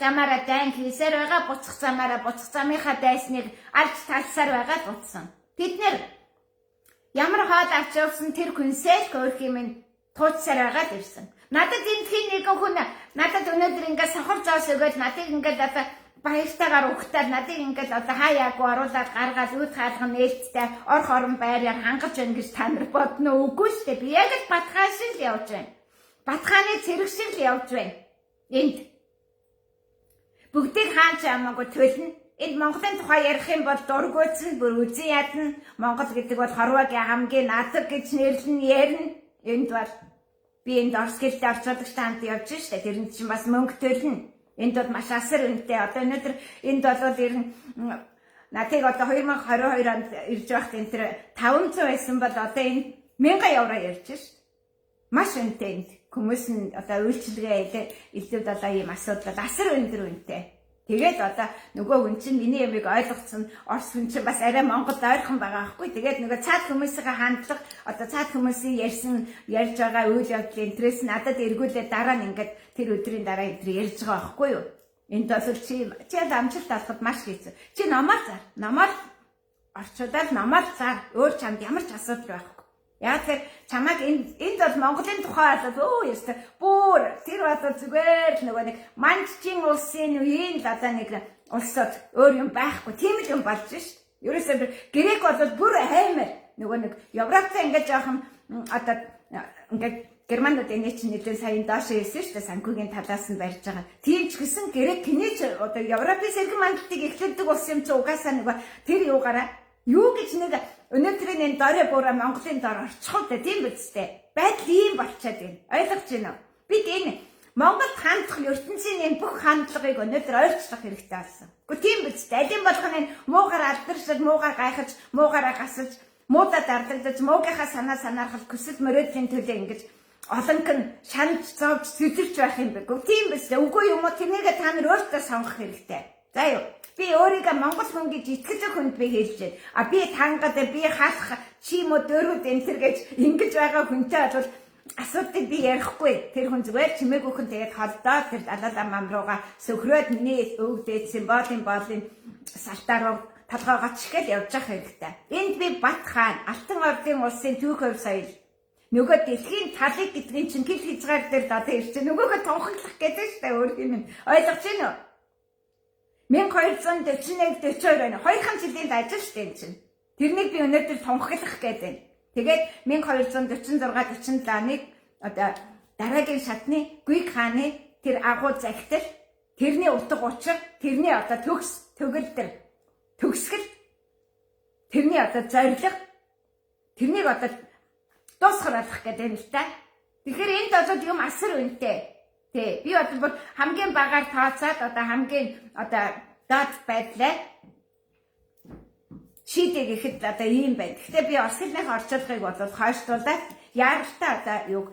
замаараа дайн хийсээр байгаа, буцах замаараа буцах замынхаа дайсныг алж талсаар байгаа дутсан. Тэд нэр ямар хаад авчирсан тэр хүнсэл хөөрх юм тууцсаар байгаа ирсэн. Надад энэ хин нэгэн хүн надад өнөөдөр ингээд сохор зоос өгөөд надыг ингээд одоо баяртайгаар өгтаад надыг ингээд одоо хаяагүй оруулаад гаргаад үүд хаалган нээлттэй орх орон байраар хангаж байна гэж та нар бодно үгүй шүү дээ. Би яг л Батхаан шиг л явж байна. Батхааны цэрэг шиг л явж байна. Энд бүгдийг хаан ч амаагүй төлнө. Энд Монголын тухай ярих юм бол дургуйцсан бүр үзэн ядна. Монгол гэдэг бол хорвогийн хамгийн надаг гэж нэрлэн ярина. Энд бол би энд орс гэлтэй орчуулагчтай хамт явж штэ. Тэрэн чинь бас мөнгө төлнө. Энд бол маш асар үнэтэй. Одоо өнөөдөр энд бол ирнэ надыг одоо 2022 онд ирж байхад энэ тэр 500 байсан бол одоо энэ 1000 евро ярьж штэ. Маш үнэтэй энд. Хүмүүс нь одоо үйлчлэгээ илүүд одоо ийм асуудал асар өндөр үнэтэй. Тэгээд одоо нөгөө хүн чинь миний ямиг ойлгоцсон орс хүн чинь бас арай Монголд ойрхон байгаа байхгүй. Тэгээд нөгөө цаад хүмүүсийн хандлага одоо цаад хүмүүсийн ярьж байгаа үйл явдлын интерес надад эргүүлээ дараа нь ингээд тэр өдрийн дараа энэ ярьж байгаа байхгүй юу. Энд бол чи амжилт олоход маш хэцүү. Чи намаар зар. Намаар орчуудаад намаар зар. Өөр чамд ямар ч асуудал байхгүй. Яг тэр чамайг энд бол Монголын тухай болоод ёстой бүр тэр бол зүгээр нөгөө нэг манччин улсын үеийн одоо нэг улсууд өөр юм байхгүй тийм л юм болж шít. Ерөөсөө грек бол бүр хаймар нөгөө нэг Европтой ингээд жоохон одоо ингээд германууд энэ чинь нэгэн саяын доош ирсэн шүү дээ санхүүгийн талаас нь барьж байгаа. Тийм ч гэсэн грек кинеч одоо Европын сэргэн мандалтыг эхлүүлдэг улс юм чи угаасаа нөгөө тэр юугаараа юу гэж нэг өнөөдрийн энэ дорой буруу Монголын дор орчиход тийм үстэй. Байдал ийм болчиход байна. Ойлгож байна уу? Бид энэ Монголд хандах ертөнцийн энэ бүх хандлагыг өнөөдөр ойрчлох хэрэгтэй болсон. Гэхдээ тийм үстэй. Алин болох нь муугаар алдаршил, муугаар гайхаж, муугаараа гасаж, муудад ардагдаж, муугийнхаа санаархал хүсэл мөрөөдлийн төлөө ингэж олонх нь шанаж зовж зүтэлж байх юм бэ. Тийм үстэй. Үгүй юм уу? Тэрнийг та нар өөртөө сонгох хэрэгтэй. За юу? Би өөрийгөө Монгол хүн гэж итгэж хүнд би хэлж байна. Би тангад би халах чи юм уу дөрүүд энэ төр гэж ингэж байгаа хүнтэй бол асуудыг би ярихгүй. Тэр хүн зүгээр чимээгүй хүн тэгээд холдоод тэр далаа мам руугаа сөхрөөд миний өвдөөдсөн боолын салтаар руу талгаагаа чигээл явж явах хэрэгтэй. Энд би Бат хаан Алтан ордын улсын түүх хөв соёл нөгөө дэлхийн талыг гэдгийг чинь гэл хязгаар дээр одоо ирж байгаа. Нөгөөхөө тунхаглах гэдэг шүү дээ өөр юм. Ойлгож байна уу? 1241-42 байна. 2 жилийн ажил шүү дээ энэ чинь. Тэрнийг би өнөөдөр тунхаглах гэдэг байна. Тэгээд 1246-47-ыг одоо дараагийн шатны Гүйг хааны тэр агуу захидал, тэрний утга учир, тэрний одоо төгөлдөр, төгсгөл, тэрний одоо зорилго, тэрнийг одоо дуусгах гэдэг юм л та. Тэгэхээр энд одоо юм асар үнэтэй. Тэ би бол хамгийн багаар тооцоод одоо хамгийн одоо доод байдлаа шийдэг ихэд одоо ийм байна. Гэхдээ би Орос хэлний орчуулгыг бол хойшлуулаад яаралтай одоо юг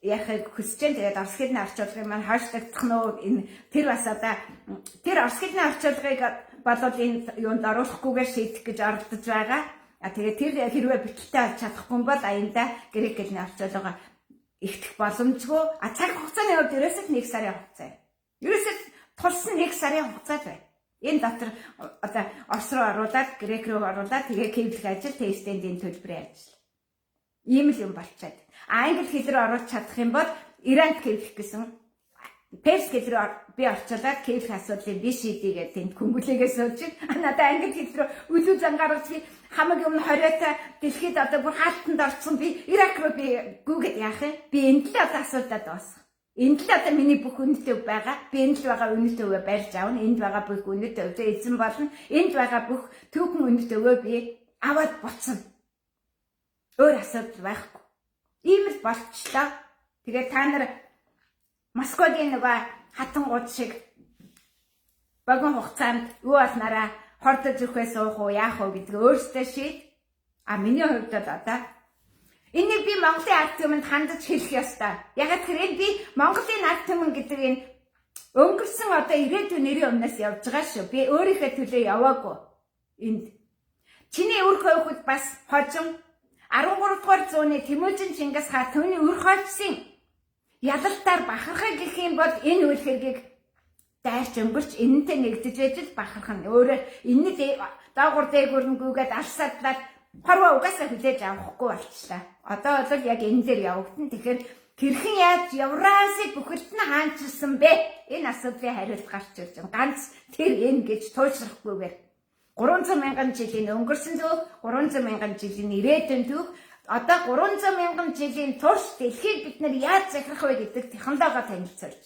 яхаг хүсэж дээ. Тэгээд Орос хэлний орчуулгыг маань хойшлогдох нь энэ тэр бас одоо тэр Орос хэлний орчуулгыг болоод энэ юунд оруулахгүйгээр шийдэх гэж оролдож байгаа. Тэгээд тэр хэрвээ бичлэгтэй олж чадахгүй бол аяндаа грек хэлний орчуулга ихтэх боломжгүй. Цаг хугацааны хувьд ерөөсөө 1 сарын хугацаа. Ерөөсөө тулсан 1 сарын хугацаа байна. Энэ дотор одоо Орос руу оруулаад грек рүү оруулаад тэгээ кэблэх ажил тестендийн төлбөрийн ажил. Ийм л юм болчиход. Англи хэл рүү оруулж чадах юм бол Иранд кэблэх гэсэн перс хэл рүү би орчуулаад кэблэх асуудлыг би шийдэе гэдэг тэнд хөнгөлөөгөө сууж надад англи хэл рүү үлүү зангарч би хамаг юм 20-тай дэлхийд одоо бүр хаалтанд орсон би Ирак руу би гүгээд яах юм? Би энд л одоо асуудаад дуусах. Энд л одоо миний бүх үнэтэй байгаа. Би энд л байгаа үнэтэй өвөө барьж аавна. Энд байгаа бүх үнэтэй өвөө эзэн болно. Энд байгаа бүх түүхэн үнэтэй өвөө би аваад буцна. Өөр асуудал байхгүй. Ийм л болчихлоо. Тэгээд та нар Москвагийн нөгөө хатангууд шиг багон хугацаанд юу болнараа хордож өгөхөөс уух уу яах уу гэдэг өөртөө шийд. Миний хувьд бол одоо энийг би Монголын ард түмэнд хандаж хэлэх ёстой. Яг тэгэхээр би Монголын ард түмэн гэдэг энэ өнгөрсөн одоо ирээдүйн нэрийн өмнөөс явж байгаа шүү. Би өөрийнхөө төлөө яваагүй. Энд чиний үр хөвгүүд бас хожим 13 дугаар зууны Тэмүүжин Чингис хаан түүний үр хойчсын ялалтаар бахархах гэх юм бол энэ үйл хэргийг дайрч өнгөрч энэнтэй нэгдэж ажил бахарх нь өөрөө энэ доогуур дээгүүрнгүүгээд алсаадлаад хорвоо угаасаа хүлээж авахгүй болчихлаа. Одоо бол яг энэ дээр явагдана. Тэгэхээр хэрхэн яаж Евразийг бүхэлд нь хаанчилсан бэ? Энэ асуудлын хариулт гарч ирж байгаа. Ганц тэр энэ гэж туйлшрахгүйгээр 300 мянган жилийн өнгөрсөн түүх, 300 мянган жилийн ирээдүйн түүх, одоо 300 мянган жилийн турш дэлхийг бид нар яаж захирах вэ гэдэг технологио танилцуулж.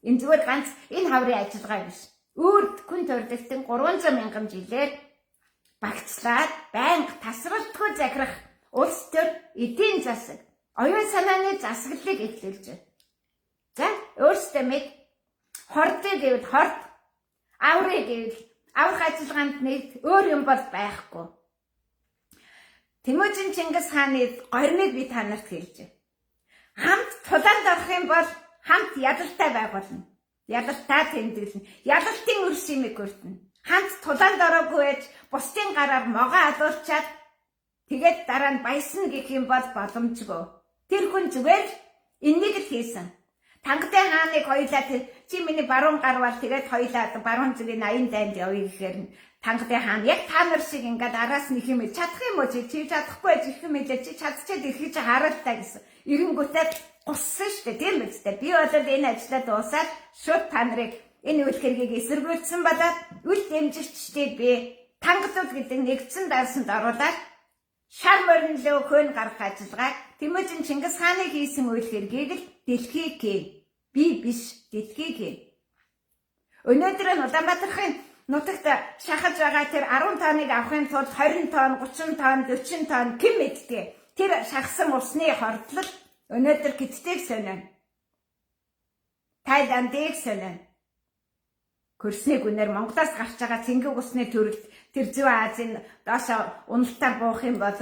Энэ зүгээр ганц энэ хаврын ажиллагаа биш. Үрд хүн төрөлтөн 300 мянган жилээр багцлаад байнга тасралтгүй захирах улс төр эдийн засаг, оюун санааны засаглалыг эхлүүлж байна. За, өөрсдөө мэд хордыг гэвэл хорд, аврыг гэвэл аврах ажиллагаанд нэг өөр юм бол байхгүй. Тэмүүжин Чингис хааны горныг би та нарт хэлж байна. Хамт тулаанд орох юм бол хамт ядалтай байгуулна. Ядалтай тэмдэглэнэ. Ядалтын үр шимийг хүртэнэ. Хамт тулаанд ороогүй байж бусдын гараар могоо алуулчаад тэгээд дараа нь баясна гэх юм бол боломжгүй. Тэр хүн зүгээр энийг л хийсэн. Тангтай хааныг хоёлаа чи миний баруун гарвал тэгээд хоёлаа баруун зүгийн 80 дайнд явъя гэхээр Тангтай хаан яг та нар шиг ингээд араас нэг юм чадах юм уу чи чадахгүй байж их юм хэлээ чи чадчихад ирэхий чи харалтаа гэсэн. Ирэнгүүтээ гуссан штэ тийм биз дээ. Би болоод энэ ажлаа дуусаад шууд та нарыг энэ үйл хэргийг эсэргүүцсэн badаад үл дэмжигчдийг би тангалууд гэдэг нэгдсэн дайсанд оруулаад шар морин лөө хөн гарах ажиллагааг Тэмүүжин Чингис хааны хийсэн үйл хэргийг л дэлхийг би биш дэлхийг өнөөдөр нь Улаанбаатарын нутагт шахаж байгаа тэр 10 тонныг авахын тулд 20 тонн, 30 тонн, 40 тонн хэн мэддэг. Тэр шахсан усны хордлол өнөөдөр Киттэйг сонино. Тайландыг сонино. Хөрсний гүнээр Монголоос гарч байгаа цэнгэг усны төрөлд тэр Зүүн Азийн доошо уналтаар буух юм бол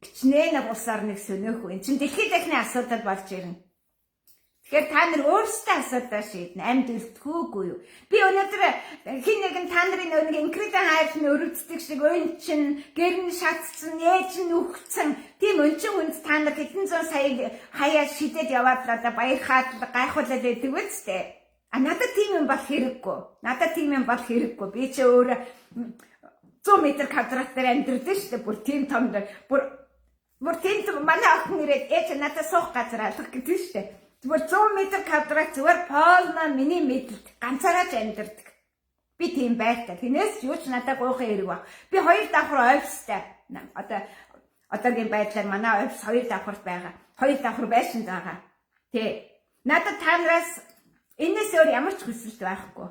гिचнээ нэг улс орныг сөнөөх үн чин дэлхийд дахны асуудал болж ирнэ. Тэгэхээр та нар өөрсдөө асуудал шийднэ. Амьд үлдэхүүгүй юу? Би өнөөдөр хин нэгэн та нарын нэг инкредэн хайрны өрөвддөг шиг өн чин гэрн шатцсан, ээж нь үхсэн. Тийм өнчин хүнд та нар хэдэн зуун сая хаяа шидэд яваад одоо баярхаад гайхуулаад байдаг үстэй. Надад тийм юм бол хэрэггүй. Надад тийм юм бол хэрэггүй. Би ч өөр 100 м квадратаар амьдэрдэг шүү дээ. Бүр тийм том бүр тийм манай охин ирээд ээж надад суух газар алах гэдэг шүү дээ. Зүгээр 100 м квадрат зүгээр полна миний мэдлэг ганцаараа амьдэрдэг. Би тийм байртай. Тинээс юу ч надад гойхон хэрэг баг. Би 2 давхар офистай. Одоогийн байдлаар манай офис 2 давхар байгаа. 2 давхар байшин байгаа. Тэ. Надад та нараас энэс өөр ямар ч хүсэлт байхгүй.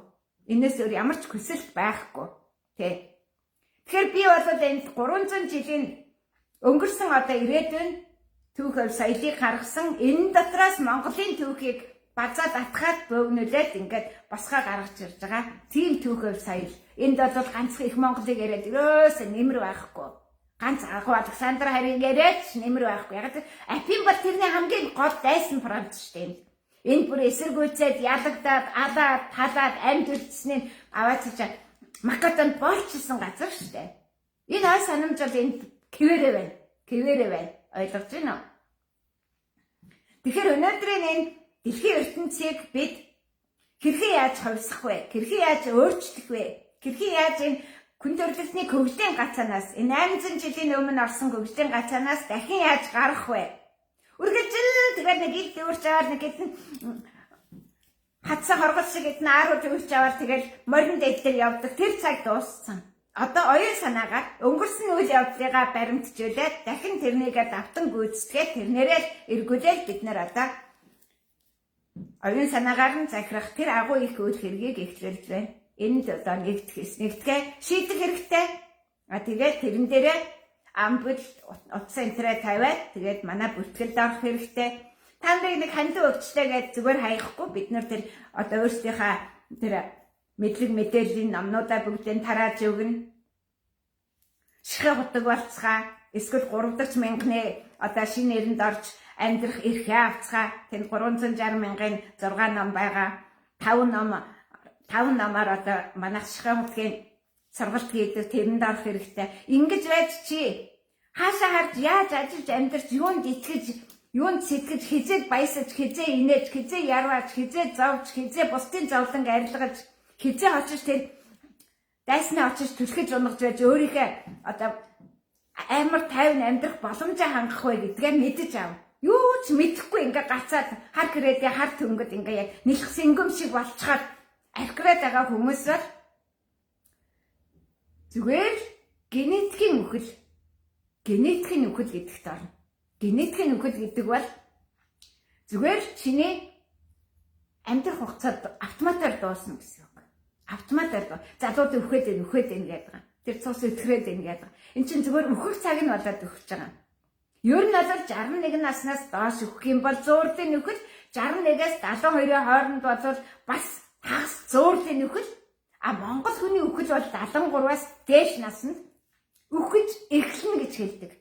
Энэс өөр ямар ч хүсэлт байхгүй. Тэ. Тэгэхээр би бол энд 300 жилийн өнгөрсөн одоо ирээдүйн түүхээр соёлыг гаргасан энэ дотроос Монголын түүхийг базаад атгаад бөөгнүүлээд ингээд босгоо гаргаж ирж байгаа. Тийм түүхэв соёл. Энд бол ганцхан их Монголыг яриад ерөөсөө нэмэр байхгүй. Ганц агуу Александр харин яриад нэмэр байхгүй. Яг апин бол тэрний хамгийн гол дайсан франц шүү дээ. Энд бүр эсэргүүцээд ялагдаад, алаад, талаад амьд үлдснээ аваад чичээ Македонд болчихсон газар шүү дээ. Энэ ой санамж бол энд кивэрэ байна. Кивэрэ байна. Ойлгож байна уу? Тэгэхээр өнөөдрийн энэ дэлхийн ертөнцийг бид хэрхэн яаж хувьсах вэ? Хэрхэн яаж өөрчлөх вэ? Хэрхэн яаж энэ хүн төрөлхтний хөгжлийн гацаанаас энэ 800 жилийн өмнө орсон хөгжлийн гацаанаас дахин яаж гарах вэ? Үргэлжил тэгээд нэг ил дүүрч аваад нэг хэдэн хатсан хоргол шиг эдэн ааруу дүүрч аваад тэгээд морин дэдээр явдаг тэр цаг дууссан. Одоо оюун санаагаар өнгөрсөн үйл явдлыгаа баримтжуулаад дахин тэрнийгээ давтан гүйцэтгээд тэрнээрээ эргүүлээд бид нар одоо оюун санаагаар нь захирах тэр агуу их үйл хэргийг эхлүүлж байна. Энд одоо нэгтгэе шийдэх хэрэгтэй. Тэгээд тэрэн дээрээ амбул утас энтрээ тавиад тэгээд манай бүртгэлд орох хэрэгтэй. Та нарыг нэг хандив өвчлээгээд зүгээр хаяхгүй бид нар тэр одоо өөрсдийнхээ тэр мэдлэг мэдээллийн номнуудаа бүгдийг тарааж өгнө. Шихэ хутаг болцгаа эсвэл 3 дахь мянганы одоо шинэ нэрэнд орж амьдрах эрхээ авцгаа. Тэнд 360 мянган 6 ном байгаа. 5 номоор одоо манайх шихэ хутгийн сургалт хийдэг тэрэнд орох хэрэгтэй. Ингэж байж чи хаашаа харж яаж ажиллаж амьдарч юунд итгэж юунд сэтгэж хизээд баясаж хизээ инээж хизээ ярваач хизээ зовж хизээ бусдын зовлонг арилгаж хизээ очиж тэр дайснаа очиж түлхэж унагж байж өөрийнхөө одоо амар тайван амьдрах боломжоо хангах вэ гэдгээ мэдэж ав. Юу ч мэдэхгүй ингээ гацаад хар гэрээдээ хар төнгөд ингээ яг нэлх сэнгөм шиг болчиход архираад байгаа хүмүүс бол зүгээр генетикийн үхэл гэдэгт орно. Генетикийн үхэл гэдэг бол зүгээр чиний амьдрах хугацаад автоматар дуусна гэсэн үг. Автоматар залууд үхээд гэдэг. Тэр цус өтгөрөөд гэдэг. Эн чинь зүгээр үхэх цаг нь болоод өгч байгаа. Ер нь бол 61 наснаас доош үхэх юм бол зуурлын үхэл 61-ээс 72-ийн хооронд бол бас хагас зуурлын үхэл. А Монгол хүний үхэл бол 73-аас дээш наснд үхэж эхэлнэ гэж хэлдэг.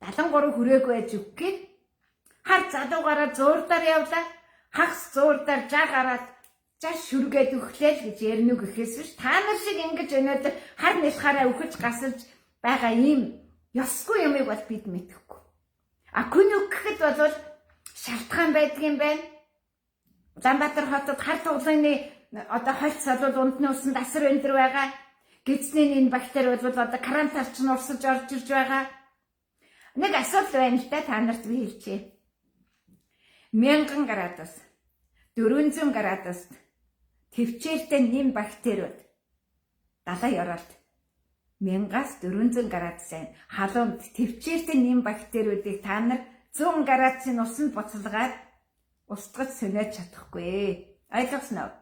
73 хүрээгүй байж үхгээд хар залуугаараа зуурдаар явлаа. Хагас зуурдаар жаагараад жаш шүргээд өглөөл гэж ярина уу гэхээс биш. Та нар шиг ингэж өнөөдөр хар нэлхаараа үхэж гасалж байгаа ийм ёсгүй юмыг бол бид мэдэхгүй. А хүн үхэхэд бол шалтгаан байдаг юм байна. Улаанбаатар хотод хар туглааны одоо хольц бол ундны усанд асар өндөр байгаа. Гэцний энэ бактери бол одоо карантарч нь урсаж орж ирж байгаа. Нэг асуудал байна л да та нарт би хэлчихье. 1000 градус 400 градус төвчээртэй нэм бактериуд далайн оролт 1000-аас 400 градусын халуунд төвчээртэй нэм бактериудыг та нар 100 градусын усанд буцалгаад устгаж сөнөөж чадахгүй. Ойлгосноо?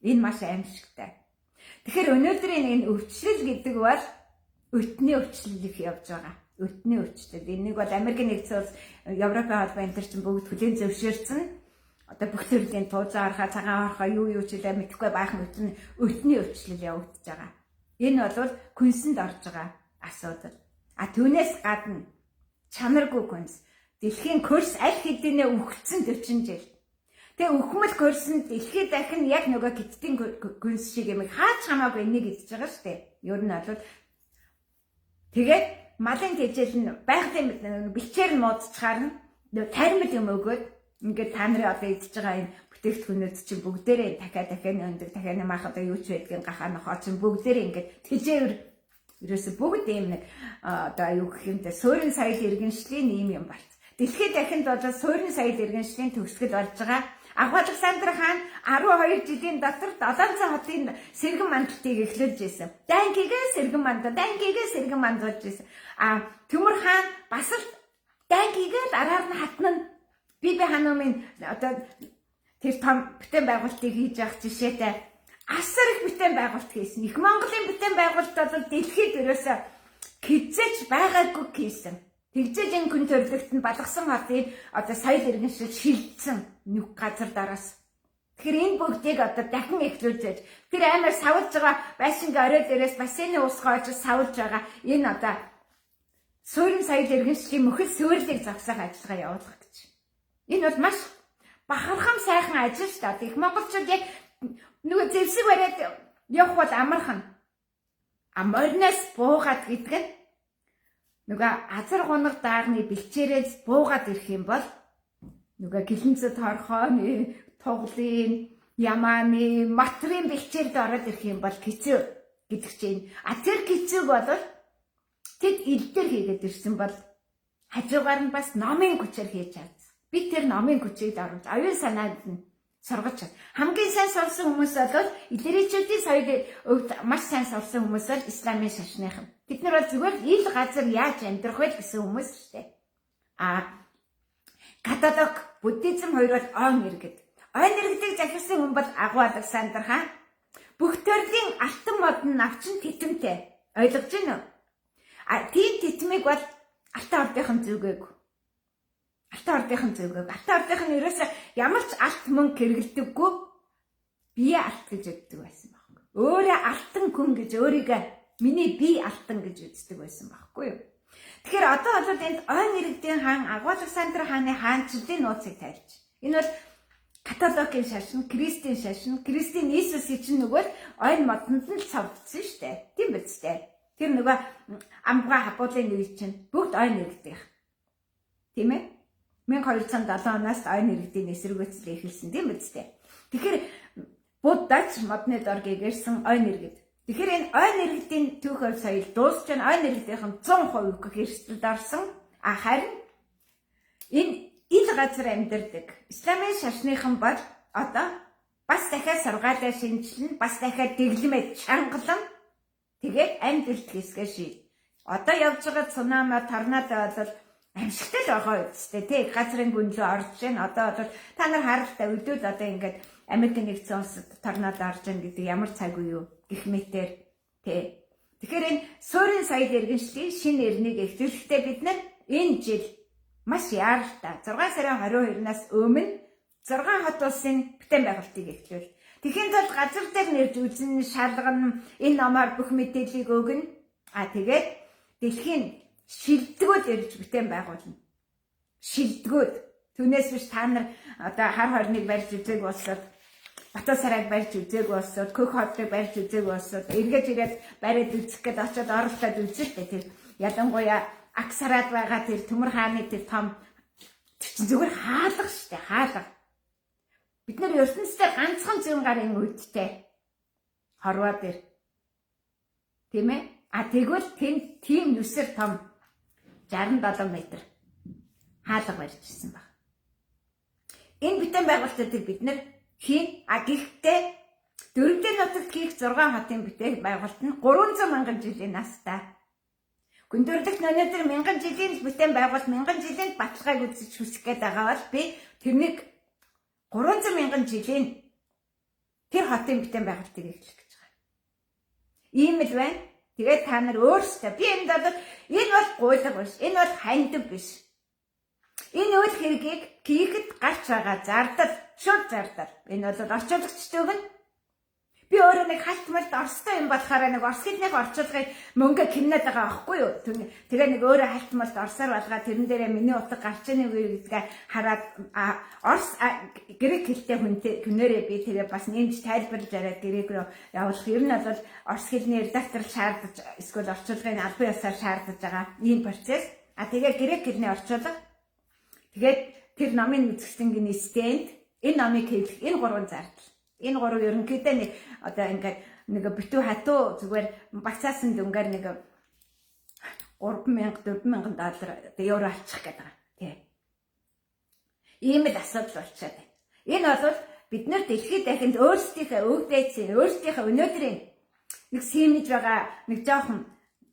Энэ маш аимшигтай. Тэгэхээр өнөөдрийн энэ өвчлөл гэдэг бол өтний өвчлөл их явж байгаа. Өтний өвчлөл. Энийг бол Америкийн нэгдсэн улс, Европын холбоо энэ төр чинь бүгд хүлээн зөвшөөрсөн. Одоо бүх төрлийн тууцаа орхоо, цагаан орхоо, юу ч үлээ мэдэхгүй баахан өтний өвчлөл явагдаж байгаа. Энэ бол күнсэнд орж байгаа асуудал. А түүнээс гадна чанаргүй күнс. Дэлхийн курс аль хэдийнэ үхэлсэн 40 жил. Тэгээ үхмэл курсэнд дэлхийд дахин яг нөгөө гидтийн күнс шиг юм хаач хамаагүй энийг идэж байгаа шүү дээ. Ер нь бол тэгээд малын тэжээл нь байгалийн бэлчээр нь муудчихаар нь тармил юм өгөөд ингээд та нарын одоо идэж байгаа энэ бүтээгдэхүүнүүд чинь бүгдээрээ дахиад өндөг дахиад маах одоо юу ч байдгийг гахаа нохоо чинь бүгдээрээ ингээд тэжээр ерөөсө бүгд ийм нэг одоо юу гэх юм бэ суурин соёл иргэншлийн ийм юм болц. Дэлхийд дахинд бол суурин соёл иргэншлийн төгсгөл болж байгаа. Агуу Александр хаан 12 жилийн дотор 700 хотын сэргэн мандалтыг эхлүүлж ирсэн. Данкигээ сэргэн мандуулж ирсэн. А Төмөр хаан бас л данкигээ дараар нь хатна Биби ханумын одоо тэр том бүтээн байгуулалтыг хийж явах жишээтэй асар их бүтээн байгуулалт хийсэн. Их Монголын бүтээн байгуулалт бол дэлхийд ерөөсөө хизээч байгаагүй хийсэн. Тэгжээж энэ хүн төрөлхтөнд балгасан хотын одоо соёл иргэншил шилжсэн. нэг газар дараас. Тэгэхээр энэ бүгдийг одоо дахин эхлүүлж тэр амар савлж байгаа байшингийн орой дээрээс бассейны усгаа очиж савлж байгаа энэ одоо суурин соёл иргэншлийн мөхөл сүрлийг зогсоох ажиллагаа явуулах гэж. Энэ бол маш бахархам сайхан ажил шүү дээ. Их монголчууд яг нөгөө зэвсэг бариад явах бол амархан. Морноос буугаад гэдэг нь нөгөө азар гунаг даагны бэлчээрээс буугаад ирэх юм бол нөгөө гэлэнцэд хорхооны туглын ямааны матрын бэлчээрд ороод ирэх юм бол хэцүү гэдэг чинь. Тэр хэцүүг бол тэд илдэр хийгээд ирсэн бол хажуугаар нь бас номын хүчээр хийж чадсан. Би тэр номын хүчийг оруулж оюун санаанд нь сургаж чад. Хамгийн сайн сурсан хүмүүс бол илэрээчүүдийн соёлд маш сайн сурсан хүмүүс бол исламын шашныхан. Бид нар бол зүгээр ил газар яаж амьдрах вэ гэсэн хүмүүс шүү дээ. Католик, буддизм хоёр бол он иргэд. Он иргэдийг захирсан хүн бол Агуу Александр хаан. Бүх төрлийн алтан модон навчин титэмтэй. Ойлгож байна уу? Тийм титмийг бол алтан ордынхан зүгээгүй. Алтан ордынхан нь ерөөсөө ямар ч алт мөнгө хэрэглэдэггүй бие алт гэж өгдөг байсан байхгүй. Өөрөө алтан хүн гэж өөрийгөө миний бие алтан гэж үздэг байсан байхгүй юу? Тэгэхээр одоо бол энд он иргэдийн хаан Агуу Александр хааны хаанчлалын нууцыг тайлж. Энэ бол католикийн шашин, Кристийн шашин, Кристийн Иесусийн чинь нөгөө он модонд нь цавдсан шүү дээ. Тийм биз дээ. Тэр нөгөө амбга хапуулын үе чинь бүгд он иргэдийнх. Тийм ээ? 1207 оноос он иргэдийн эсэргүүцэл эхэлсэн тийм биз дээ. Тэгэхээр Буддач модны дор гэгэрсэн он иргэд. Тэгэхээр энэ он иргэдийн түүх соёл дуусч он иргэдийнхэн 100% эрсдэлд орсон. Харин энэ ил газар амьдардаг исламын шашныхан бол одоо бас дахиад сургаалаа шинжилнэ, бас дахиад дэглэмэд чангалан тэгээд амьд хэсгээ шийд. Одоо явж байгаа цунами торнадо бол амжилттай л байгаа үстэй тий газрын гүнлөө орж байна. Одоо бол та нар харалтай өдөөд одоо ингээд Америкийн нэгдсэн улсад торнадо орж байна гэдэг ямар цаг үе юу гэх мэтэр тий. Тэгэхээр энэ суурин соёл иргэншлийн шинэ эрнийг эхлүүлэхдээ бид нар энэ жил маш яаралтай 6 сарын 22-наас өмнө 6 хот улсын бүтээн байгуулалтыг эхлүүл. Тэхийн тулд газар дээр нэрж үзэн шалгана энэ номоор бүх мэдээллийг өгнө. Тэгээд дэлхийн шилдэгүүд ирж бүтээн байгуулна. Шилдэгүүд. Түүнээс биш та нар одоо хар хорныг барьж үзээг болсод, Батуусарайг барьж үзээг болсод, Көх хотыг барьж үзээг болсод, эргэж ирээд бариад үзэх гээд очиод оролцоод үзэлтэй тэр ялангуяа Аксараад байгаа тэр Төмөр хааны тэр том зүгээр хаалга штэ хаалга. Бид нар ертөнцийн ганцхан зүүн гарын үедтэй хорвоо дээр. Тийм ээ? Тэгвэл тийм нүсэр том 67 м хаалга барьж ирсэн баг. Энэ бүтээн байгуулалтыг бид нар хийн гэхдээ дөрөвдүгээр нутагт хийх 6 хотын бүтээн байгуулалт нь 300 мянган жилийн настай. Гүндүрлэгт өнөөдөр 1000 жилийн бүтээн байгуулалт 1000 жилийн баталгааг үзэж хүсэх гээд байгаа бол би тэрнийг 300 мянган жилийн тэр хотын бүтээн байгуулалтыг эхлэх гэж байгаа. Ийм л байна. Тэгээд та нар өөрсдөө би энэ бол гуйлга биш. Энэ бол хандив биш. Энэ үйл хэргийг хийхэд гарч байгаа зардал, шууд зардал. Энэ бол орчуулагчд өгнө. Би өөрөө нэг халтмалд орстой юм болохоор нэг орс хэлний орчуулгыг мөнгө кимнээд байгаа байхгүй юу? Тэгээ нэг өөрөө халтмалд орсоор болгоод тэрэн дээрээ миний утга гарч ийн үгүй гэдгээ хараад орс грек хэлтэй хүнээрээ би тэгээ бас нэмж тайлбарлаж араад грек рүү явуулах. Ер нь бол орс хэлний редактор шаардаж эсвэл орчуулгын албан ёсоор шаардаж байгаа ийм процесс. Тэгээ грек хэлний орчуулга. Тэгээд тэр номын үзэсгэлэнгийн стенд энэ номыг хэлэх энэ гурван зардал. Энэ гурав ерөнхийдөө нэг одоо ингээд нэг битүү хатуу зүгээр бацаасан дүнгээр нэг 3000 $4000 евро алчих гээд байгаа. Тий. Ийм л асуудал болчиход байна. Энэ бол бид нар дэлхийд дахинд өөрсдийнхээ өвдөөцийн өөрсдийнхээ өнөөдрийн нэг сэмнэж байгаа нэг жоохон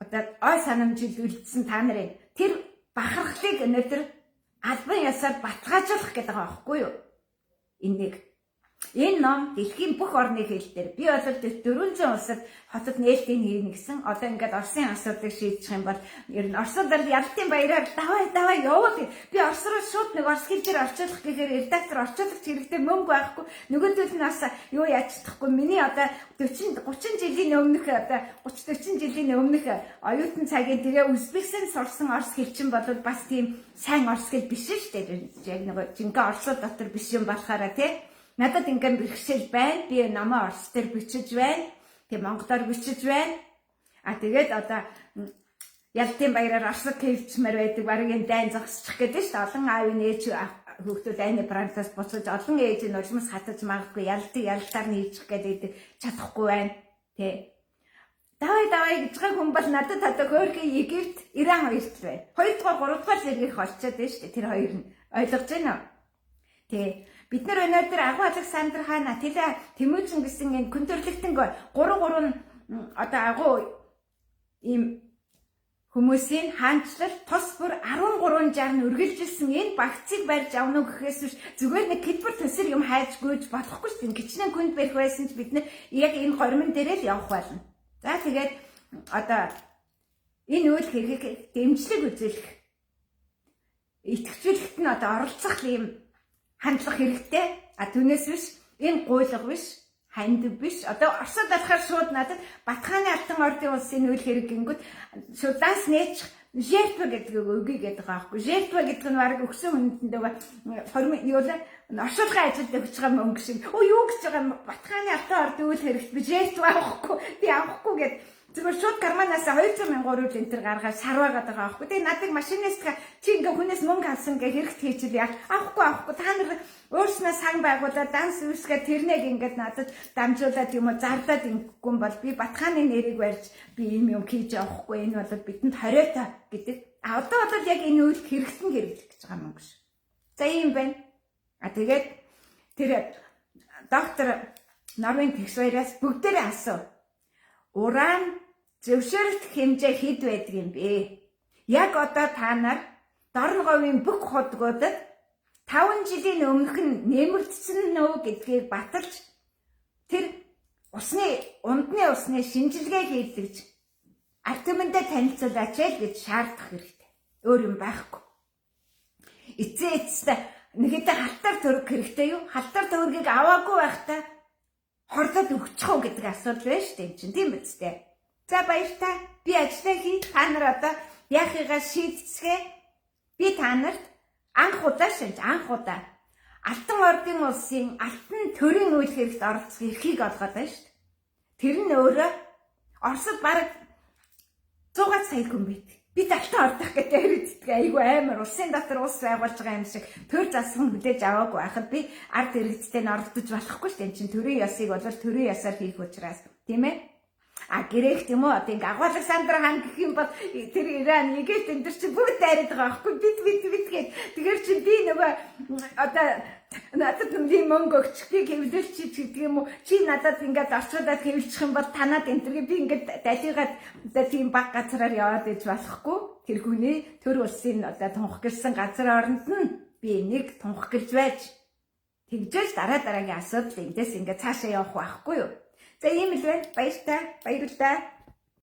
одоо ой санамжил үлдсэн та нарын тэр бахархлыг өнөөдөр албан ёсоор баталгаажуулах гэдэг байгаа байхгүй юу? Энийг Энэ ном дэлхийн бүх орны хэлээр би бол 400 улсад хотод нээлтийг хийнэ гэсэн. Одоо ингээд Оросын асуудлыг шийдчих юм бол ер нь Оросоор ялтын баяраар давай явуул. Би Орос руу шууд нэг орос хэл дээр орчуулах гэхээр редактор орчуулагч хэрэгтэй мөнгө байхгүй. Нөгөөдөл нь бас юу яаж чадахгүй. Миний одоо 30 жилийн өмнөх одоо 30 40 жилийн өмнөх оюутан цагийн тэгээ Узбекистан сурсан орос хэлчин бол бас тийм сайн орос хэл биш шүү дээ. Яг нэг жинхэнэ оросууд дотор биш юм болохоор тий. Надад ингээд бэрхшээл байна. Би намаа орос дээр бичиж байна. Тэг монголоор бичиж байна. Тэгээд одоо ялтын баяраар орсод хэлчмээр байдаг. Бараг энэ дайн зогсчих гэдэг шүү дээ. Олон аав ээж хүүхдүүд айны прантаас буцаж олон ээж нь улмас хатаж магадгүй ялтаар нийцэх гэдэг чадахгүй байна. Тэ. Давай гэж байгаа хүн бол надад одоо хөөрхий Египт, Иран хоёрт байна. 2 дугаар 3 дугаар зэргийг олцоод байна шүү дээ. Тэр хоёр нь ойлгож байна уу? Тэ. Бид нар өнөөдөр Агуу Александр хаан Атила Тэмүүжин гэсэн энэ хүндрэлтэн 3 одоо агуу ийм хүмүүсийн хаанчлал тус бүр 13 жаар үргэлжилсэн энэ багцыг барьж авна уу гэхээс биш зүгээр нэг хэлбэр төсөр юм хайж гүйж болохгүй шүү дээ. Кичнээн хүнд барих байсан ч бид нар яг энэ гормон дээрээ л явах болно. За тэгээд одоо энэ үйл хэргийг дэмжлэг үзүүлэх итгэжүүлэхэд нь одоо оролцох юм хандлах хэрэгтэй. Түүнээс биш энэ гуйлга биш, ханд биш. Одоо Оросод болохоор шууд надад Батхааны Алтан ордын улсын үйл хэрэг гингүүд шууданс нээчих жертва гэдэг үгийг гэдэг байгаа байхгүй. Жертва гэдэг нь баг өгсөн хүндэндээ оршуулгын ажилд өгч байгаа мөнгө шиг. Юу гэж байгаа Батхааны Алтан ордын үйл хэрэгт би жертва авахгүй, би авахгүй гэдэг. Зүгээр шууд карманаас 200,000 рубль энэ төр гаргаад сарваагаад байгаа байхгүй. Тэгээ надад машинаас чи ингээ хүнээс мөнгө авсан гэ хэрэгт хийчихлээ. Авахгүй. Та нар өөрснөө сан байгуулаад данс үүсгээ тэрнийг ингээд надад дамжуулаад юм уу зардаад ингэхгүй бол би Батхааны нэрийг барьж би ийм юм хийж авахгүй. Энэ бол бидэнд хориотой гэдэг. Одоо бол яг энэ үйл хэрэгтэн хэрэглэх гэж байгаа мөнгө шүү. За ийм байна. Тэгээд тэр доктор Норвегийн тэгш баяраас бүгдээрээ асуу. Уран зөвшөөрөлт хэмжээ хэд байдаг юм бэ? Яг одоо та нар Дорноговын бүх худгуудад 5 жилийн өмнөх нь нэмэгдсэн нөө гэдгийг баталж тэр ундны усны шинжилгээ хийлгэж альтмэндэ танилцуулаач гэж шаардах хэрэгтэй. Өөр юм байхгүй. Эцээцтэй нэгэдэ халтар төгрөг хэрэгтэй юу? Халтар төгрөгийг аваагүй байхдаа хорлоод өгчих үү гэдэг асуудал байна шүү дээ. Тийм биз дээ. За баяртай. Би ажиллаа хий. Та нар одоо яахыгаа шийдцгээ. Би та нарт анх удаа Алтан ордын улсын алтан төрийн үйл хэрэгт оролцох эрхийг олгоод байна шүү дээ. Тэр нь өөрөө Оросд бараг 100 сая хүн байдаг. Бид алтан ордох гэдэг хэрэгддэг айгүй амар улсын дотор ус байгуулж байгаа юм шиг төр засгийн хүлээж аваагүй байхад би ард иргэдтэй нь оролдож болохгүй шүү дээ. Энд чинь төрийн ёсыг бол төрийн ёсоор хийх учраас тийм ээ. Гэрэх юм уу одоо ингээ Агуу Александр хаан гэх юм бол тэр Иран Египт энэ төр чинь бүгд дайраад байгаа байхгүй бид гээд тэгэхээр чи би нөгөө одоо надад нэг мөнгө өгч би хэвлэлч гэдэг юм уу чи надад ингээд орчуулаад хэвлчих юм бол танаад энэ төргээ би ингээд далигаад одоо тийм баг газараар яваад иж болохгүй тэр хүний төр улсын одоо тунхагласан газар оронд нь би нэг тунхаглаж байж тэгжээс дараагийн асуудал эндээс ингээд цаашаа явах байхгүй юу. За ийм л байна. Баярлалаа.